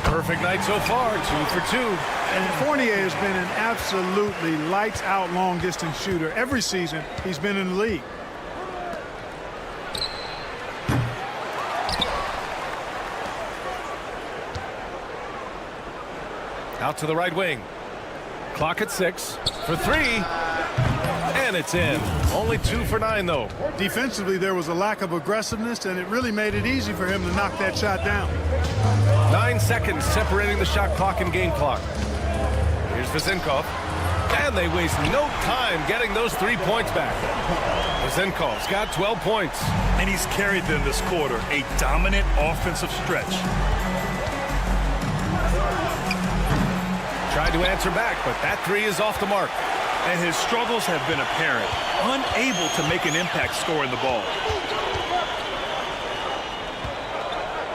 Perfect night so far, 2 for 2. And Fournier has been an absolutely lights-out long-distance shooter. Every season, he's been in the league. Out to the right wing. Clock at 6 for 3. And it's in. Only 2 for 9, though. Defensively, there was a lack of aggressiveness, and it really made it easy for him to knock that shot down. 9 seconds separating the shot clock and game clock. Here's Vezinkov. And they waste no time getting those 3 points back. Vezinkov's got 12 points. And he's carried them this quarter. A dominant offensive stretch. Tried to answer back, but that 3 is off the mark. And his struggles have been apparent. Unable to make an impact scoring the ball.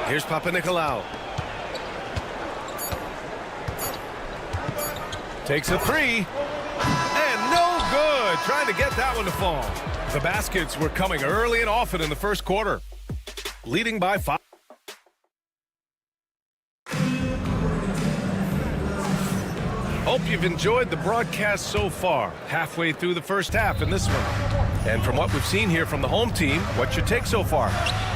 Here's Papanikolaou. Takes a 3. And no good. Trying to get that one to fall. The baskets were coming early and often in the first quarter. Leading by 5. Hope you've enjoyed the broadcast so far. Halfway through the first half in this one. And from what we've seen here from the home team, what's your take so far?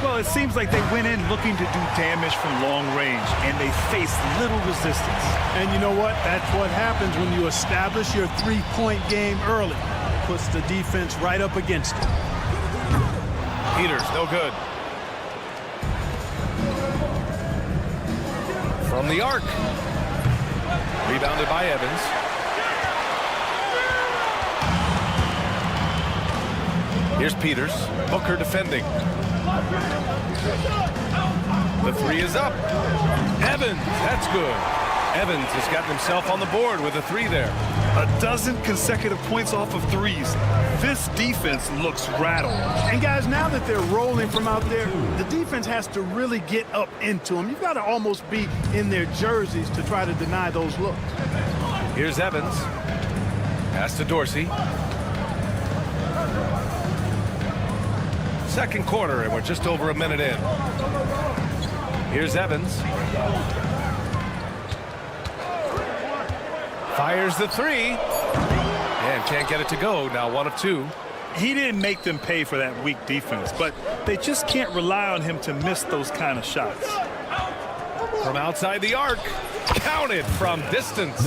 Well, it seems like they went in looking to do damage from long range, and they faced little resistance. And you know what? That's what happens when you establish your three-point game early. Puts the defense right up against it. Peters, no good. From the arc. Rebounded by Evans. Here's Peters. Booker defending. The 3 is up. Evans, that's good. Evans has gotten himself on the board with a 3 there. A dozen consecutive points off of threes. This defense looks rattled. And guys, now that they're rolling from out there, the defense has to really get up into them. You've got to almost be in their jerseys to try to deny those looks. Here's Evans. Pass to Dorsey. Second quarter, and we're just over a minute in. Here's Evans. Fires the three. And can't get it to go. Now 1 of 2. He didn't make them pay for that weak defense, but they just can't rely on him to miss those kind of shots. From outside the arc. Counted from distance.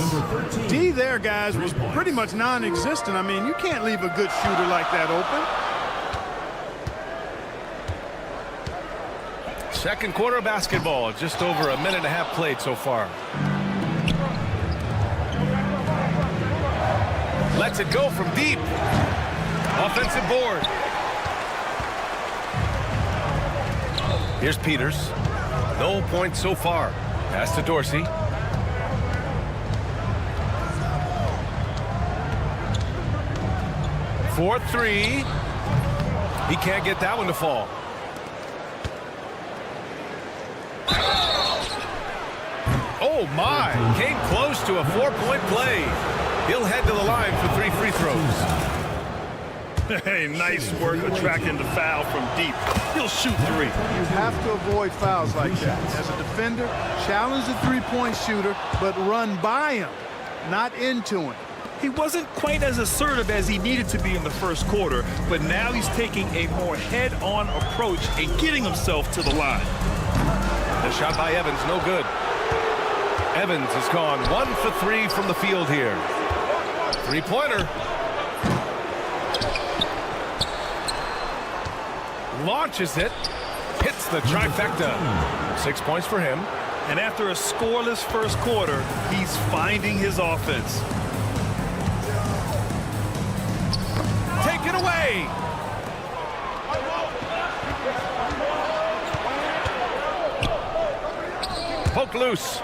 D there, guys, was pretty much non-existent. I mean, you can't leave a good shooter like that open. Second quarter basketball. Just over a minute and a half played so far. Lets it go from deep. Offensive board. Here's Peters. No points so far. Pass to Dorsey. For 3. He can't get that one to fall. Oh my! Came close to a 4-point play. He'll head to the line for 3 free throws. Hey, nice work attracting the foul from deep. He'll shoot 3. You have to avoid fouls like that. As a defender, challenge the three-point shooter, but run by him, not into him. He wasn't quite as assertive as he needed to be in the first quarter, but now he's taking a more head-on approach and getting himself to the line. The shot by Evans, no good. Evans has gone 1 for 3 from the field here. Three-pointer. Launches it. Hits the trifecta. 6 points for him. And after a scoreless first quarter, he's finding his offense. Take it away. Poke loose.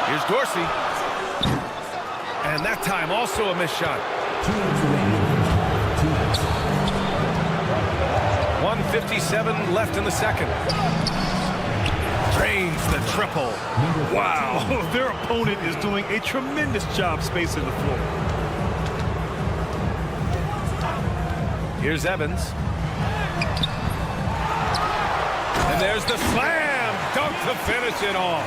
Here's Dorsey. And that time also a missed shot. 1:57 left in the second. Drains the triple. Wow, their opponent is doing a tremendous job spacing the floor. Here's Evans. And there's the slam dunk to finish it off.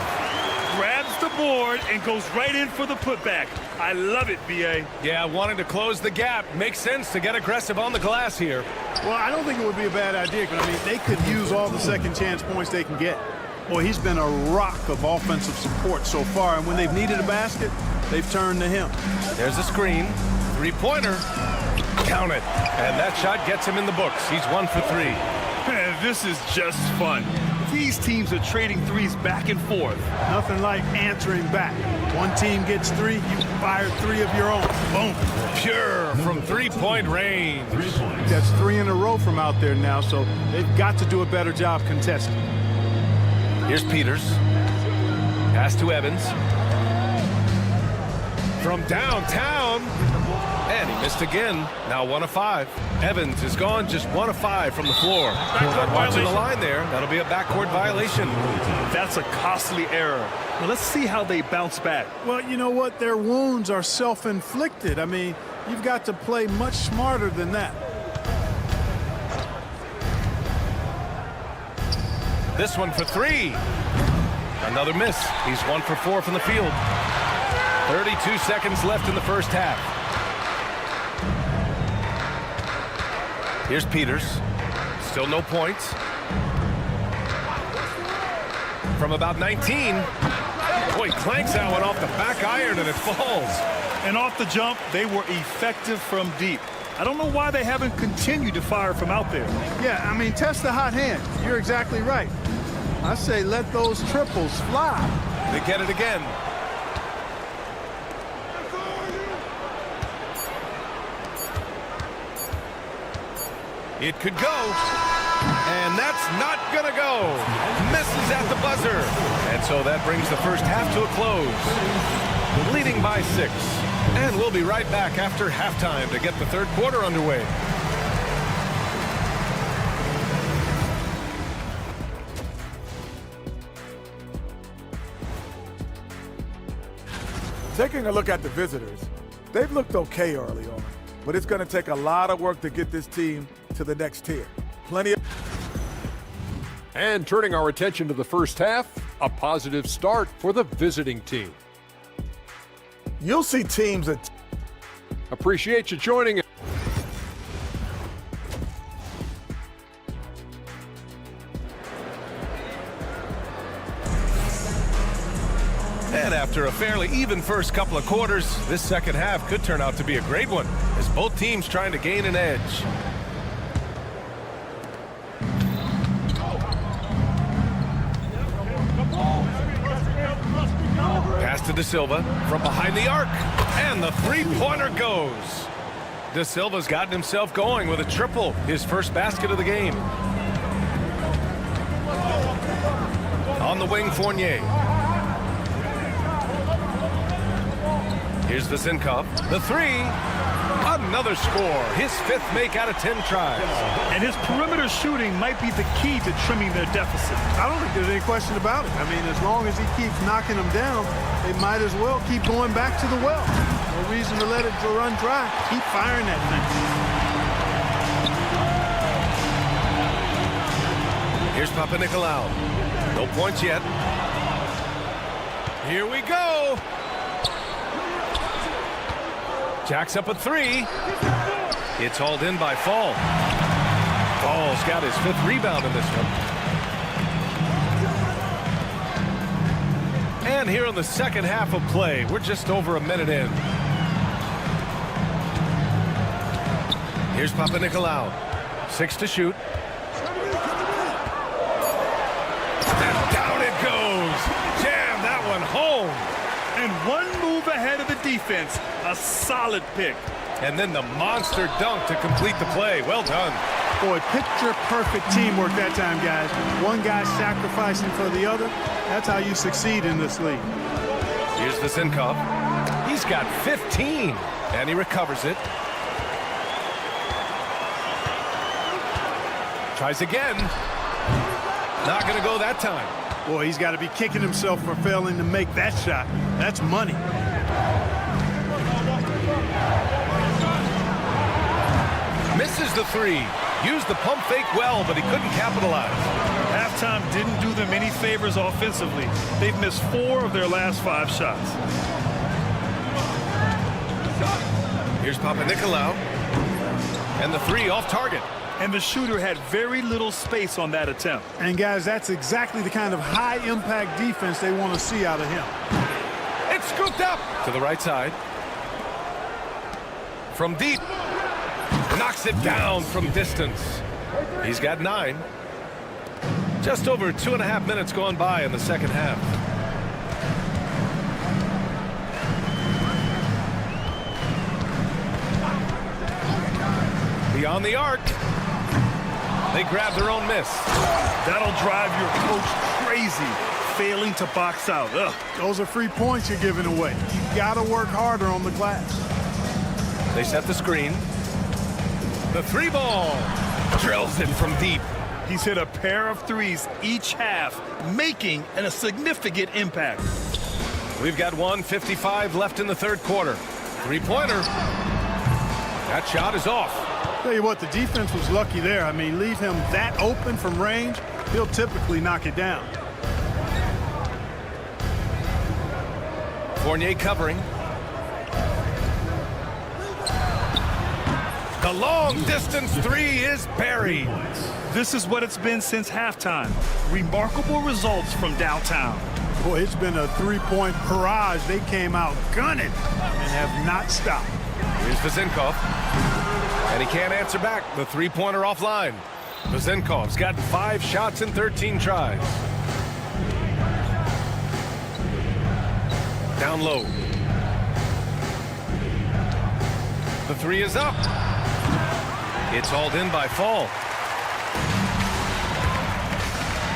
Grabs the board and goes right in for the putback. I love it, B.A. Yeah, wanting to close the gap. Makes sense to get aggressive on the glass here. Well, I don't think it would be a bad idea, because, I mean, they could use all the second chance points they can get. Boy, he's been a rock of offensive support so far, and when they've needed a basket, they've turned to him. There's a screen. Three-pointer. Count it. And that shot gets him in the books. He's 1 for 3. Man, this is just fun. These teams are trading threes back and forth. Nothing like answering back. One team gets 3, you fire 3 of your own. Boom. Pure from three-point range. That's 3 in a row from out there now, so they've got to do a better job contesting. Here's Peters. Pass to Evans. From downtown. And he missed again. Now 1 of 5. Evans is gone just 1 of 5 from the floor. Watching the line there. That'll be a backcourt violation. That's a costly error. Well, let's see how they bounce back. Well, you know what? Their wounds are self-inflicted. I mean, you've got to play much smarter than that. This one for 3. Another miss. He's 1 for 4 from the field. 32 seconds left in the first half. Here's Peters. Still no points. From about 19. Boy, clanks that one off the back iron and it falls. And off the jump, they were effective from deep. I don't know why they haven't continued to fire from out there. Yeah, I mean, test the hot hand. You're exactly right. I say let those triples fly. They get it again. It could go. And that's not going to go. Misses at the buzzer. And so that brings the first half to a close. Leading by 6. And we'll be right back after halftime to get the third quarter underway. Taking a look at the visitors, they've looked okay early on, but it's going to take a lot of work to get this team to the next tier. And turning our attention to the first half, a positive start for the visiting team. You'll see teams that Appreciate you joining us. And after a fairly even first couple of quarters, this second half could turn out to be a great one, as both teams trying to gain an edge. Pass to De Silva from behind the arc, and the three-pointer goes. De Silva's gotten himself going with a triple, his first basket of the game. On the wing, Fournier. Here's Vasenkov. The three. Another score. His 5th make out of 10 tries. And his perimeter shooting might be the key to trimming their deficit. I don't think there's any question about it. I mean, as long as he keeps knocking them down, they might as well keep going back to the well. No reason to let it run dry. Keep firing that thing. Here's Papanikolaou. No points yet. Here we go. Jacks up a 3. It's hauled in by Fall. Fall's got his 5th rebound in this one. And here in the second half of play, we're just over a minute in. Here's Papanikolaou. 6 to shoot. And down it goes. Jam that one home. And one move ahead of the defense. A solid pick. And then the monster dunk to complete the play. Well done. Boy, picture-perfect teamwork that time, guys. One guy sacrificing for the other. That's how you succeed in this league. Here's Vasenkov. He's got 15, and he recovers it. Tries again. Not going to go that time. Boy, he's got to be kicking himself for failing to make that shot. That's money. Misses the 3. Used the pump fake well, but he couldn't capitalize. Halftime didn't do them any favors offensively. They've missed 4 of their last 5 shots. Here's Papanikolaou. And the 3 off target. And the shooter had very little space on that attempt. And, guys, that's exactly the kind of high-impact defense they want to see out of him. It's scooped up to the right side. From deep. Knocks it down from distance. He's got 9. Just over 2.5 minutes gone by in the second half. Beyond the arc. They grab their own miss. That'll drive your coach crazy, failing to box out. Ugh. Those are free points you're giving away. You got to work harder on the glass. They set the screen. The 3 ball. Drills it from deep. He's hit a pair of 3s each half, making a significant impact. We've got 1:55 left in the third quarter. 3-pointer. That shot is off. Tell you what, the defense was lucky there. I mean, leave him that open from range, he'll typically knock it down. Fournier covering. The long-distance 3 is buried. This is what it's been since halftime. Remarkable results from downtown. Boy, it's been a 3-point barrage. They came out gunning and have not stopped. Here's Vasenkov. And he can't answer back. The 3-pointer offline. Vasenkov's got 5 shots and 13 tries. Down low. The 3 is up. It's hauled in by Fall.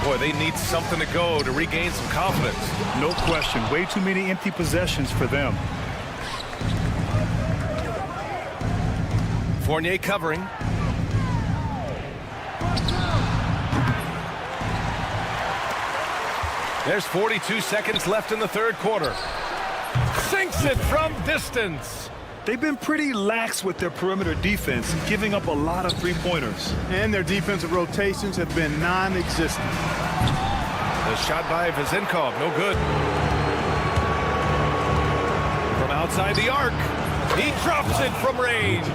Boy, they need something to go to regain some confidence. No question. Way too many empty possessions for them. Fournier covering. There's 42 seconds left in the third quarter. Sinks it from distance. They've been pretty lax with their perimeter defense, giving up a lot of three-pointers. And their defensive rotations have been non-existent. The shot by Vezenkov, no good. From outside the arc, he drops it from range.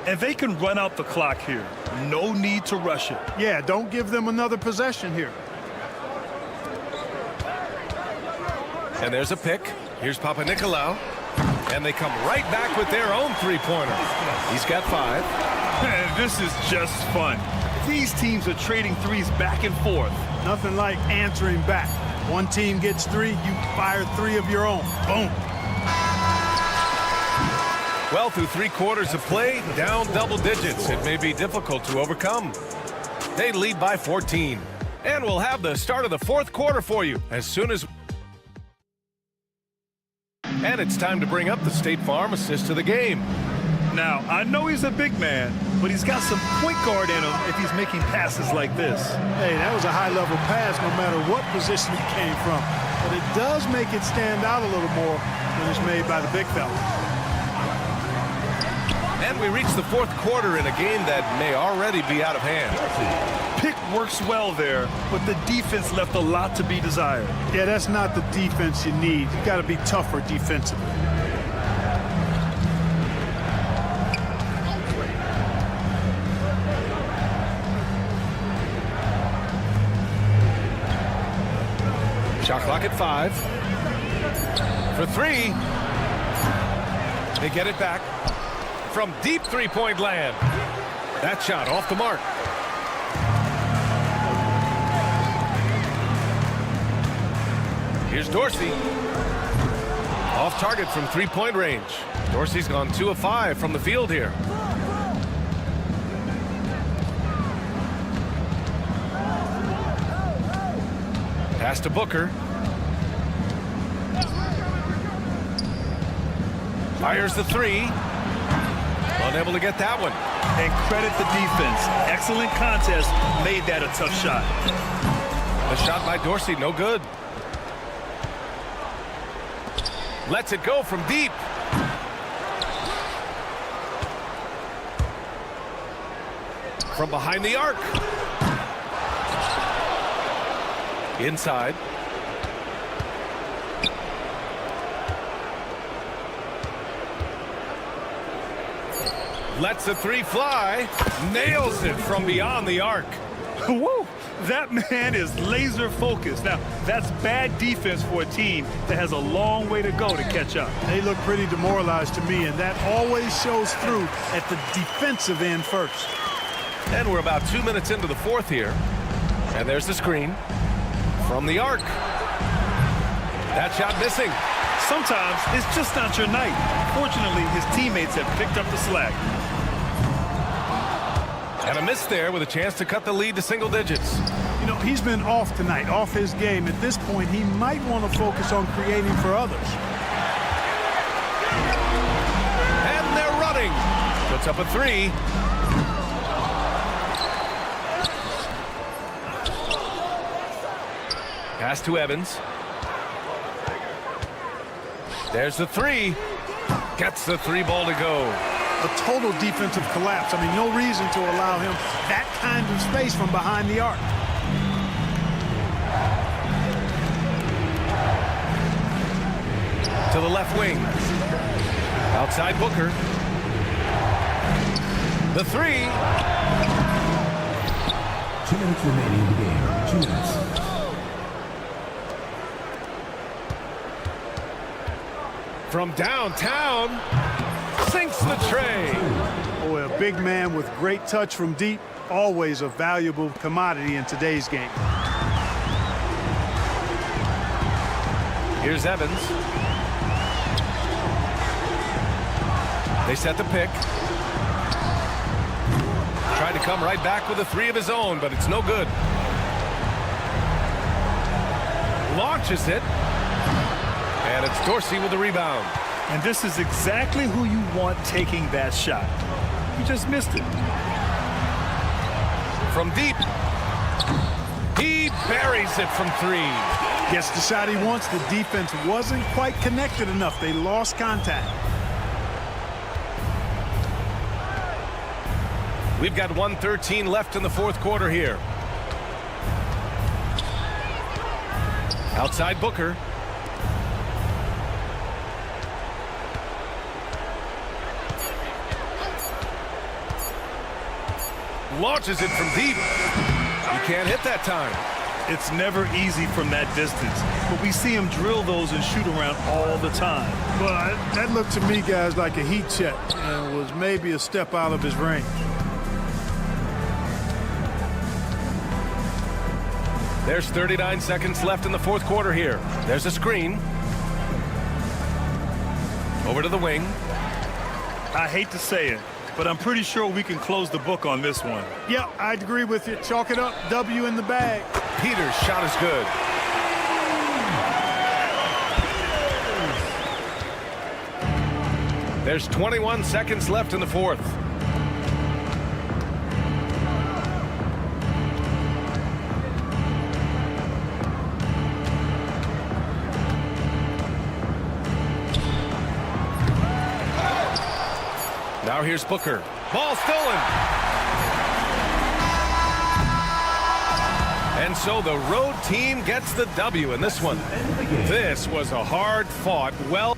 And they can run out the clock here. No need to rush it. Yeah, don't give them another possession here. And there's a pick. Here's Papanikolaou. And they come right back with their own three-pointer. He's got 5. Man, this is just fun. These teams are trading threes back and forth. Nothing like answering back. One team gets 3, you fire 3 of your own. Boom. Well, through 3 quarters of play, down double digits. It may be difficult to overcome. They lead by 14. And we'll have the start of the fourth quarter for you as soon as... And it's time to bring up the State Farm assist to the game. Now, I know he's a big man, but he's got some point guard in him if he's making passes like this. Hey, that was a high-level pass no matter what position it came from. But it does make it stand out a little more when it's made by the big fella. And we reach the fourth quarter in a game that may already be out of hand. Pick works well there, but the defense left a lot to be desired. Yeah, that's not the defense you need. You got to be tougher defensively. Shot clock at 5. For 3. They get it back from deep three-point land. That shot off the mark. Here's Dorsey. Off target from three-point range. Dorsey's gone 2 of 5 from the field here. Pass to Booker. Fires the 3. Unable to get that one. And credit the defense. Excellent contest. Made that a tough shot. The shot by Dorsey, no good. Lets it go from deep. From behind the arc. Inside. Lets the 3 fly. Nails it from beyond the arc. Woo! That man is laser focused. Now, that's bad defense for a team that has a long way to go to catch up. They look pretty demoralized to me, and that always shows through at the defensive end first. And we're about 2 minutes into the fourth here. And there's the screen from the arc. That shot missing. Sometimes it's just not your night. Fortunately, his teammates have picked up the slack. And a miss there with a chance to cut the lead to single digits. You know, he's been off tonight, off his game. At this point, he might want to focus on creating for others. And they're running. Puts up a 3. Pass to Evans. There's the 3. Gets the 3 ball to go. A total defensive collapse. I mean, no reason to allow him that kind of space from behind the arc. To the left wing. Outside Booker. The 3. 2 minutes remaining in the game. 2 minutes. From downtown. Sinks the tray. Boy, a big man with great touch from deep, always a valuable commodity in today's game. Here's Evans. They set the pick. Tried to come right back with a three of his own, but it's no good. Launches it. And it's Dorsey with the rebound. And this is exactly who you want taking that shot. He just missed it. From deep. He buries it from three. Gets the shot he wants. The defense wasn't quite connected enough. They lost contact. We've got 1:13 left in the fourth quarter here. Outside Booker. Launches it from deep. You can't hit that time. It's never easy from that distance, but we see him drill those and shoot around all the time. Well, that looked to me, guys, like a heat check and was maybe a step out of his range. There's 39 seconds left in the fourth quarter here. There's a screen. Over to the wing. I hate to say it, but I'm pretty sure we can close the book on this one. Yeah, I'd agree with you. Chalk it up. W in the bag. Peters' shot is good. There's 21 seconds left in the fourth. Now here's Booker. Ball stolen. And so the road team gets the W in this one. This was a hard-fought, well...